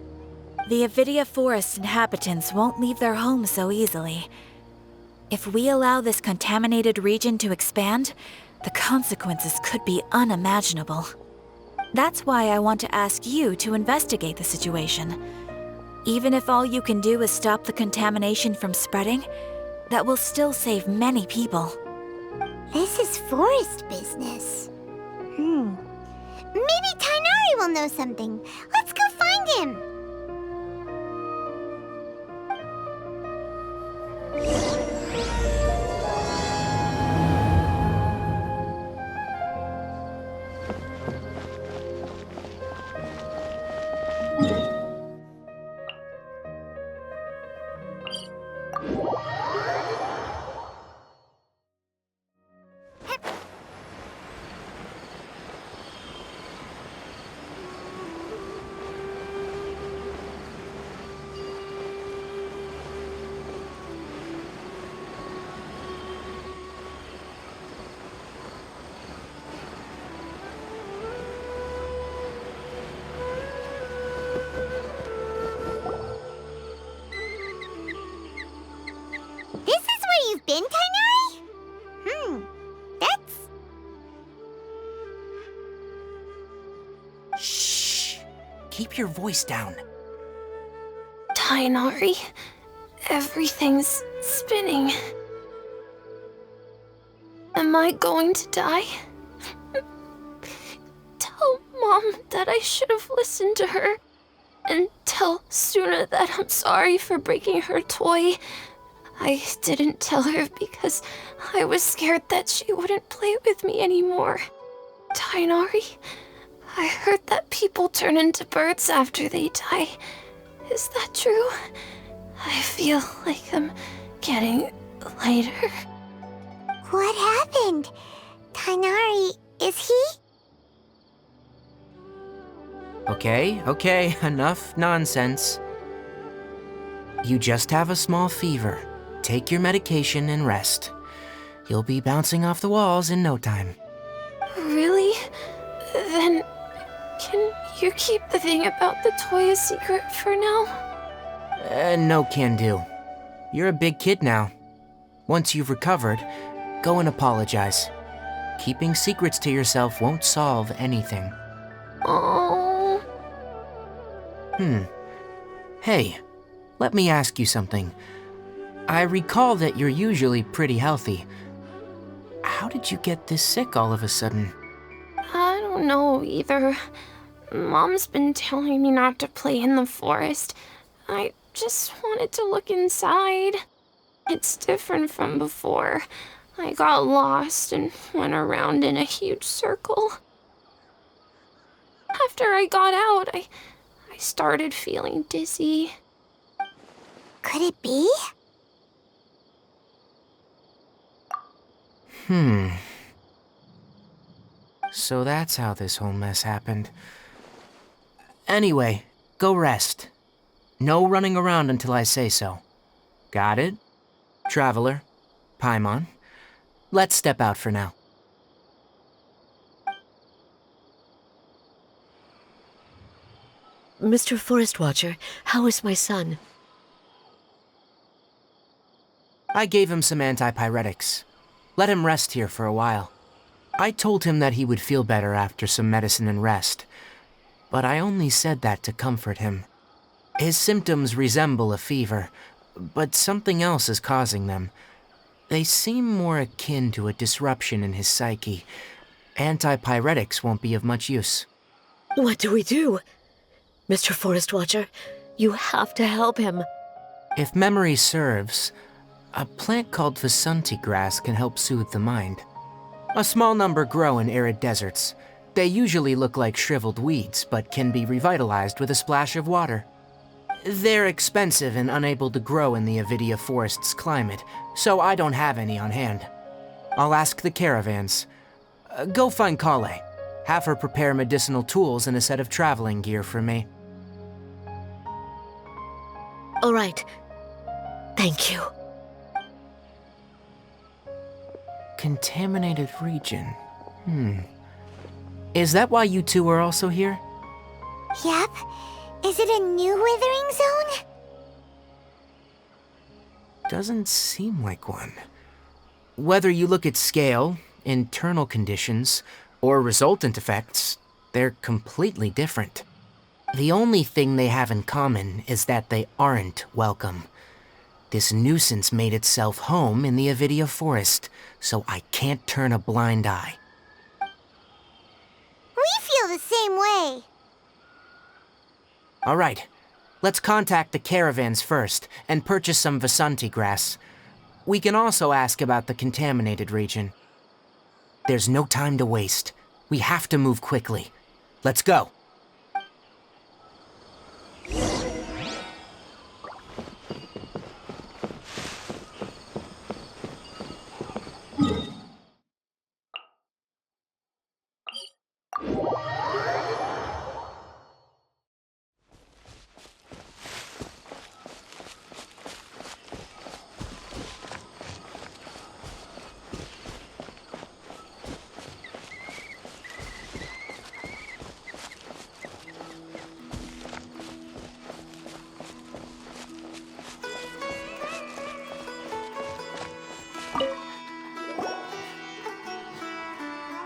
The NVIDIA Forest inhabitants won't leave their homes so easily. If we allow this contaminated region to expand, the consequences could be unimaginable. That's why I want to ask you to investigate the situation. Even if all you can do is stop the contamination from spreading, that will still save many people. This is forest business. Maybe Tainari will know something. Let's go find him. keep your voice down. Tainari, everything's spinning. Am I going to die? Tell Mom that I should have listened to her. And tell Suna that I'm sorry for breaking her toy. I didn't tell her because I was scared that she wouldn't play with me anymore. Tainari, I heard that people turn into birds after they die. Is that true? I feel like I'm getting lighter. What happened? Tainari, is he? Okay, enough nonsense. You just have a small fever. Take your medication and rest. You'll be bouncing off the walls in no time. Really? Then, can you keep the thing about the toy a secret for now? No can do. You're a big kid now. Once you've recovered, go and apologize. Keeping secrets to yourself won't solve anything. Oh. Hey, let me ask you something. I recall that you're usually pretty healthy. How did you get this sick all of a sudden? I don't know either. Mom's been telling me not to play in the forest. I just wanted to look inside. It's different from before. I got lost and went around in a huge circle. After I got out, I started feeling dizzy. Could it be? So that's how this whole mess happened. Anyway, go rest. No running around until I say so. Got it? Traveler, Paimon, let's step out for now. Mr. Forest Watcher, how is my son? I gave him some antipyretics. Let him rest here for a while. I told him that he would feel better after some medicine and rest, but I only said that to comfort him. His symptoms resemble a fever, but something else is causing them. They seem more akin to a disruption in his psyche. Antipyretics won't be of much use. What do we do? Mr. Forest Watcher, you have to help him. If memory serves, a plant called Vasanti grass can help soothe the mind. A small number grow in arid deserts. They usually look like shriveled weeds, but can be revitalized with a splash of water. They're expensive and unable to grow in the Avidia forest's climate, so I don't have any on hand. I'll ask the caravans. Go find Kale. Have her prepare medicinal tools and a set of traveling gear for me. All right. Thank you. Contaminated region. Is that why you two are also here? Yep. Is it a new withering zone? Doesn't seem like one. Whether you look at scale, internal conditions, or resultant effects, they're completely different. The only thing they have in common is that they aren't welcome. This nuisance made itself home in the Avidia forest, so I can't turn a blind eye. We feel the same way. All right, let's contact the caravans first and purchase some Vasanti grass. We can also ask about the contaminated region. There's no time to waste. We have to move quickly. Let's go.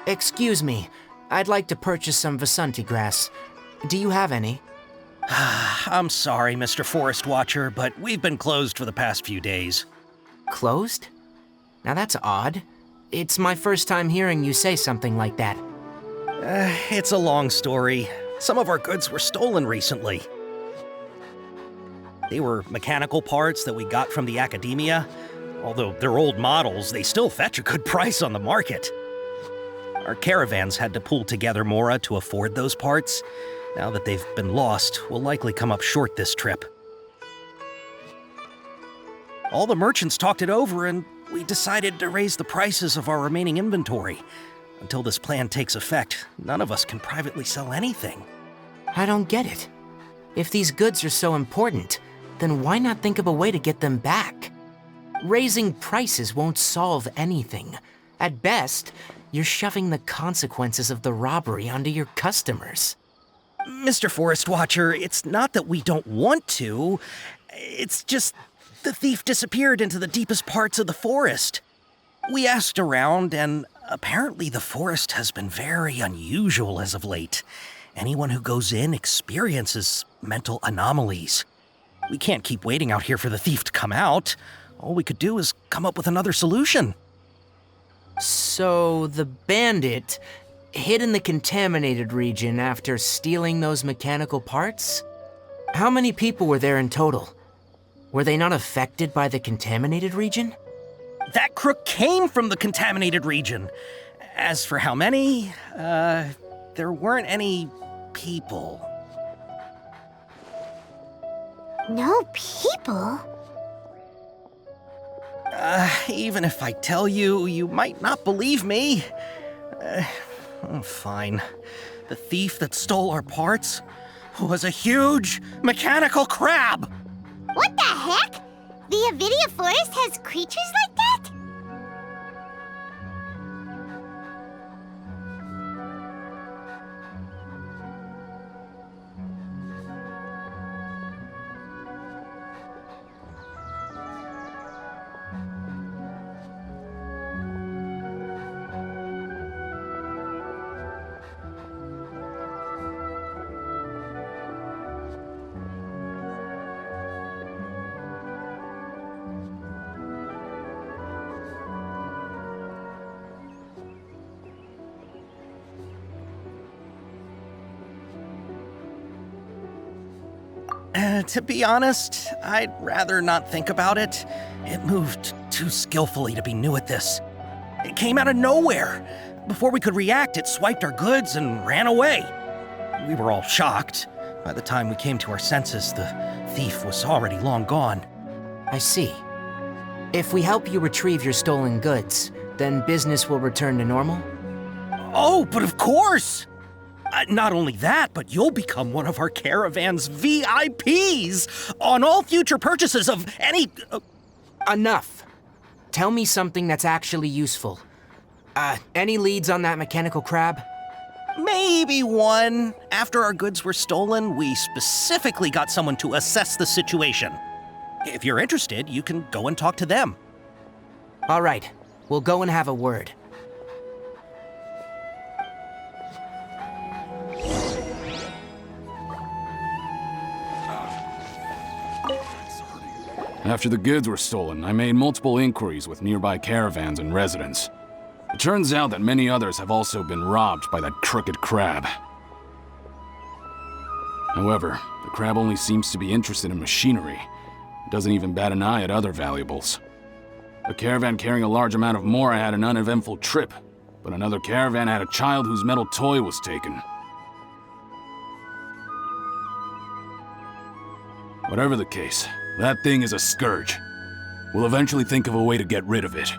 Excuse me, I'd like to purchase some Vasanti grass. Do you have any? I'm sorry, Mr. Forest Watcher, but we've been closed for the past few days. Closed? Now that's odd. It's my first time hearing you say something like that. It's a long story. Some of our goods were stolen recently. They were mechanical parts that we got from the academia. Although they're old models, they still fetch a good price on the market. Our caravans had to pool together more to afford those parts. Now that they've been lost, we'll likely come up short this trip. All the merchants talked it over, and we decided to raise the prices of our remaining inventory. Until this plan takes effect, none of us can privately sell anything. I don't get it. If these goods are so important, then why not think of a way to get them back? Raising prices won't solve anything. At best, you're shoving the consequences of the robbery onto your customers. Mr. Forest Watcher, it's not that we don't want to. It's just the thief disappeared into the deepest parts of the forest. We asked around, and apparently the forest has been very unusual as of late. Anyone who goes in experiences mental anomalies. We can't keep waiting out here for the thief to come out. All we could do is come up with another solution. So the bandit hid in the contaminated region after stealing those mechanical parts? How many people were there in total? Were they not affected by the contaminated region? That crook came from the contaminated region. As for how many, there weren't any people. No people? Even if I tell you, you might not believe me. Fine. The thief that stole our parts was a huge mechanical crab! What the heck? The NVIDIA forest has creatures like that? To be honest, I'd rather not think about it. It moved too skillfully to be new at this. It came out of nowhere. Before we could react, it swiped our goods and ran away. We were all shocked. By the time we came to our senses, the thief was already long gone. I see. If we help you retrieve your stolen goods, then business will return to normal? Oh, but of course! Not only that, but you'll become one of our caravan's VIPs on all future purchases of any... Enough. Tell me something that's actually useful. Any leads on that mechanical crab? Maybe one. After our goods were stolen, we specifically got someone to assess the situation. If you're interested, you can go and talk to them. All right. We'll go and have a word. After the goods were stolen, I made multiple inquiries with nearby caravans and residents. It turns out that many others have also been robbed by that crooked crab. However, the crab only seems to be interested in machinery. It doesn't even bat an eye at other valuables. A caravan carrying a large amount of mora had an uneventful trip, but another caravan had a child whose metal toy was taken. Whatever the case, that thing is a scourge. We'll eventually think of a way to get rid of it.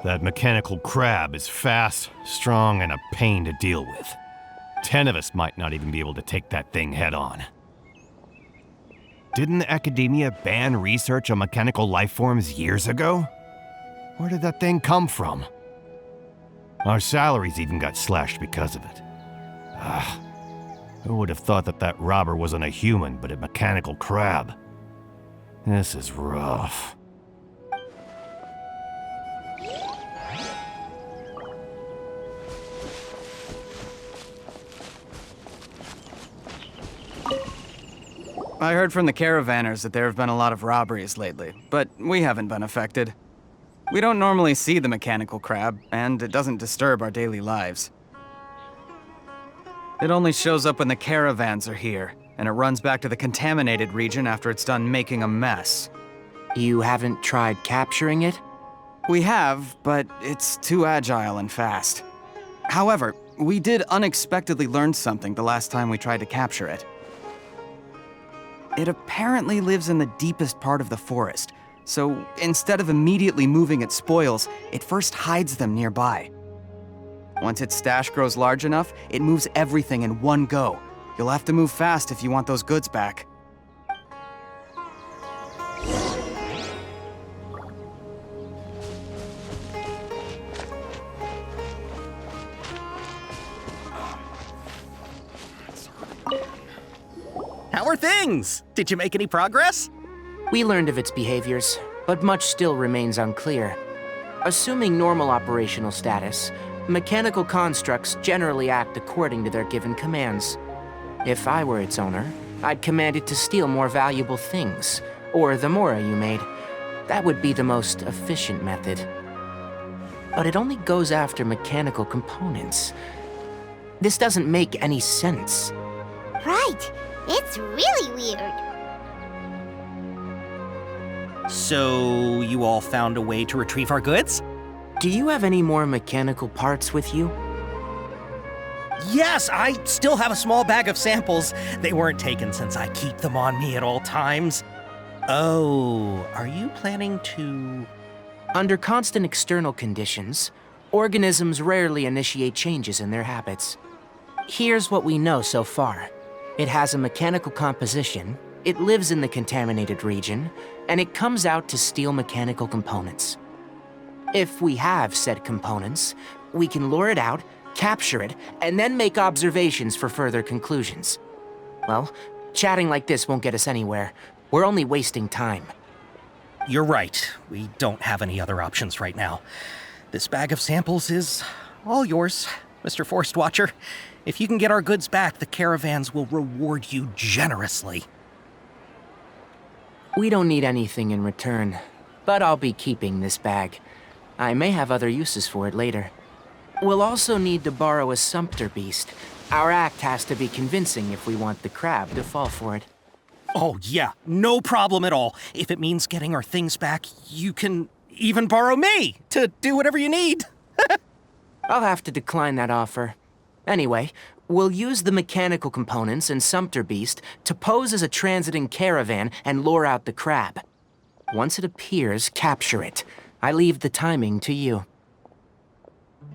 That mechanical crab is fast, strong, and a pain to deal with. 10 of us might not even be able to take that thing head on. Didn't the academia ban research on mechanical life forms years ago? Where did that thing come from? Our salaries even got slashed because of it. Who would have thought that that robber wasn't a human, but a mechanical crab? This is rough. I heard from the caravanners that there have been a lot of robberies lately, but we haven't been affected. We don't normally see the mechanical crab, and it doesn't disturb our daily lives. It only shows up when the caravans are here, and it runs back to the contaminated region after it's done making a mess. You haven't tried capturing it? We have, but it's too agile and fast. However, we did unexpectedly learn something the last time we tried to capture it. It apparently lives in the deepest part of the forest, so instead of immediately moving its spoils, it first hides them nearby. Once its stash grows large enough, it moves everything in one go. You'll have to move fast if you want those goods back. How are things? Did you make any progress? We learned of its behaviors, but much still remains unclear. Assuming normal operational status, mechanical constructs generally act according to their given commands. If I were its owner, I'd command it to steal more valuable things, or the mora you made. That would be the most efficient method. But it only goes after mechanical components. This doesn't make any sense. Right. It's really weird. So, you all found a way to retrieve our goods? Do you have any more mechanical parts with you? Yes, I still have a small bag of samples. They weren't taken since I keep them on me at all times. Oh, are you planning to... Under constant external conditions, organisms rarely initiate changes in their habits. Here's what we know so far. It has a mechanical composition, it lives in the contaminated region, and it comes out to steal mechanical components. If we have said components, we can lure it out, capture it, and then make observations for further conclusions. Well, chatting like this won't get us anywhere. We're only wasting time. You're right. We don't have any other options right now. This bag of samples is all yours, Mr. Forest Watcher. If you can get our goods back, the caravans will reward you generously. We don't need anything in return, but I'll be keeping this bag. I may have other uses for it later. We'll also need to borrow a sumpter beast. Our act has to be convincing if we want the crab to fall for it. Oh yeah, no problem at all. If it means getting our things back, you can even borrow me to do whatever you need. I'll have to decline that offer. Anyway, we'll use the mechanical components and sumpter beast to pose as a transiting caravan and lure out the crab. Once it appears, capture it. I leave the timing to you.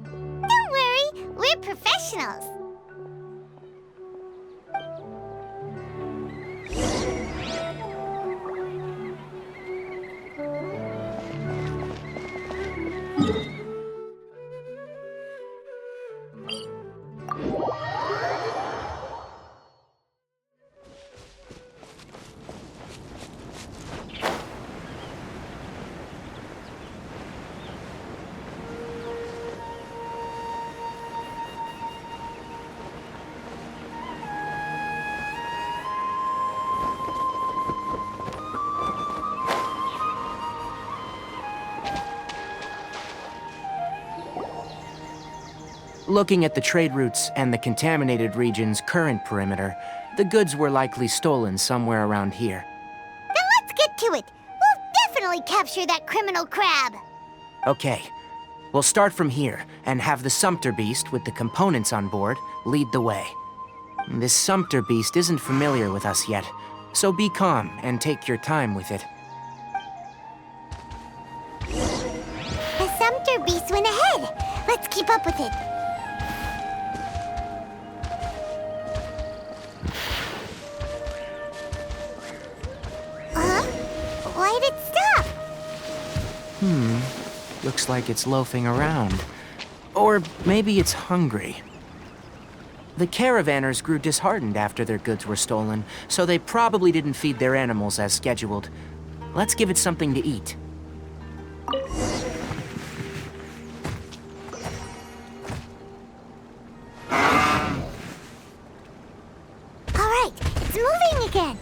Don't worry, we're professionals. Looking at the trade routes and the contaminated region's current perimeter, the goods were likely stolen somewhere around here. Then let's get to it. We'll definitely capture that criminal crab. Okay, we'll start from here and have the sumpter beast with the components on board lead the way. This sumpter beast isn't familiar with us yet, so be calm and take your time with it. The sumpter beast went ahead. Let's keep up with it. Why'd it stop? Looks like it's loafing around. Or maybe it's hungry. The caravanners grew disheartened after their goods were stolen, so they probably didn't feed their animals as scheduled. Let's give it something to eat. All right, it's moving again.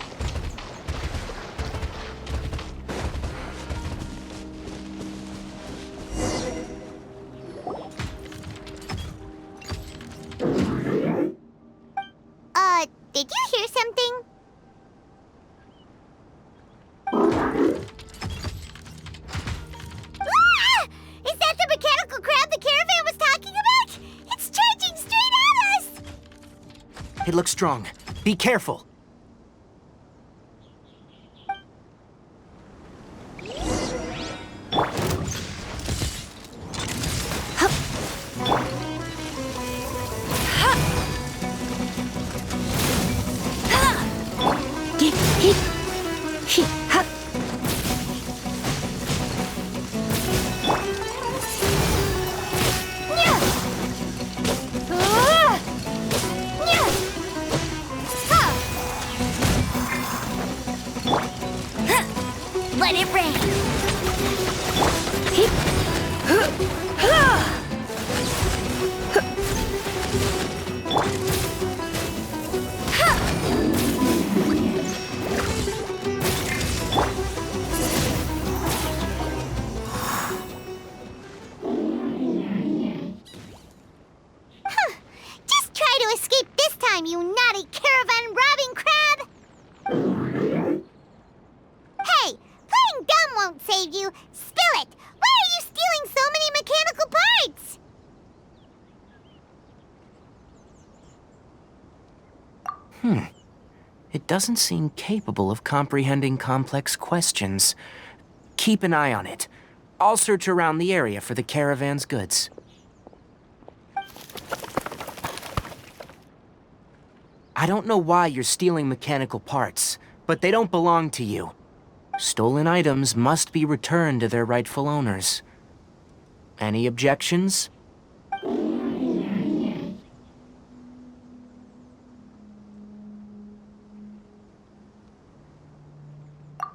It looks strong. Be careful. Let it rain. Just try to escape this time, you naughty caravan-robbing crab! Hey, playing dumb won't save you. Spill it! Why are you stealing so many mechanical parts? It doesn't seem capable of comprehending complex questions. Keep an eye on it. I'll search around the area for the caravan's goods. I don't know why you're stealing mechanical parts, but they don't belong to you. Stolen items must be returned to their rightful owners. Any objections?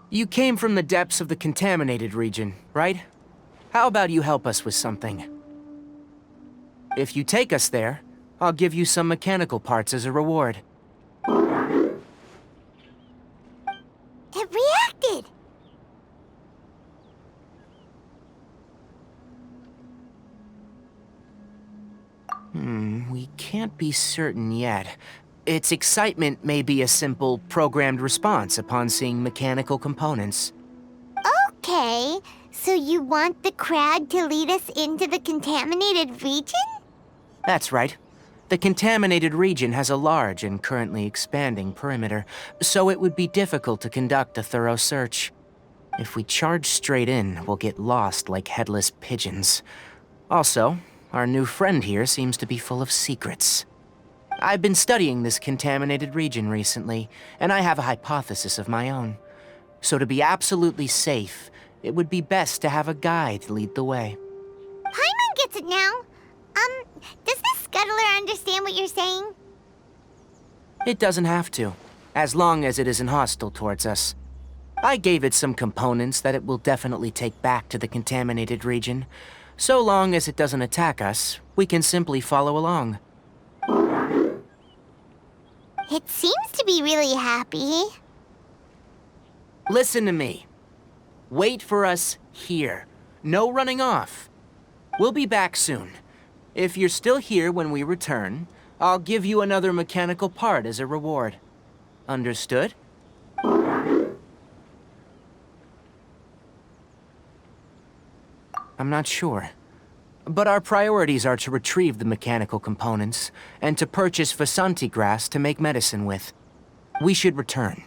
You came from the depths of the contaminated region, right? How about you help us with something? If you take us there, I'll give you some mechanical parts as a reward. It reacted! We can't be certain yet. Its excitement may be a simple, programmed response upon seeing mechanical components. Okay, so you want the crowd to lead us into the contaminated region? That's right. The contaminated region has a large and currently expanding perimeter, so it would be difficult to conduct a thorough search. If we charge straight in, we'll get lost like headless pigeons. Also, our new friend here seems to be full of secrets. I've been studying this contaminated region recently, and I have a hypothesis of my own. So to be absolutely safe, it would be best to have a guide lead the way. Paimon gets it now. Does this scuttler understand what you're saying? It doesn't have to, as long as it isn't hostile towards us. I gave it some components that it will definitely take back to the contaminated region. So long as it doesn't attack us, we can simply follow along. It seems to be really happy. Listen to me. Wait for us here. No running off. We'll be back soon. If you're still here when we return, I'll give you another mechanical part as a reward. Understood? I'm not sure. But our priorities are to retrieve the mechanical components, and to purchase Vasanti grass to make medicine with. We should return.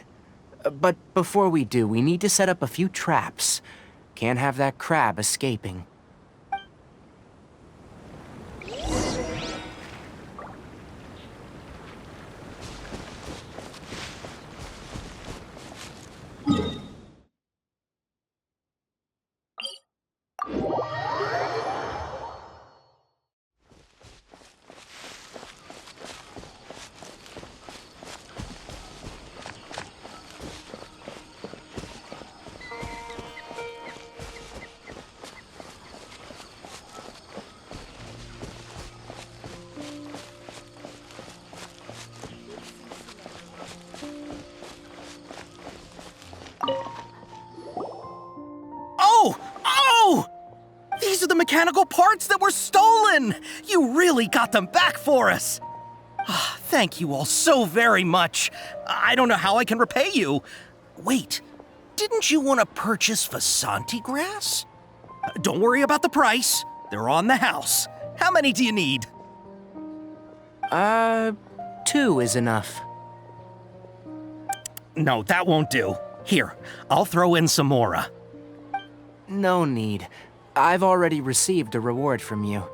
But before we do, we need to set up a few traps. Can't have that crab escaping. These are the mechanical parts that were stolen! You really got them back for us! Thank you all so very much. I don't know how I can repay you. Wait, didn't you want to purchase Vasanti grass? Don't worry about the price. They're on the house. How many do you need? 2 is enough. No, that won't do. Here, I'll throw in some more. No need. I've already received a reward from you.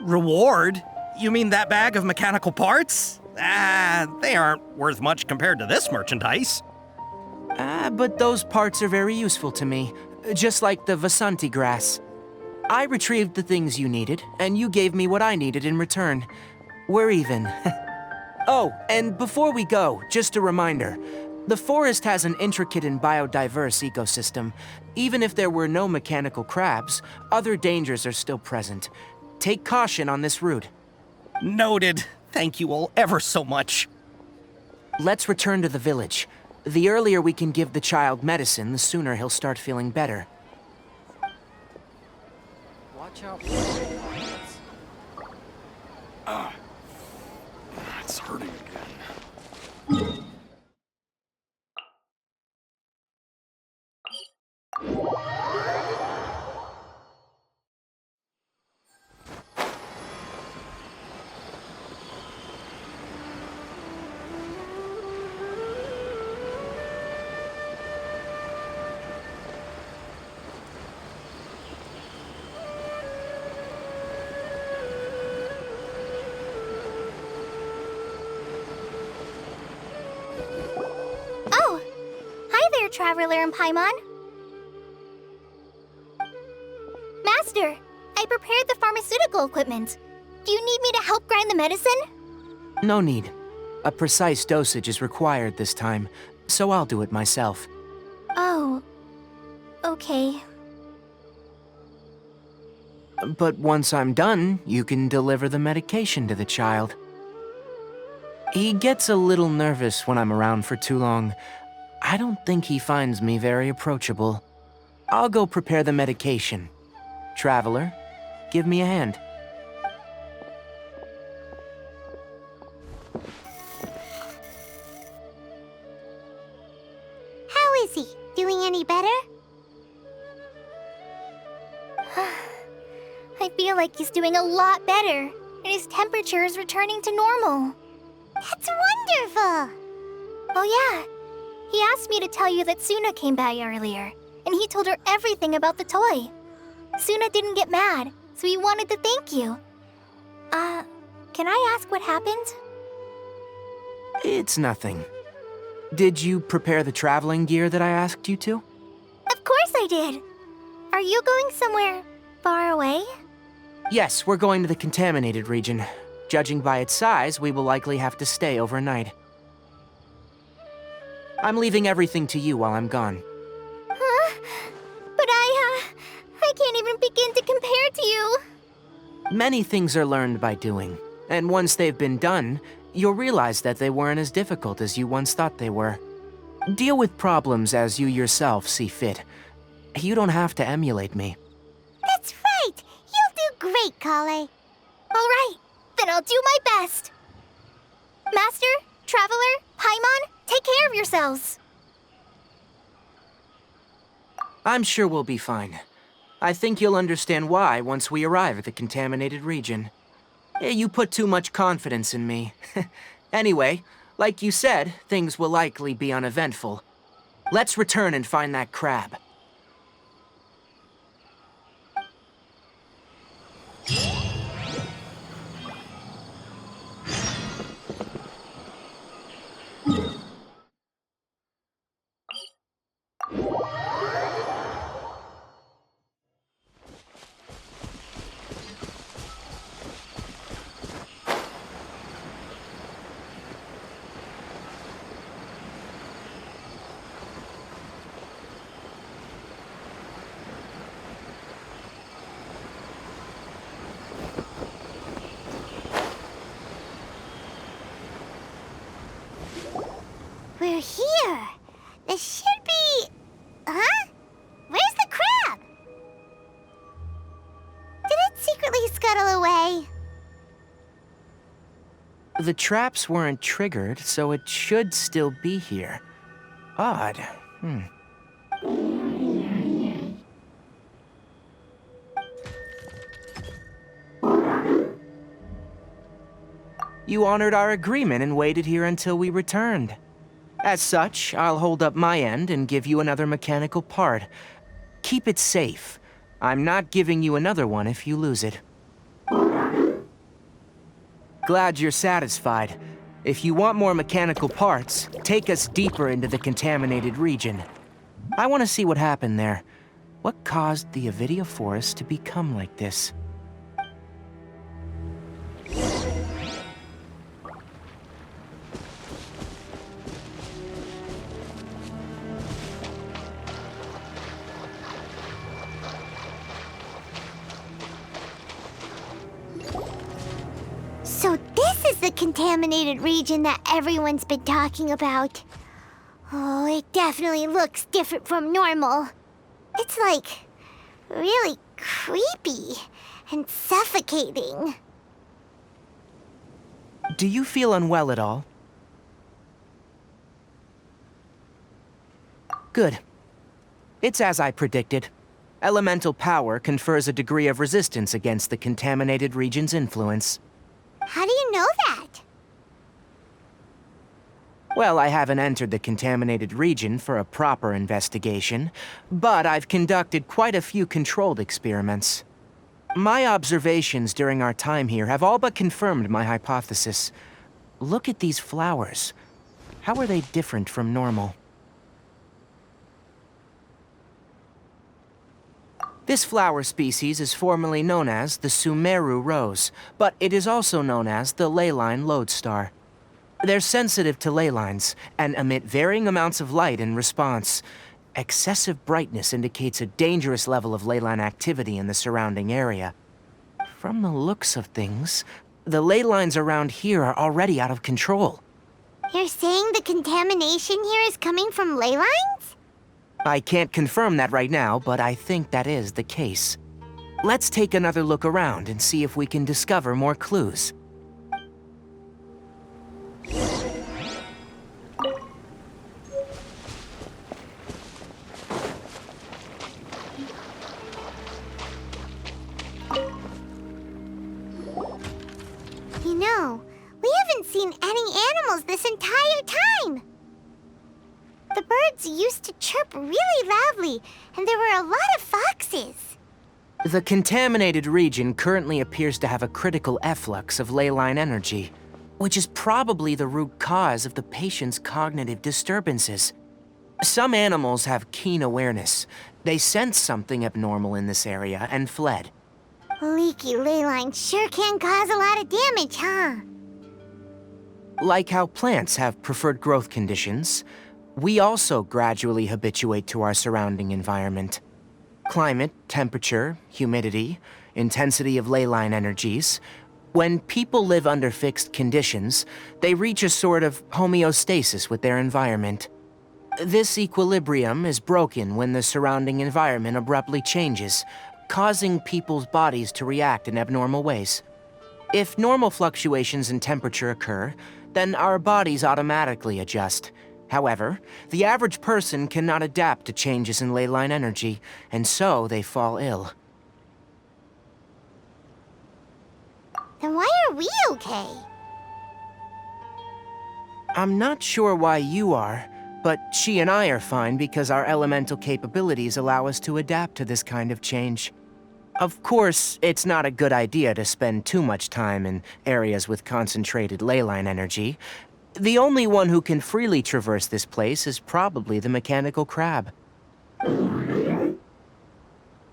Reward? You mean that bag of mechanical parts? They aren't worth much compared to this merchandise. But those parts are very useful to me, just like the Vasanti grass. I retrieved the things you needed, and you gave me what I needed in return. We're even. Oh, and before we go, just a reminder. The forest has an intricate and biodiverse ecosystem. Even if there were no mechanical crabs, other dangers are still present. Take caution on this route. Noted. Thank you all ever so much. Let's return to the village. The earlier we can give the child medicine, the sooner he'll start feeling better. Watch out. It's hurting again. Oh! Hi there, Traveler and Paimon. Master, I prepared the pharmaceutical equipment. Do you need me to help grind the medicine? No need. A precise dosage is required this time, so I'll do it myself. Oh. Okay. But once I'm done, you can deliver the medication to the child. He gets a little nervous when I'm around for too long. I don't think he finds me very approachable. I'll go prepare the medication. Traveler, give me a hand. How is he? Doing any better? I feel like he's doing a lot better, and his temperature is returning to normal. That's wonderful! Oh yeah, he asked me to tell you that Suna came by earlier, and he told her everything about the toy. Suna didn't get mad, so he wanted to thank you. Can I ask what happened? It's nothing. Did you prepare the traveling gear that I asked you to? Of course I did! Are you going somewhere far away? Yes, we're going to the contaminated region. Judging by its size, we will likely have to stay overnight. I'm leaving everything to you while I'm gone. Huh? But I can't even begin to compare to you. Many things are learned by doing, and once they've been done, you'll realize that they weren't as difficult as you once thought they were. Deal with problems as you yourself see fit. You don't have to emulate me. That's right! You'll do great, Kale. All right, then I'll do my best. Master, Traveler, Paimon, take care of yourselves. I'm sure we'll be fine. I think you'll understand why once we arrive at the contaminated region. You put too much confidence in me. Anyway, like you said, things will likely be uneventful. Let's return and find that crab. We're here. This should be... Huh? Where's the crab? Did it secretly scuttle away? The traps weren't triggered, so it should still be here. Odd. You honored our agreement and waited here until we returned. As such, I'll hold up my end and give you another mechanical part. Keep it safe. I'm not giving you another one if you lose it. Glad you're satisfied. If you want more mechanical parts, take us deeper into the contaminated region. I want to see what happened there. What caused the NVIDIA forest to become like this? So this is the contaminated region that everyone's been talking about. Oh, it definitely looks different from normal. It's like really creepy and suffocating. Do you feel unwell at all? Good. It's as I predicted. Elemental power confers a degree of resistance against the contaminated region's influence. How do you know that? Well, I haven't entered the contaminated region for a proper investigation, but I've conducted quite a few controlled experiments. My observations during our time here have all but confirmed my hypothesis. Look at these flowers. How are they different from normal? This flower species is formerly known as the Sumeru rose, but it is also known as the leyline lodestar. They're sensitive to ley lines and emit varying amounts of light in response. Excessive brightness indicates a dangerous level of ley line activity in the surrounding area. From the looks of things, the ley lines around here are already out of control. You're saying the contamination here is coming from ley lines? I can't confirm that right now, but I think that is the case. Let's take another look around and see if we can discover more clues. You know, we haven't seen any animals this entire time. The birds used to chirp really loudly, and there were a lot of foxes. The contaminated region currently appears to have a critical efflux of ley line energy, which is probably the root cause of the patient's cognitive disturbances. Some animals have keen awareness. They sensed something abnormal in this area and fled. Leaky ley lines sure can cause a lot of damage, huh? Like how plants have preferred growth conditions, we also gradually habituate to our surrounding environment. Climate, temperature, humidity, intensity of ley line energies. When people live under fixed conditions, they reach a sort of homeostasis with their environment. This equilibrium is broken when the surrounding environment abruptly changes, causing people's bodies to react in abnormal ways. If normal fluctuations in temperature occur, then our bodies automatically adjust. However, the average person cannot adapt to changes in ley line energy, and so they fall ill. Then why are we okay? I'm not sure why you are, but she and I are fine because our elemental capabilities allow us to adapt to this kind of change. Of course, it's not a good idea to spend too much time in areas with concentrated ley line energy. The only one who can freely traverse this place is probably the mechanical crab.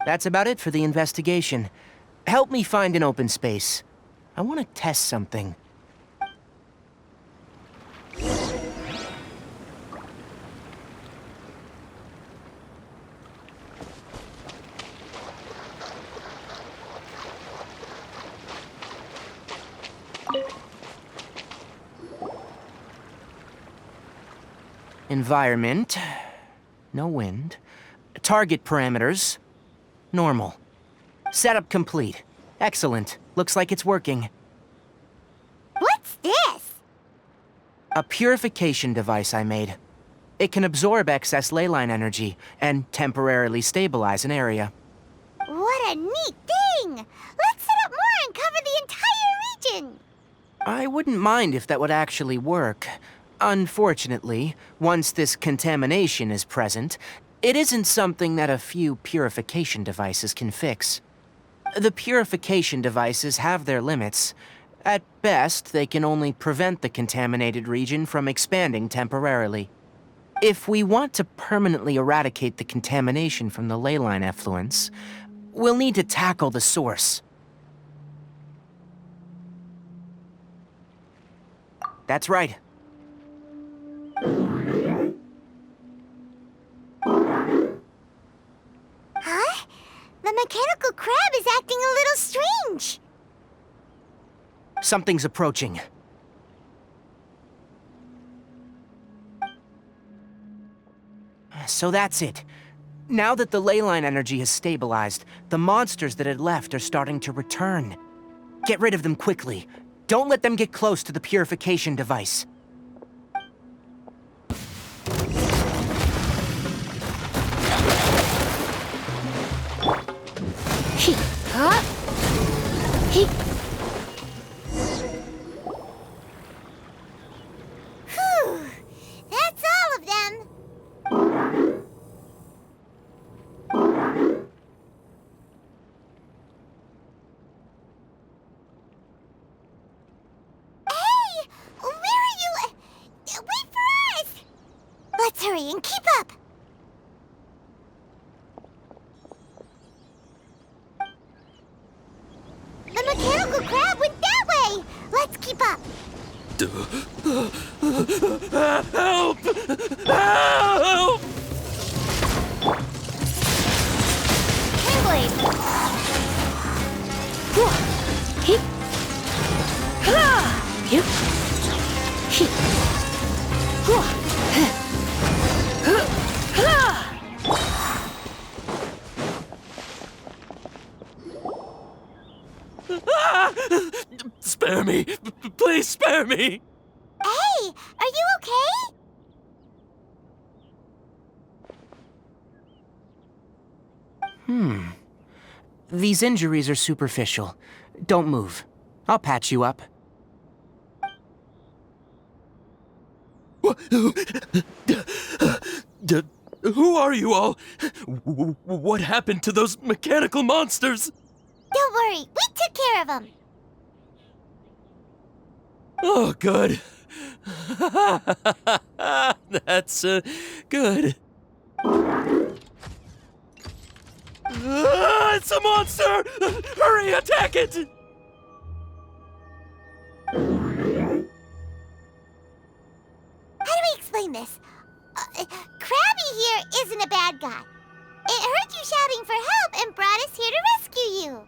That's about it for the investigation. Help me find an open space. I want to test something. Environment. No wind. Target parameters. Normal. Setup complete. Excellent. Looks like it's working. What's this? A purification device I made. It can absorb excess ley line energy and temporarily stabilize an area. What a neat thing! Let's set up more and cover the entire region! I wouldn't mind if that would actually work. Unfortunately, once this contamination is present, it isn't something that a few purification devices can fix. The purification devices have their limits. At best, they can only prevent the contaminated region from expanding temporarily. If we want to permanently eradicate the contamination from the leyline effluence, we'll need to tackle the source. That's right. Huh? The mechanical crab is acting a little strange. Something's approaching. So that's it. Now that the leyline energy has stabilized, the monsters that had left are starting to return. Get rid of them quickly. Don't let them get close to the purification device. Phew, that's all of them. Hey, where are you? Wait for us! Let's hurry and keep up. The mechanical crab went that way! Let's keep up! Help! Help! Handblade! Spare me! Please spare me! Hey, are you okay? These injuries are superficial. Don't move. I'll patch you up. Who are you all? What happened to those mechanical monsters? Don't worry, we took care of them. Oh, good. That's good. It's a monster! Hurry, attack it! How do we explain this? Krabby here isn't a bad guy. It heard you shouting for help and brought us here to rescue you.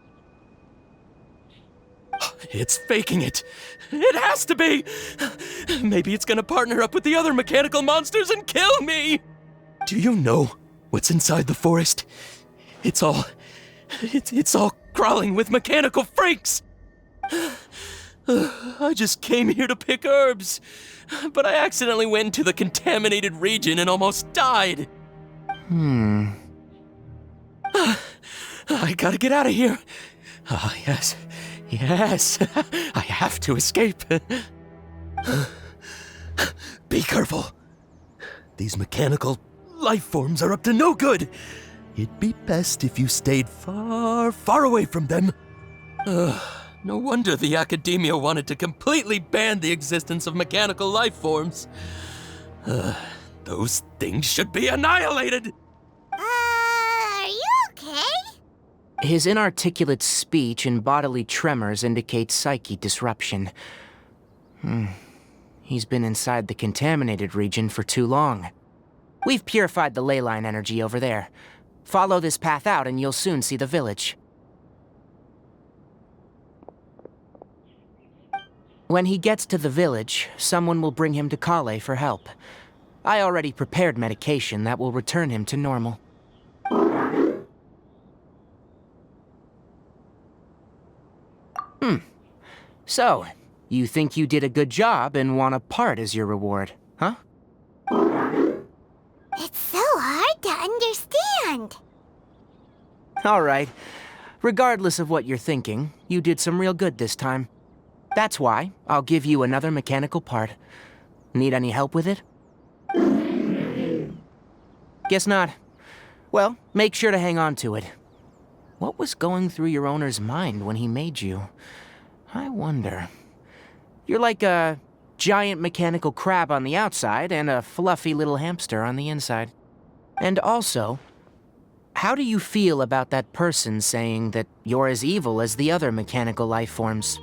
It's faking it. It has to be. Maybe it's gonna partner up with the other mechanical monsters and kill me. Do you know what's inside the forest? It's all crawling with mechanical freaks. I just came here to pick herbs, but I accidentally went into the contaminated region and almost died. I gotta get out of here. Ah, yes. Yes, I have to escape. Be careful. These mechanical life forms are up to no good. It'd be best if you stayed far, far away from them. No wonder the academia wanted to completely ban the existence of mechanical life forms. Those things should be annihilated. Are you okay? His inarticulate speech and bodily tremors indicate psyche disruption. He's been inside the contaminated region for too long. We've purified the leyline energy over there. Follow this path out and you'll soon see the village. When he gets to the village, someone will bring him to Kale for help. I already prepared medication that will return him to normal. So, you think you did a good job and want a part as your reward, huh? It's so hard to understand. All right. Regardless of what you're thinking, you did some real good this time. That's why I'll give you another mechanical part. Need any help with it? Guess not. Well, make sure to hang on to it. What was going through your owner's mind when he made you? I wonder. You're like a giant mechanical crab on the outside and a fluffy little hamster on the inside. And also, how do you feel about that person saying that you're as evil as the other mechanical life forms?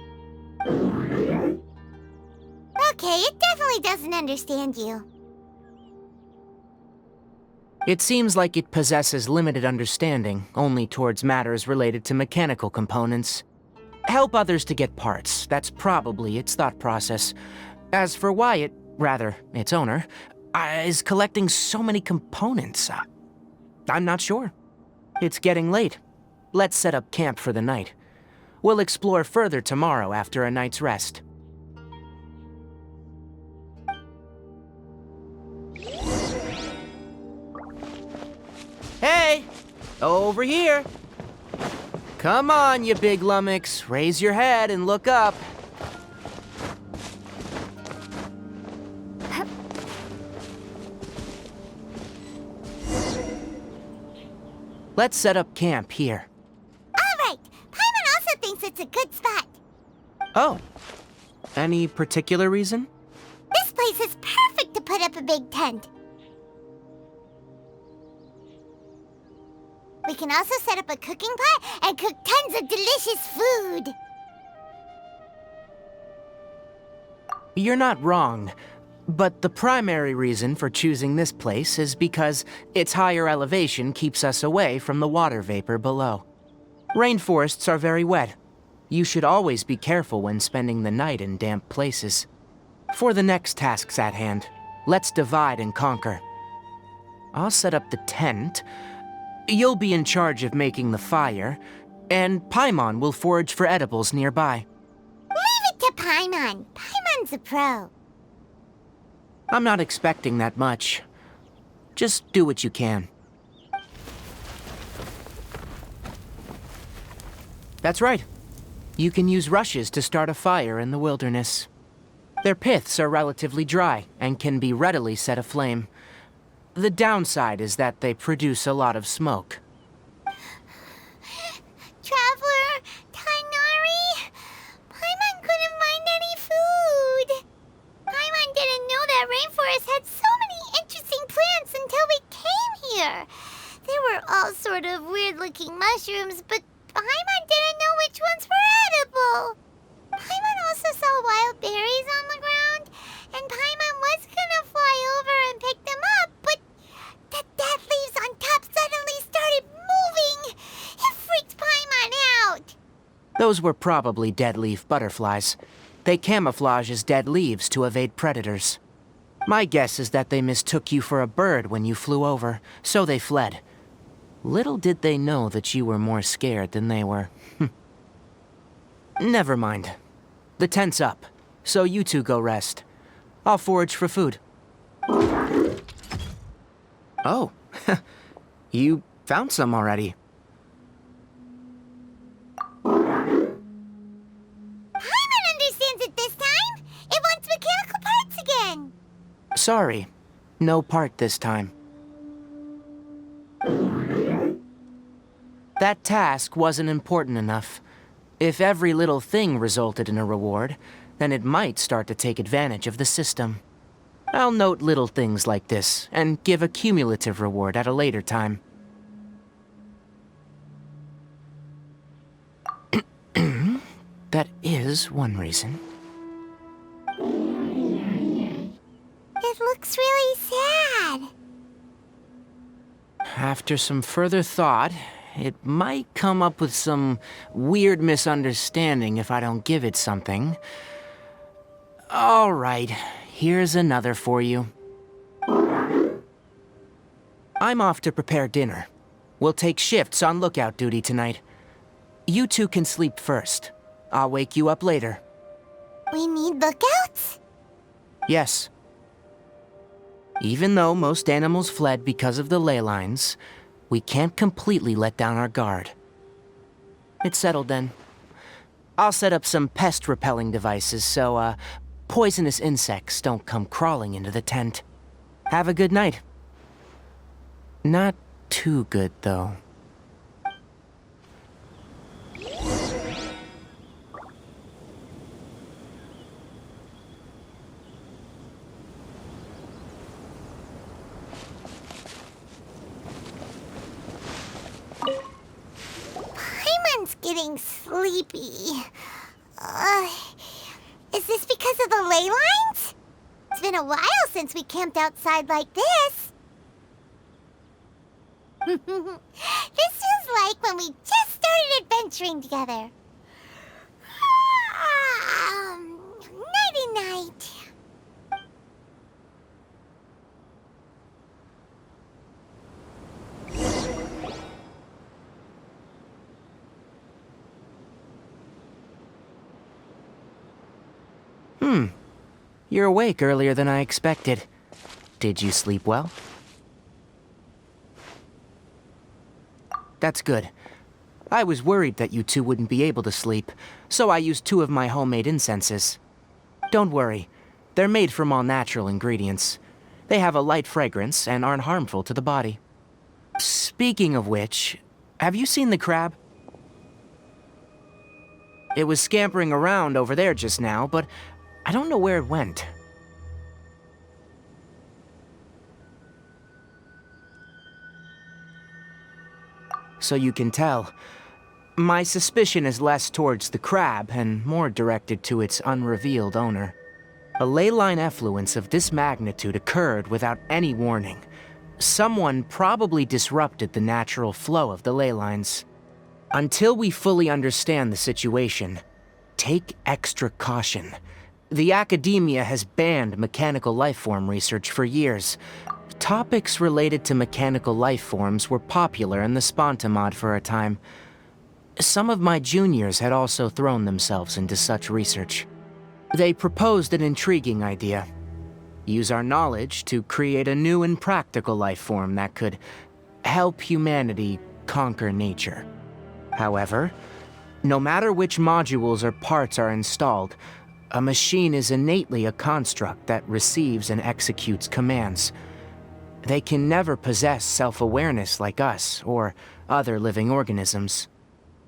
Okay, it definitely doesn't understand you. It seems like it possesses limited understanding, only towards matters related to mechanical components. Help others to get parts, that's probably its thought process. As for why it, rather, its owner, is collecting so many components, I'm not sure. It's getting late. Let's set up camp for the night. We'll explore further tomorrow after a night's rest. Hey! Over here! Come on, you big lummox. Raise your head and look up. Let's set up camp here. All right. Paimon also thinks it's a good spot. Oh. Any particular reason? This place is perfect to put up a big tent. We can also set up a cooking pot and cook tons of delicious food. You're not wrong. But the primary reason for choosing this place is because its higher elevation keeps us away from the water vapor below. Rainforests are very wet. You should always be careful when spending the night in damp places. For the next tasks at hand, let's divide and conquer. I'll set up the tent. You'll be in charge of making the fire, and Paimon will forage for edibles nearby. Leave it to Paimon. Paimon's a pro. I'm not expecting that much. Just do what you can. That's right. You can use rushes to start a fire in the wilderness. Their piths are relatively dry and can be readily set aflame. The downside is that they produce a lot of smoke. Traveler, Tainari, Paimon couldn't find any food. Paimon didn't know that rainforest had so many interesting plants until we came here. They were all sort of weird-looking mushrooms, but Paimon didn't know which ones were edible. Paimon also saw wild berries on the ground, and Paimon was gonna fly over and pick them up, but the dead leaves on top suddenly started moving. It freaked Paimon out. Those were probably dead leaf butterflies. They camouflage as dead leaves to evade predators. My guess is that they mistook you for a bird when you flew over, so they fled. Little did they know that you were more scared than they were. Never mind. The tent's up, so you two go rest. I'll forage for food. Oh, you found some already. Paimon understands it this time. It wants mechanical parts again. Sorry, no part this time. That task wasn't important enough. If every little thing resulted in a reward, then it might start to take advantage of the system. I'll note little things like this and give a cumulative reward at a later time. That is one reason. It looks really sad. After some further thought, it might come up with some weird misunderstanding if I don't give it something. All right, here's another for you. I'm off to prepare dinner. We'll take shifts on lookout duty tonight. You two can sleep first. I'll wake you up later. We need lookouts? Yes. Even though most animals fled because of the ley lines, we can't completely let down our guard. It's settled then. I'll set up some pest-repelling devices so, poisonous insects don't come crawling into the tent. Have a good night. Not too good, though. Paimon's getting sleepy. Is this because of the ley lines? It's been a while since we camped outside like this. This feels like when we just started adventuring together. Nighty-night. You're awake earlier than I expected. Did you sleep well? That's good. I was worried that you two wouldn't be able to sleep, so I used 2 of my homemade incenses. Don't worry, they're made from all natural ingredients. They have a light fragrance and aren't harmful to the body. Speaking of which, have you seen the crab? It was scampering around over there just now, but I don't know where it went. So you can tell, my suspicion is less towards the crab and more directed to its unrevealed owner. A ley line effluence of this magnitude occurred without any warning. Someone probably disrupted the natural flow of the ley lines. Until we fully understand the situation, take extra caution. The academia has banned mechanical lifeform research for years. Topics related to mechanical lifeforms were popular in the Spontamod for a time. Some of my juniors had also thrown themselves into such research. They proposed an intriguing idea. Use our knowledge to create a new and practical lifeform that could help humanity conquer nature. However, no matter which modules or parts are installed, a machine is innately a construct that receives and executes commands. They can never possess self-awareness like us or other living organisms.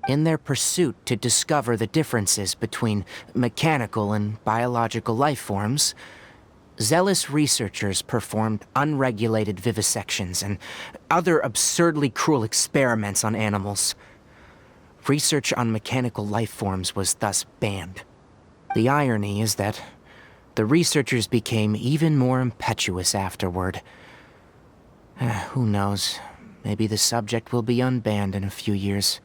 In their pursuit to discover the differences between mechanical and biological life forms, zealous researchers performed unregulated vivisections and other absurdly cruel experiments on animals. Research on mechanical life forms was thus banned. The irony is that the researchers became even more impetuous afterward. Who knows? Maybe the subject will be unbanned in a few years.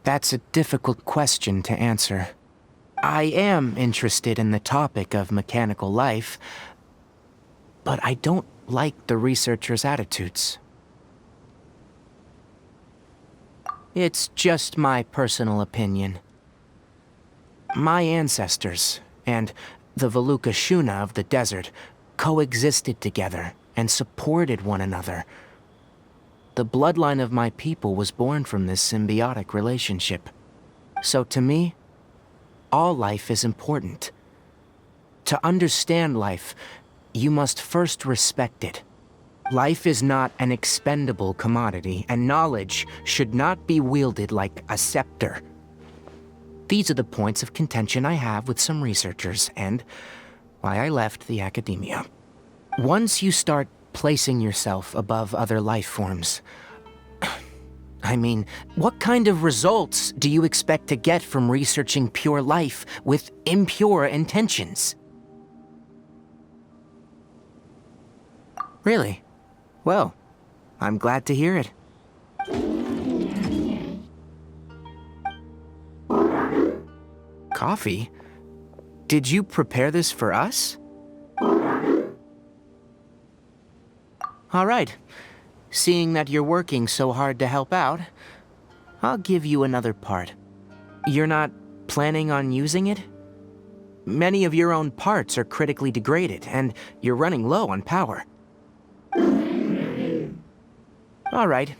That's a difficult question to answer. I am interested in the topic of mechanical life, but I don't like the researchers' attitudes. It's just my personal opinion. My ancestors and the Veluca Shuna of the desert coexisted together and supported one another. The bloodline of my people was born from this symbiotic relationship. So to me, all life is important. To understand life, you must first respect it. Life is not an expendable commodity, and knowledge should not be wielded like a scepter. These are the points of contention I have with some researchers, and why I left the academia. Once you start placing yourself above other life forms, I mean, what kind of results do you expect to get from researching pure life with impure intentions? Really? Well, I'm glad to hear it. Coffee? Did you prepare this for us? All right. Seeing that you're working so hard to help out, I'll give you another part. You're not planning on using it? Many of your own parts are critically degraded, and you're running low on power. All right.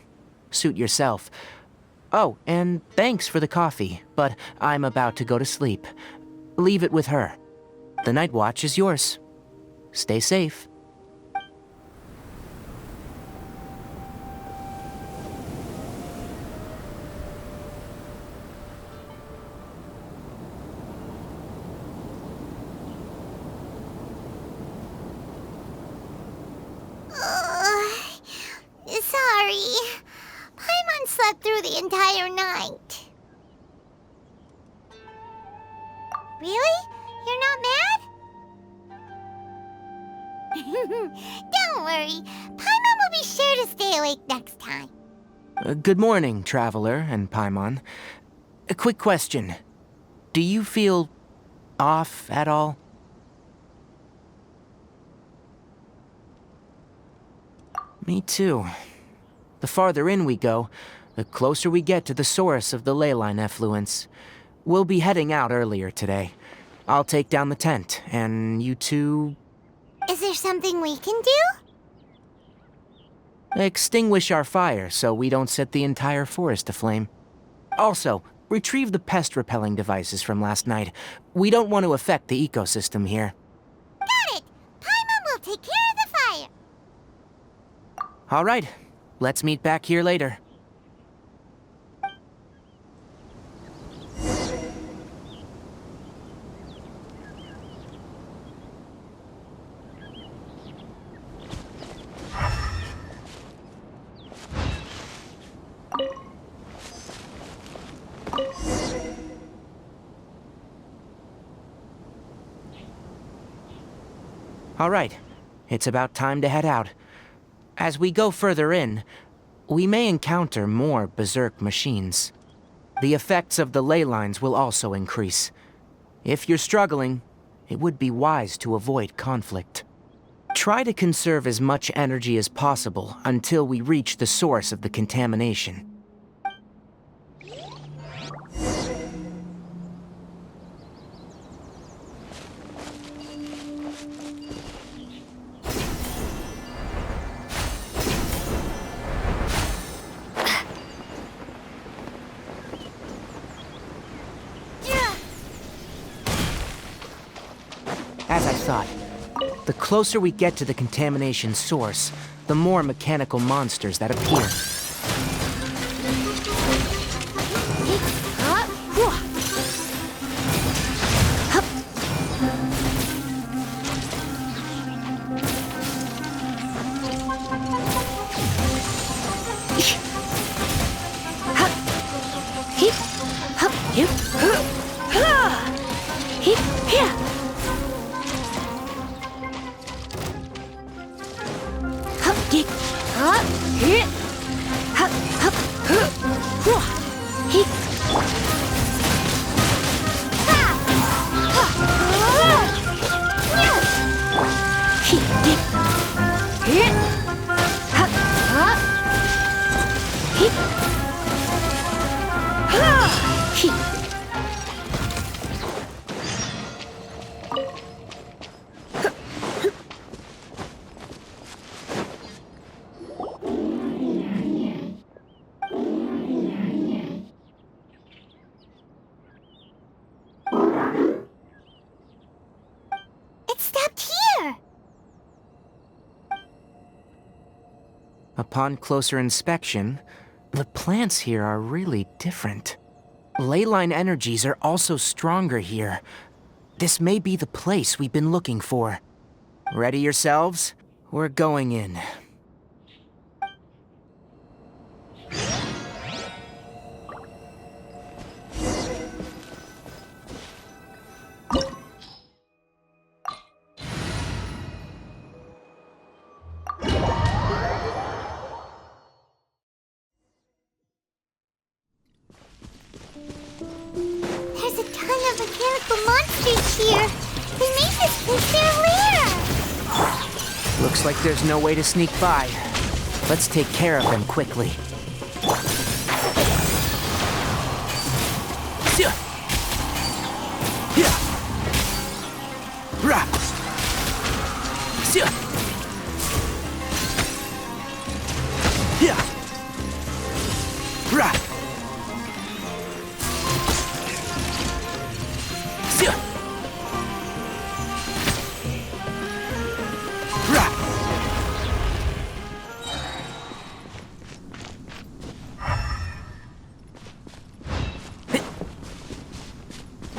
Suit yourself. Oh, and thanks for the coffee, but I'm about to go to sleep. Leave it with her. The night watch is yours. Stay safe. Sorry. Paimon slept through the entire night. Really? You're not mad? Don't worry. Paimon will be sure to stay awake next time. Good morning, Traveler and Paimon. A quick question. Do you feel off at all? Me too. The farther in we go, the closer we get to the source of the ley line effluence. We'll be heading out earlier today. I'll take down the tent, and you two... Is there something we can do? Extinguish our fire so we don't set the entire forest aflame. Also, retrieve the pest-repelling devices from last night. We don't want to affect the ecosystem here. Got it! Paimon will take care of the fire. All right. Let's meet back here later. All right. It's about time to head out. As we go further in, we may encounter more berserk machines. The effects of the ley lines will also increase. If you're struggling, it would be wise to avoid conflict. Try to conserve as much energy as possible until we reach the source of the contamination. As I thought, the closer we get to the contamination source, the more mechanical monsters that appear. Upon closer inspection, the plants here are really different. Ley line energies are also stronger here. This may be the place we've been looking for. Ready yourselves? We're going in. Looks like there's no way to sneak by. Let's take care of them quickly.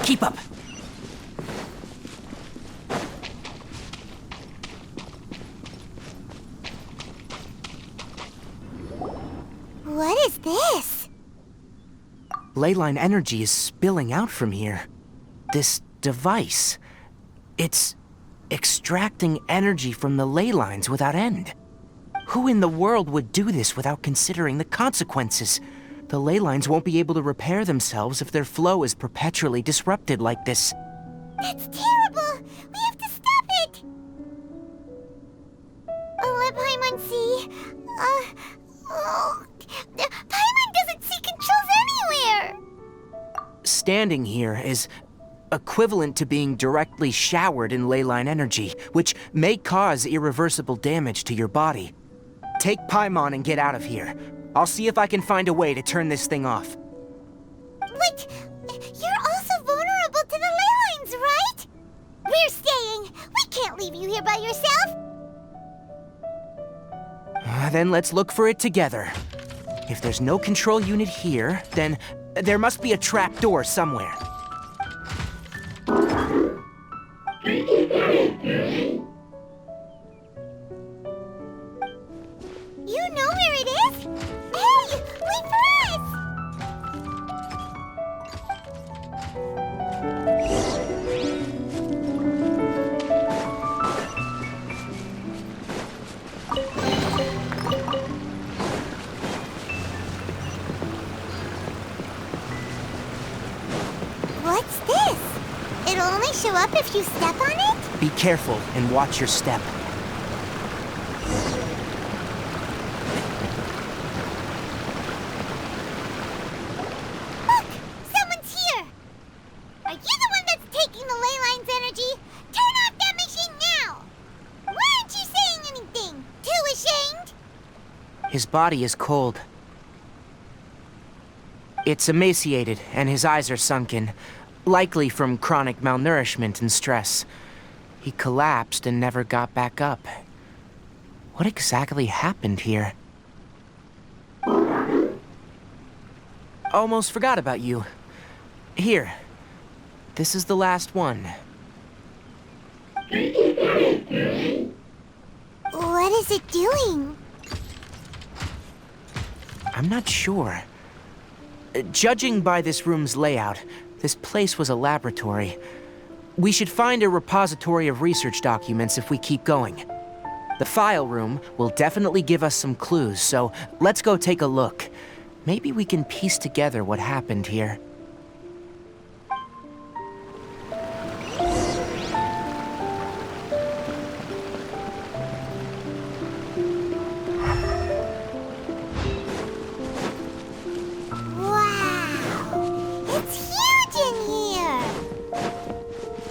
Keep up. What is this? Leyline energy is spilling out from here. This device, it's extracting energy from the ley lines without end. Who in the world would do this without considering the consequences? The ley lines won't be able to repair themselves if their flow is perpetually disrupted like this. That's terrible! We have to stop it! Let Paimon see. Paimon doesn't see controls anywhere! Standing here is equivalent to being directly showered in leyline energy, which may cause irreversible damage to your body. Take Paimon and get out of here. I'll see if I can find a way to turn this thing off. But you're also vulnerable to the ley lines, right? We're staying. We can't leave you here by yourself. Then let's look for it together. If there's no control unit here, then there must be a trap door somewhere. You know where it is? Hey, wait for us! What's this? It'll only show up if you step on it? Be careful and watch your step. Look! Someone's here! Are you the one that's taking the ley line's energy? Turn off that machine now! Why aren't you saying anything? Too ashamed? His body is cold. It's emaciated, and his eyes are sunken, likely from chronic malnourishment and stress. He collapsed and never got back up. What exactly happened here? Almost forgot about you. Here. This is the last one. What is it doing? I'm not sure. Judging by this room's layout, this place was a laboratory. We should find a repository of research documents if we keep going. The file room will definitely give us some clues, so let's go take a look. Maybe we can piece together what happened here.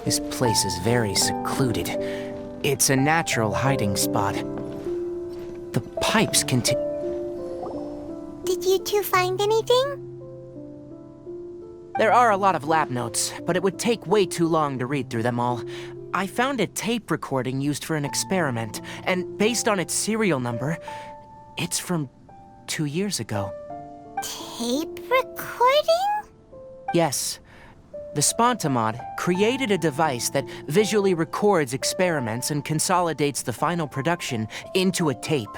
This place is very secluded. It's a natural hiding spot. The pipes continue. Did you two find anything? There are a lot of lab notes, but it would take way too long to read through them all. I found a tape recording used for an experiment, and based on its serial number, it's from 2 years ago. Tape recording? Yes. The Spontamod created a device that visually records experiments and consolidates the final production into a tape.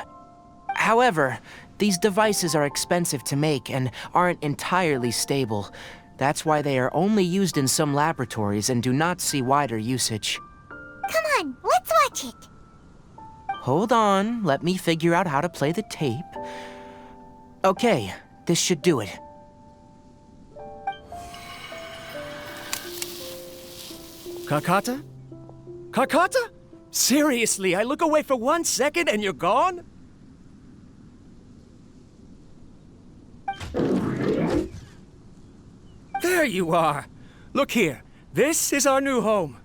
However, these devices are expensive to make and aren't entirely stable. That's why they are only used in some laboratories and do not see wider usage. Come on, let's watch it. Hold on, let me figure out how to play the tape. Okay, this should do it. Kakata? Kakata? Seriously, I look away for 1 second and you're gone? There you are. Look here. This is our new home.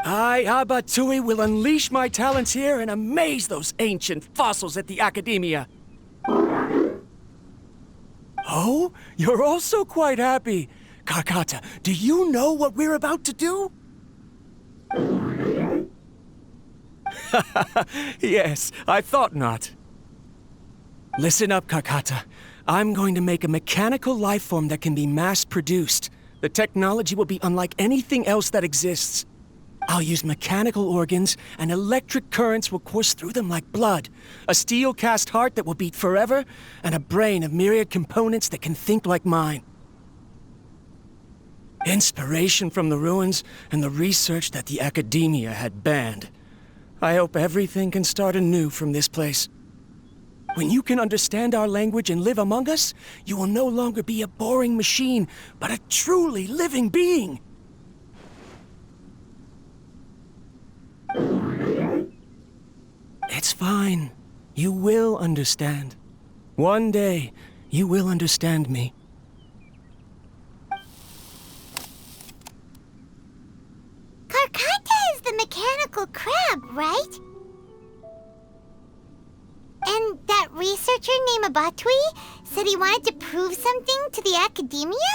I, Abatui, will unleash my talents here and amaze those ancient fossils at the Academia. Oh, you're also quite happy. Karkata, do you know what we're about to do? Yes, I thought not. Listen up, Karkata. I'm going to make a mechanical life form that can be mass-produced. The technology will be unlike anything else that exists. I'll use mechanical organs, and electric currents will course through them like blood. A steel-cast heart that will beat forever, and a brain of myriad components that can think like mine. Inspiration from the ruins and the research that the academia had banned. I hope everything can start anew from this place. When you can understand our language and live among us, you will no longer be a boring machine, but a truly living being. It's fine. You will understand. One day, you will understand me. Karkata is the mechanical crab, right? And that researcher named Abatui said he wanted to prove something to the academia?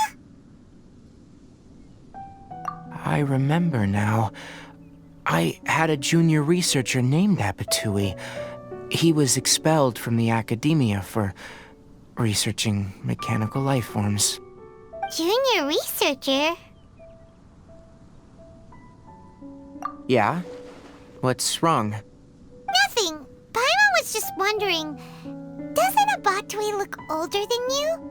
I remember now. I had a junior researcher named Abatui. He was expelled from the academia for researching mechanical life forms. Junior researcher? Yeah? What's wrong? Nothing. Paimon was just wondering, doesn't Abatui look older than you?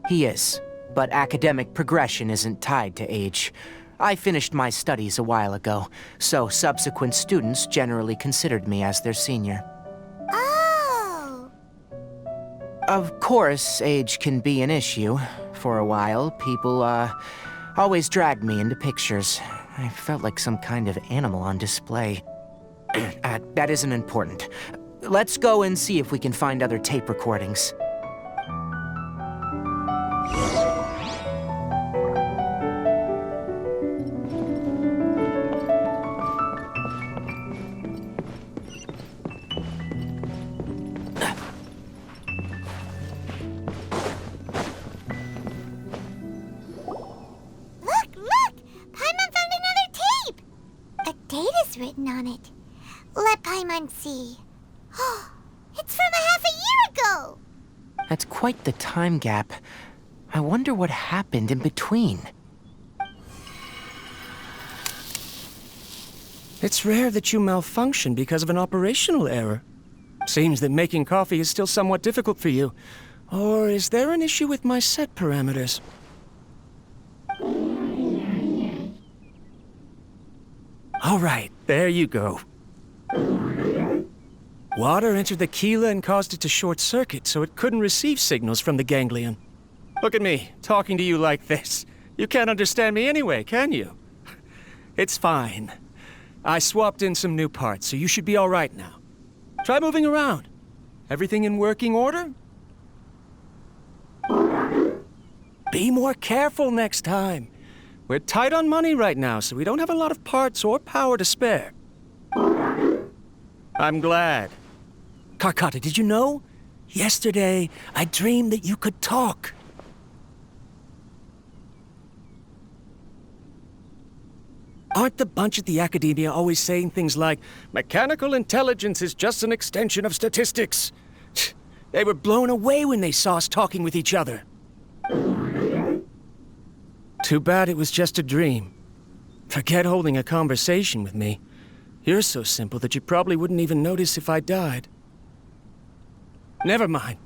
He is, but academic progression isn't tied to age. I finished my studies a while ago, so subsequent students generally considered me as their senior. Oh! Of course, age can be an issue. For a while, people, always dragged me into pictures. I felt like some kind of animal on display. That isn't important. Let's go and see if we can find other tape recordings. Written on it. Let Paimon see. Oh, it's from a half a year ago! That's quite the time gap. I wonder what happened in between. It's rare that you malfunction because of an operational error. Seems that making coffee is still somewhat difficult for you. Or is there an issue with my set parameters? All right, there you go. Water entered the chela and caused it to short-circuit, so it couldn't receive signals from the ganglion. Look at me, talking to you like this. You can't understand me anyway, can you? It's fine. I swapped in some new parts, so you should be all right now. Try moving around. Everything in working order? Be more careful next time. We're tight on money right now, so we don't have a lot of parts or power to spare. I'm glad. Karkata, did you know? Yesterday, I dreamed that you could talk. Aren't the bunch at the academia always saying things like, mechanical intelligence is just an extension of statistics? They were blown away when they saw us talking with each other. Too bad it was just a dream. Forget holding a conversation with me. You're so simple that you probably wouldn't even notice if I died. Never mind.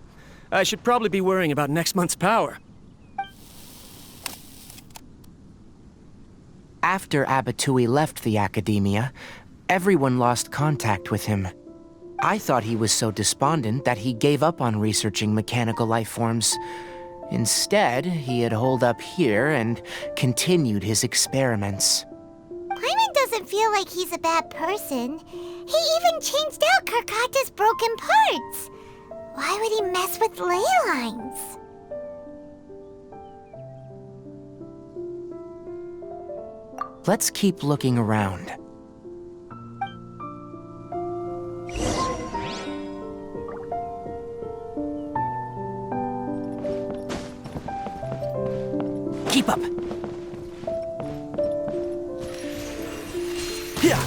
I should probably be worrying about next month's power. After Abatui left the academia, everyone lost contact with him. I thought he was so despondent that he gave up on researching mechanical life forms. Instead, he had holed up here and continued his experiments. Paimon doesn't feel like he's a bad person. He even changed out Karkata's broken parts. Why would he mess with ley lines? Let's keep looking around. Keep up. Yeah.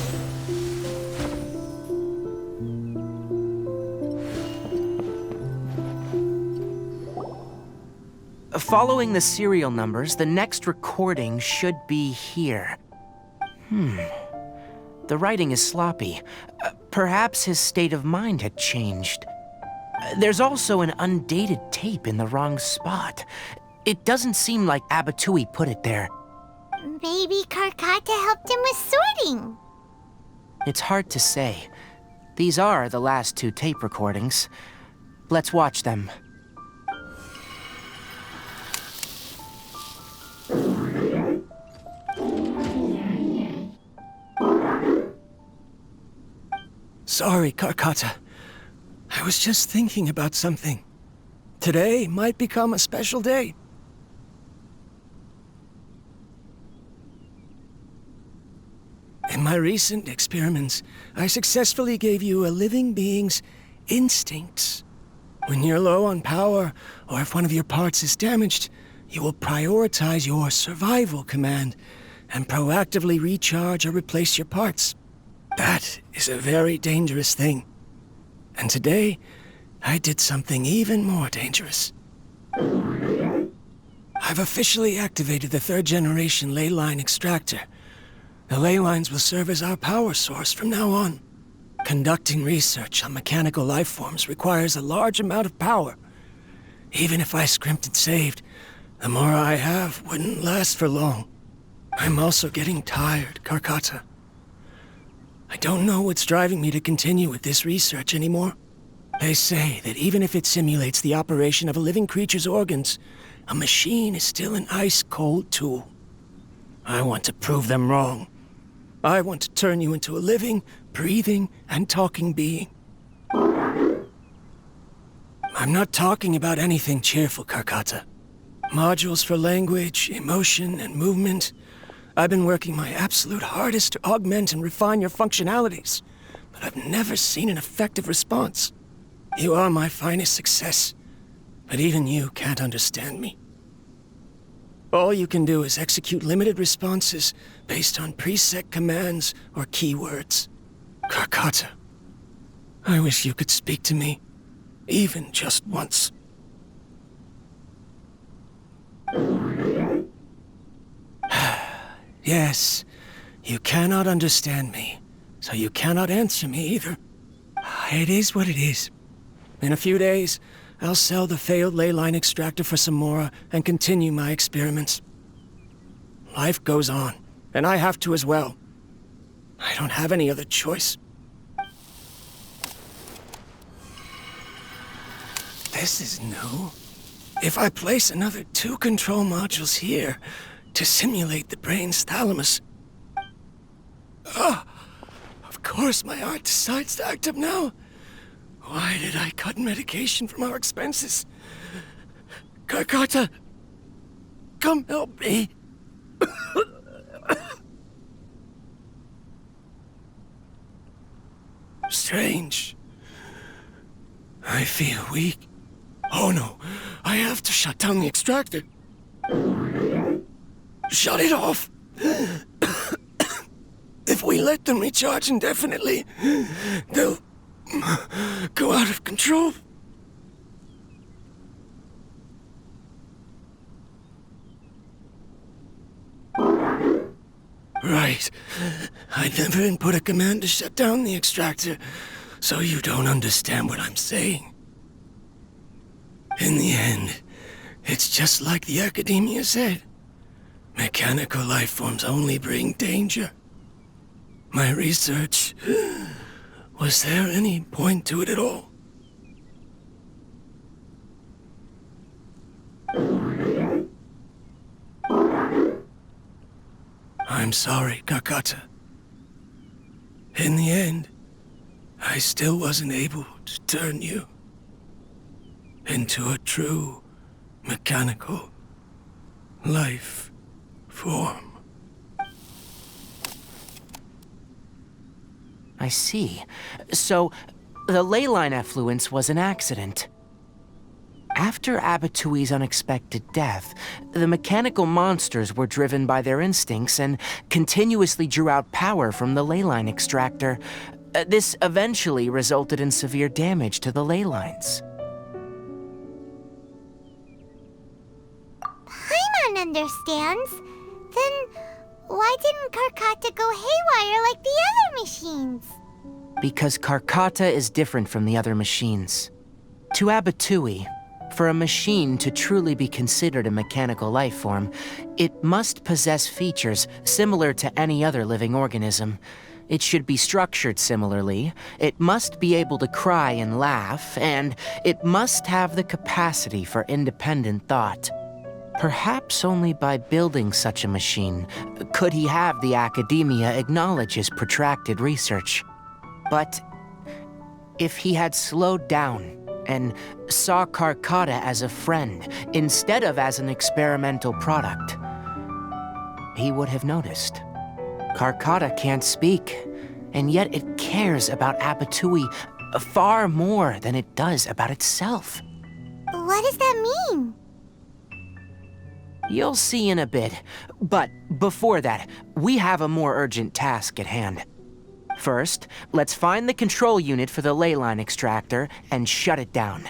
Following the serial numbers, the next recording should be here. The writing is sloppy. Perhaps his state of mind had changed. There's also an undated tape in the wrong spot. It doesn't seem like Abatui put it there. Maybe Karkata helped him with sorting. It's hard to say. These are the last 2 tape recordings. Let's watch them. Sorry, Karkata. I was just thinking about something. Today might become a special day. In my recent experiments, I successfully gave you a living being's instincts. When you're low on power, or if one of your parts is damaged, you will prioritize your survival command and proactively recharge or replace your parts. That is a very dangerous thing. And today, I did something even more dangerous. I've officially activated the 3rd generation ley line extractor. The ley lines will serve as our power source from now on. Conducting research on mechanical life forms requires a large amount of power. Even if I scrimped and saved, the more I have wouldn't last for long. I'm also getting tired, Karkata. I don't know what's driving me to continue with this research anymore. They say that even if it simulates the operation of a living creature's organs, a machine is still an ice-cold tool. I want to prove them wrong. I want to turn you into a living, breathing, and talking being. I'm not talking about anything cheerful, Karkata. Modules for language, emotion, and movement. I've been working my absolute hardest to augment and refine your functionalities, but I've never seen an effective response. You are my finest success, but even you can't understand me. All you can do is execute limited responses based on preset commands or keywords. Karkata, I wish you could speak to me, even just once. Yes, you cannot understand me, so you cannot answer me either. It is what it is. In a few days, I'll sell the failed ley line extractor for some more and continue my experiments. Life goes on, and I have to as well. I don't have any other choice. This is new. If I place another 2 control modules here to simulate the brain's thalamus... Of course my heart decides to act up now. Why did I cut medication from our expenses? Karkata, come help me. Strange. I feel weak. Oh no, I have to shut down the extractor. Shut it off. If we let them recharge indefinitely, they'll go out of control. Right. I never input a command to shut down the extractor, so you don't understand what I'm saying. In the end, it's just like the academia said. Mechanical life forms only bring danger. My research... Was there any point to it at all? I'm sorry, Karkata. In the end, I still wasn't able to turn you into a true mechanical life form. I see. So, the ley line effluence was an accident. After Abatui's unexpected death, the mechanical monsters were driven by their instincts and continuously drew out power from the ley line extractor. This eventually resulted in severe damage to the ley lines. Paimon understands. Then why didn't Karkata go haywire like the other machines? Because Karkata is different from the other machines. To Abatui, for a machine to truly be considered a mechanical life form, it must possess features similar to any other living organism. It should be structured similarly, it must be able to cry and laugh, and it must have the capacity for independent thought. Perhaps only by building such a machine could he have the academia acknowledge his protracted research. But if he had slowed down and saw Karkata as a friend instead of as an experimental product, he would have noticed. Karkata can't speak, and yet it cares about Abatui far more than it does about itself. What does that mean? You'll see in a bit, but before that, we have a more urgent task at hand. First, let's find the control unit for the ley line extractor and shut it down.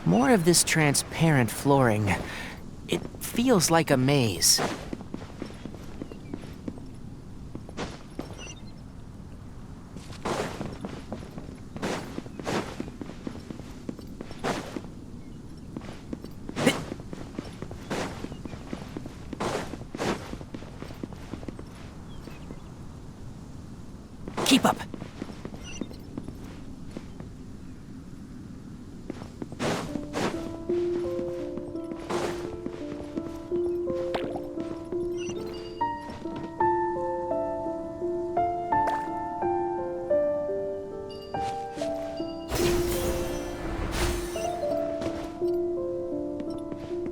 More of this transparent flooring. It feels like a maze. Keep up.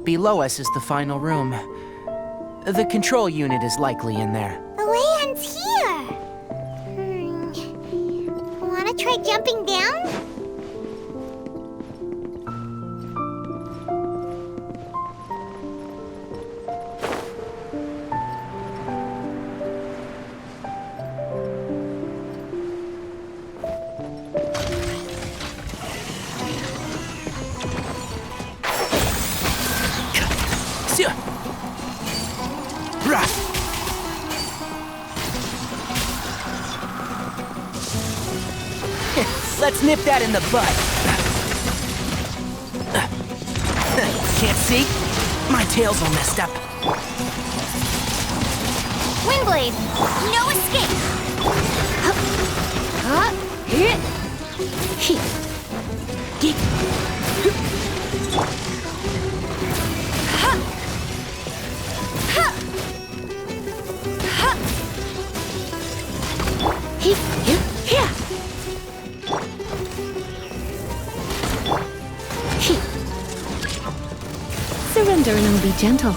Below us is the final room. The control unit is likely in there. The way ends here. Wanna try jumping down? Let's nip that in the bud. Can't see? My tail's all messed up. Windblade, no escape. Surrender and I'll be gentle.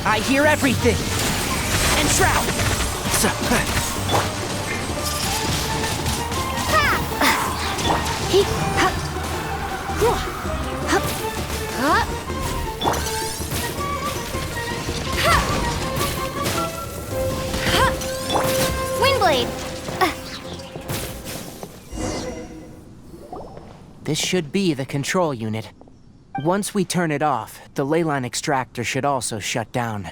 I hear everything! And Shroud! Windblade! This should be the control unit. Once we turn it off, the ley line extractor should also shut down.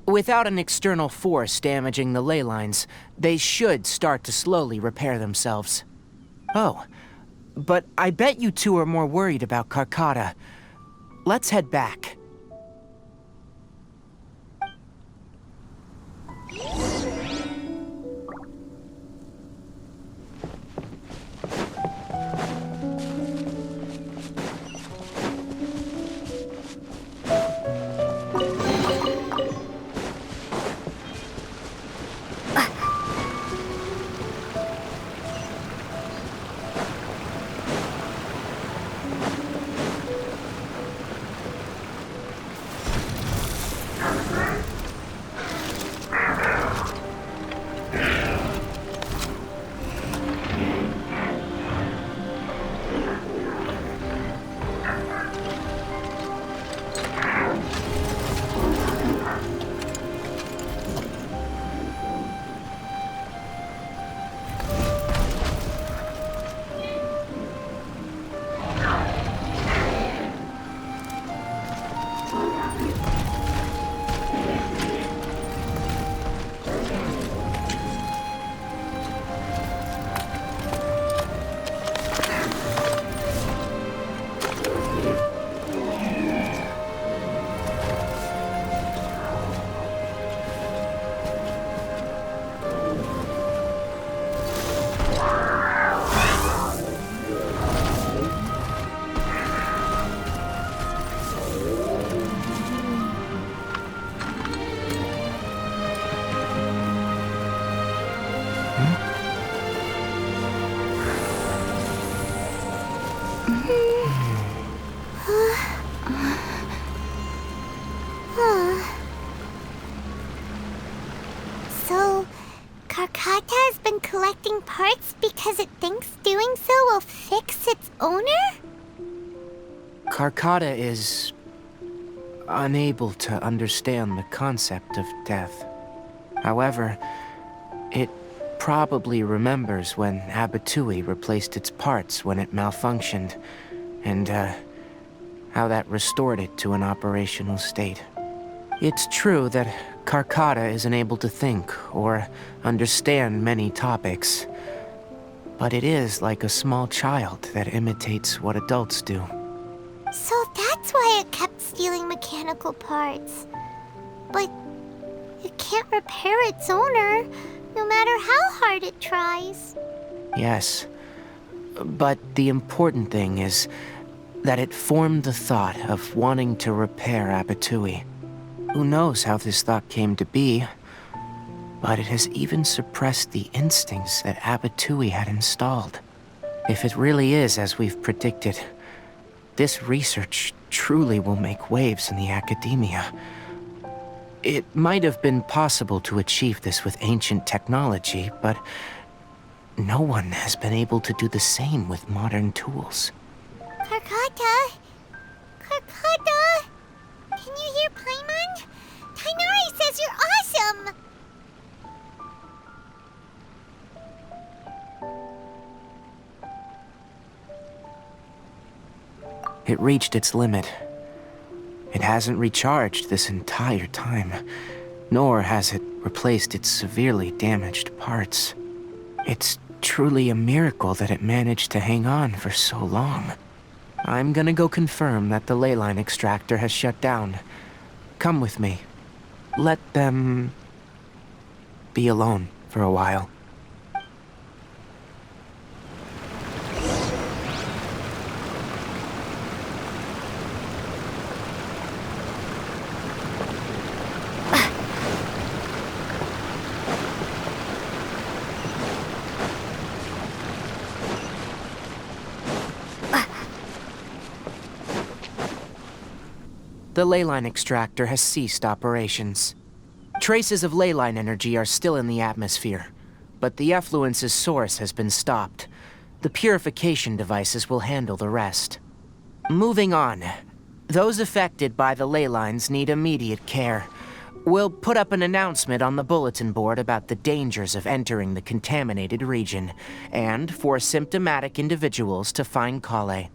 Without an external force damaging the ley lines, they should start to slowly repair themselves. Oh, but I bet you two are more worried about Karkata. Let's head back. So, Karkata has been collecting parts because it thinks doing so will fix its owner? Karkata is unable to understand the concept of death. However, it probably remembers when Abatui replaced its parts when it malfunctioned, and how that restored it to an operational state. It's true that Karkata isn't able to think or understand many topics, but it is like a small child that imitates what adults do. So that's why it kept stealing mechanical parts. But it can't repair its owner, no matter how hard it tries. Yes, but the important thing is that it formed the thought of wanting to repair Abatui. Who knows how this thought came to be, but it has even suppressed the instincts that Abatui had installed. If it really is as we've predicted, this research truly will make waves in the academia. It might have been possible to achieve this with ancient technology, but no one has been able to do the same with modern tools. Karkata? Karkata? Can you hear Paimon? Tainari says you're awesome! It reached its limit. It hasn't recharged this entire time, nor has it replaced its severely damaged parts. It's truly a miracle that it managed to hang on for so long. I'm gonna go confirm that the ley line extractor has shut down. Come with me. Let them be alone for a while. The ley line extractor has ceased operations. Traces of ley line energy are still in the atmosphere, but the effluence's source has been stopped. The purification devices will handle the rest. Moving on. Those affected by the ley lines need immediate care. We'll put up an announcement on the bulletin board about the dangers of entering the contaminated region, and for symptomatic individuals to find Kale.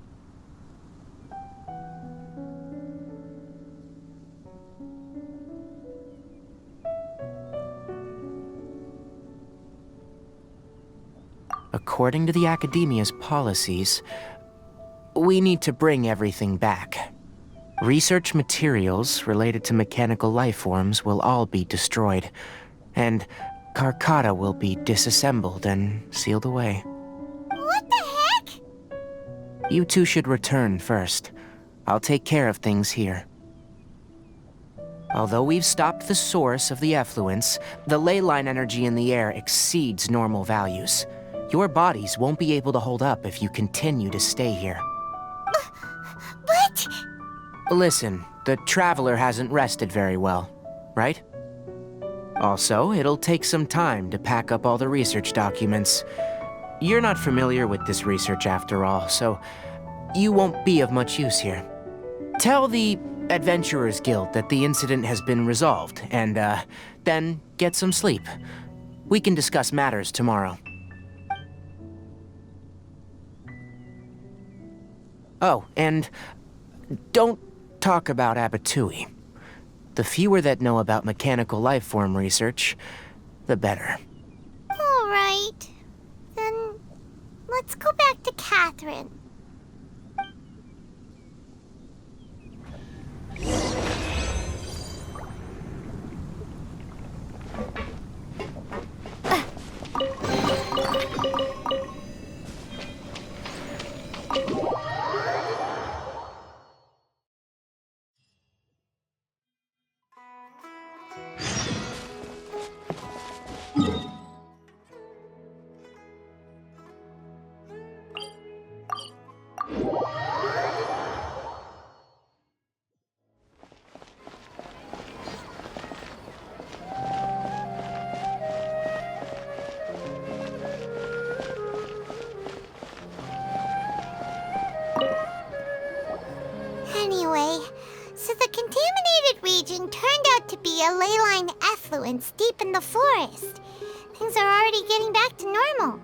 According to the Academia's policies, we need to bring everything back. Research materials related to mechanical life forms will all be destroyed, and Karkata will be disassembled and sealed away. What the heck? You two should return first. I'll take care of things here. Although we've stopped the source of the effluence, the ley line energy in the air exceeds normal values. Your bodies won't be able to hold up if you continue to stay here. But... Listen, the Traveler hasn't rested very well, right? Also, it'll take some time to pack up all the research documents. You're not familiar with this research after all, so you won't be of much use here. Tell the Adventurers Guild that the incident has been resolved, and then get some sleep. We can discuss matters tomorrow. Oh, and don't talk about Abatui. The fewer that know about mechanical life form research, the better. All right. Then let's go back to Catherine. Anyway, so the contaminated region turned out to be a ley line effluence deep in the forest. Things are already getting back to normal.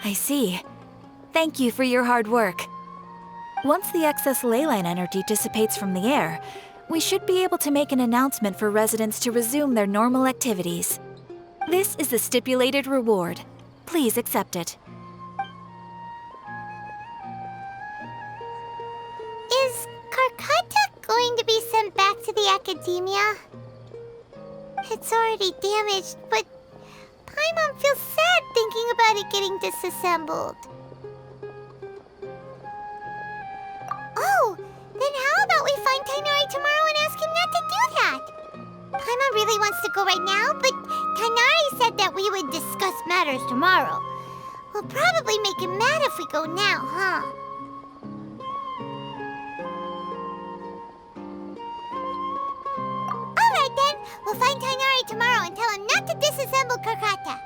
I see. Thank you for your hard work. Once the excess ley line energy dissipates from the air, we should be able to make an announcement for residents to resume their normal activities. This is the stipulated reward. Please accept it. Is Karkata going to be sent back to the Academia? It's already damaged, but Paimon feels sad thinking about it getting disassembled. Oh, then how about we find Tainari tomorrow and ask him not to do that? Paimon really wants to go right now, but Tainari said that we would discuss matters tomorrow. We'll probably make him mad if we go now, huh? Alright then, we'll find Tainari tomorrow and tell him not to disassemble Karkata.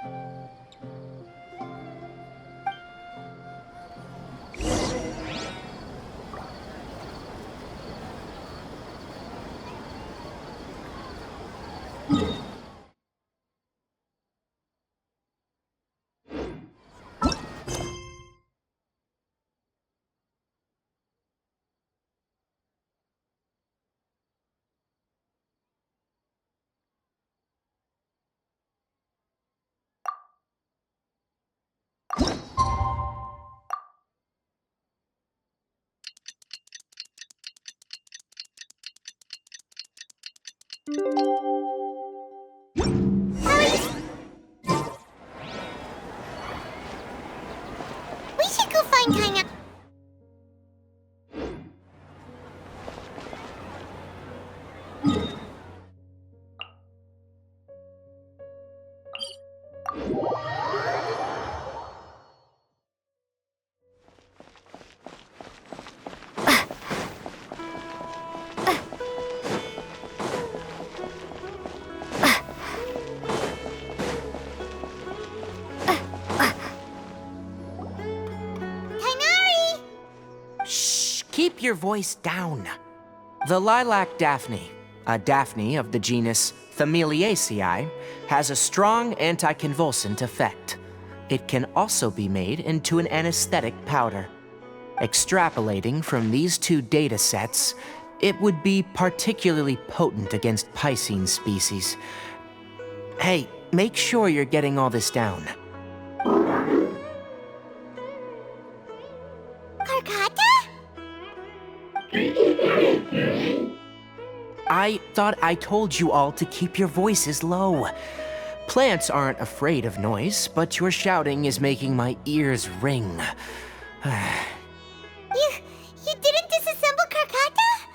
We should go find Tainari. Keep your voice down. The lilac daphne, a daphne of the genus Familiaceae has a strong anticonvulsant effect. It can also be made into an anesthetic powder. Extrapolating from these two data sets, it would be particularly potent against Piscine species. Hey, make sure you're getting all this down. Karkata? I thought I told you all to keep your voices low. Plants aren't afraid of noise, but your shouting is making my ears ring. You didn't disassemble Karkata?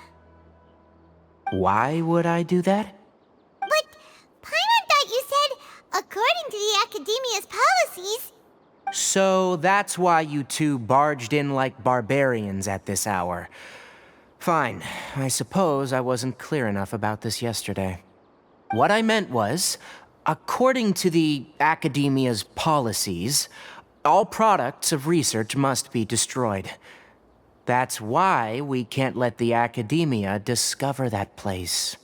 Why would I do that? But Paimon thought you said, according to the Academia's policies... So that's why you two barged in like barbarians at this hour. Fine. I suppose I wasn't clear enough about this yesterday. What I meant was, according to the Academia's policies, all products of research must be destroyed. That's why we can't let the Academia discover that place.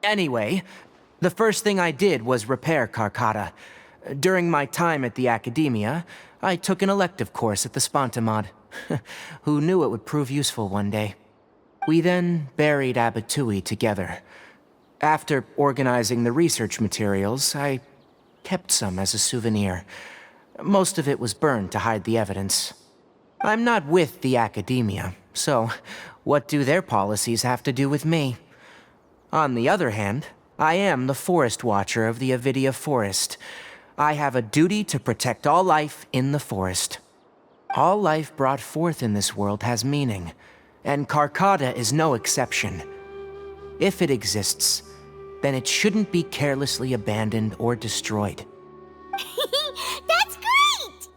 Anyway, the first thing I did was repair Karkata. During my time at the Academia, I took an elective course at the Spontamod. Who knew it would prove useful one day? We then buried Abatui together. After organizing the research materials, I kept some as a souvenir. Most of it was burned to hide the evidence. I'm not with the Academia, so what do their policies have to do with me? On the other hand, I am the Forest Watcher of the Avidia Forest. I have a duty to protect all life in the forest. All life brought forth in this world has meaning, and Karkata is no exception. If it exists, then it shouldn't be carelessly abandoned or destroyed. That's great!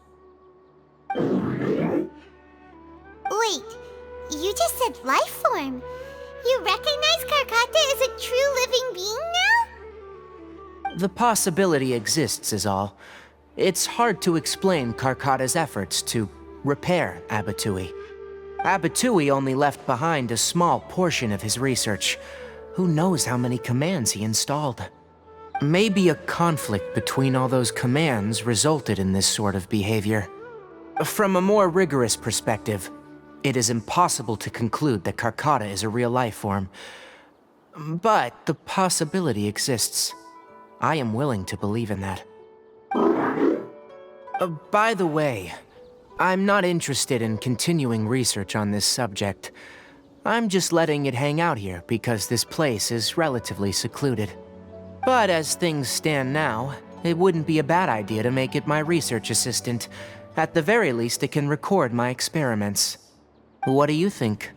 Wait, you just said life form. You recognize Karkata as a true living being now? The possibility exists is all. It's hard to explain Karkata's efforts to repair Abatui. Abatui only left behind a small portion of his research. Who knows how many commands he installed? Maybe a conflict between all those commands resulted in this sort of behavior. From a more rigorous perspective, it is impossible to conclude that Karkata is a real life form. But the possibility exists. I am willing to believe in that. By the way, I'm not interested in continuing research on this subject. I'm just letting it hang out here because this place is relatively secluded. But as things stand now, it wouldn't be a bad idea to make it my research assistant. At the very least, it can record my experiments. What do you think?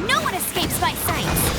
No one escapes my sights!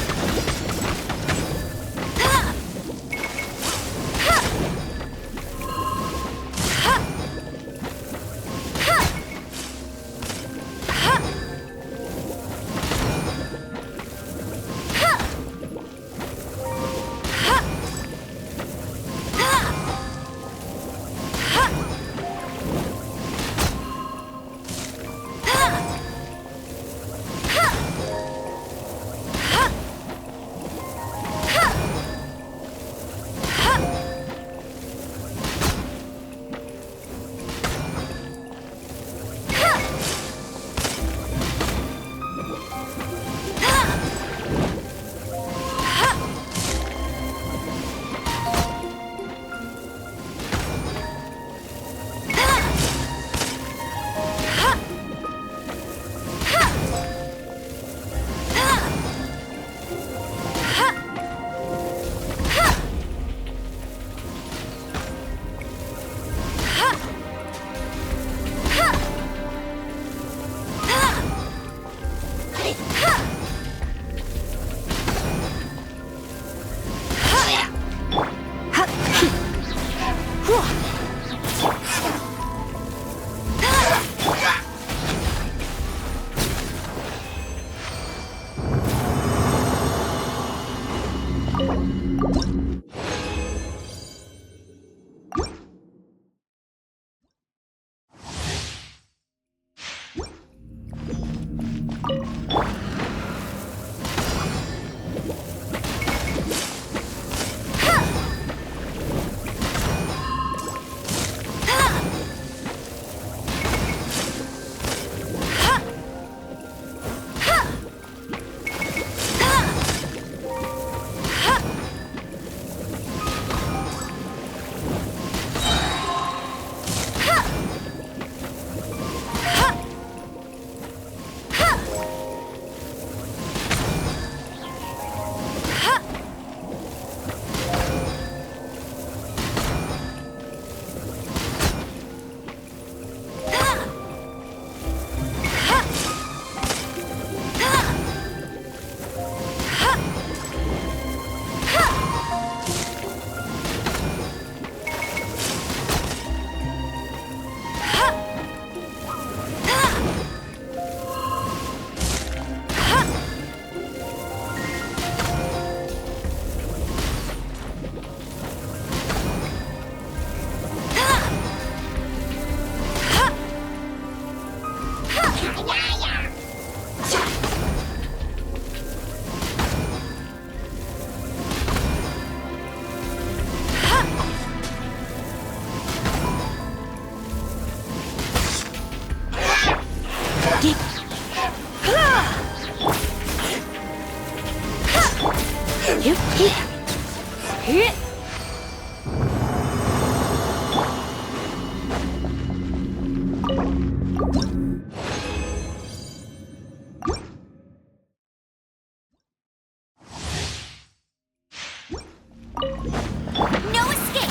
No escape!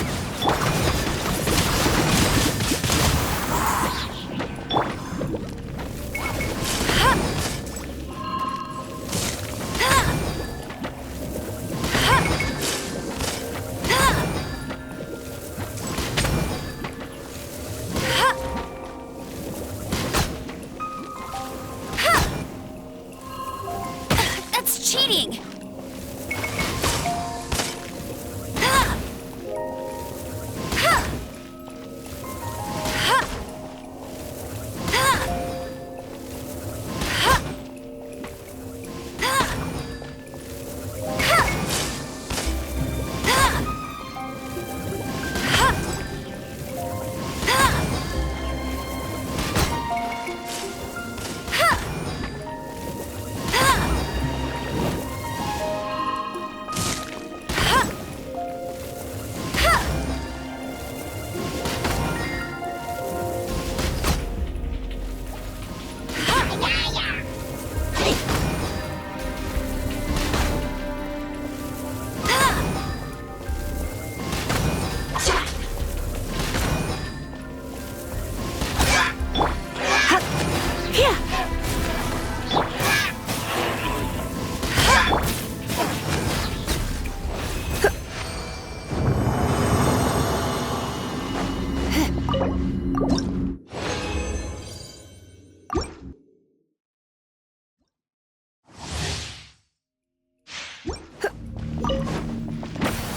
That's cheating!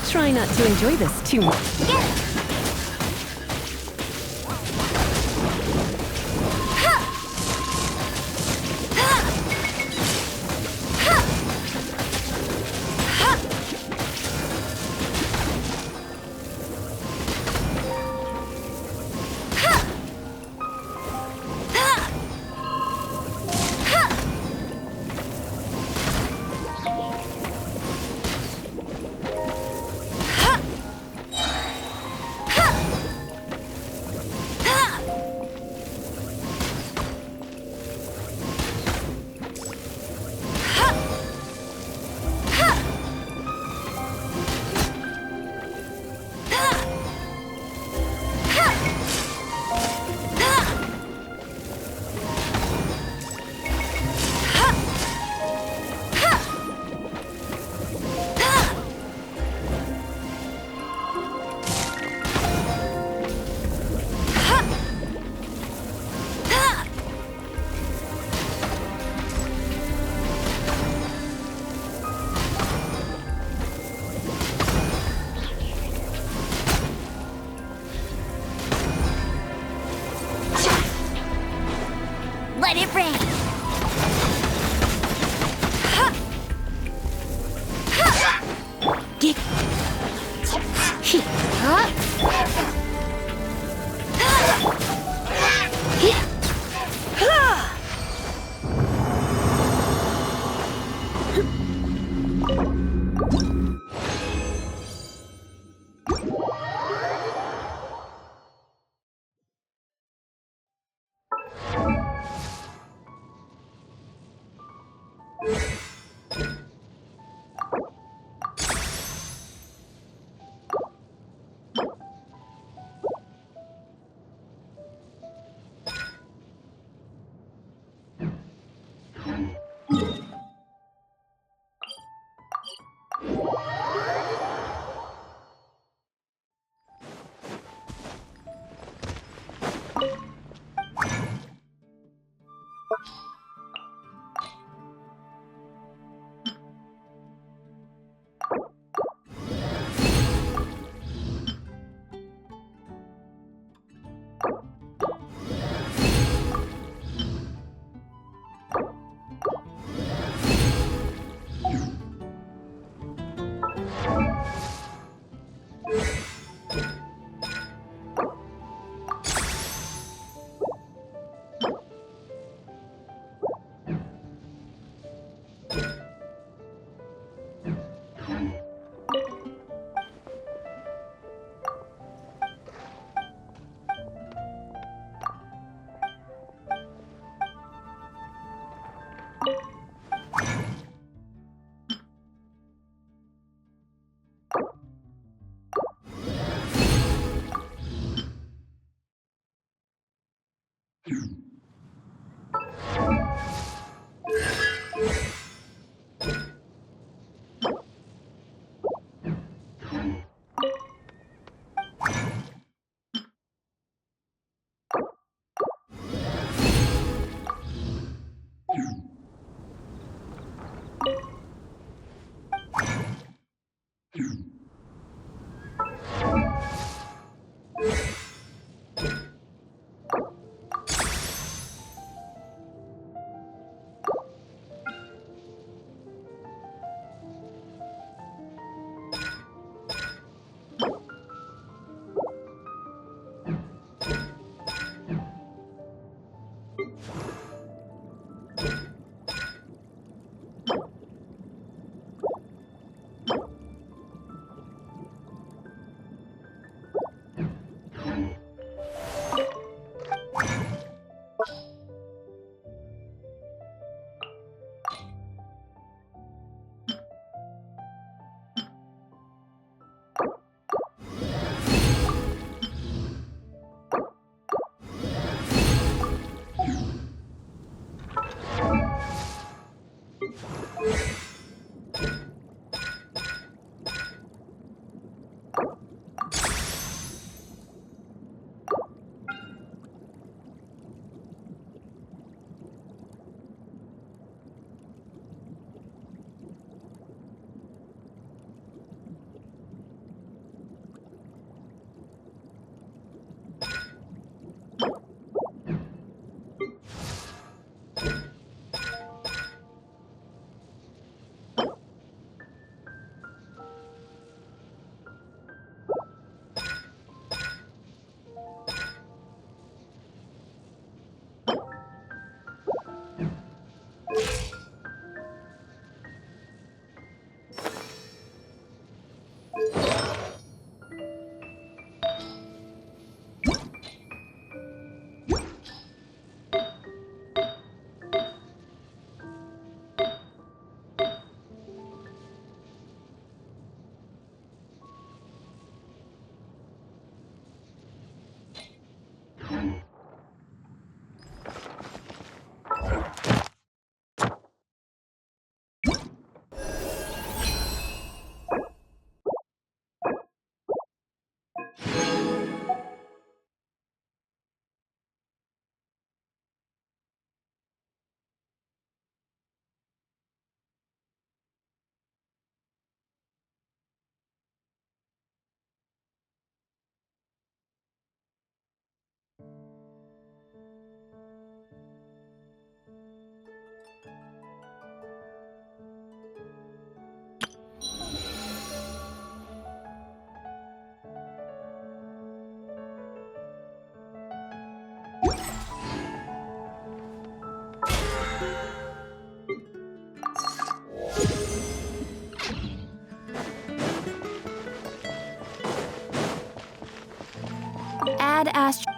Try not to enjoy this too much. Let it rain! Ad Astra.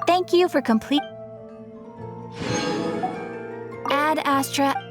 Thank you for complete. Ad Astra.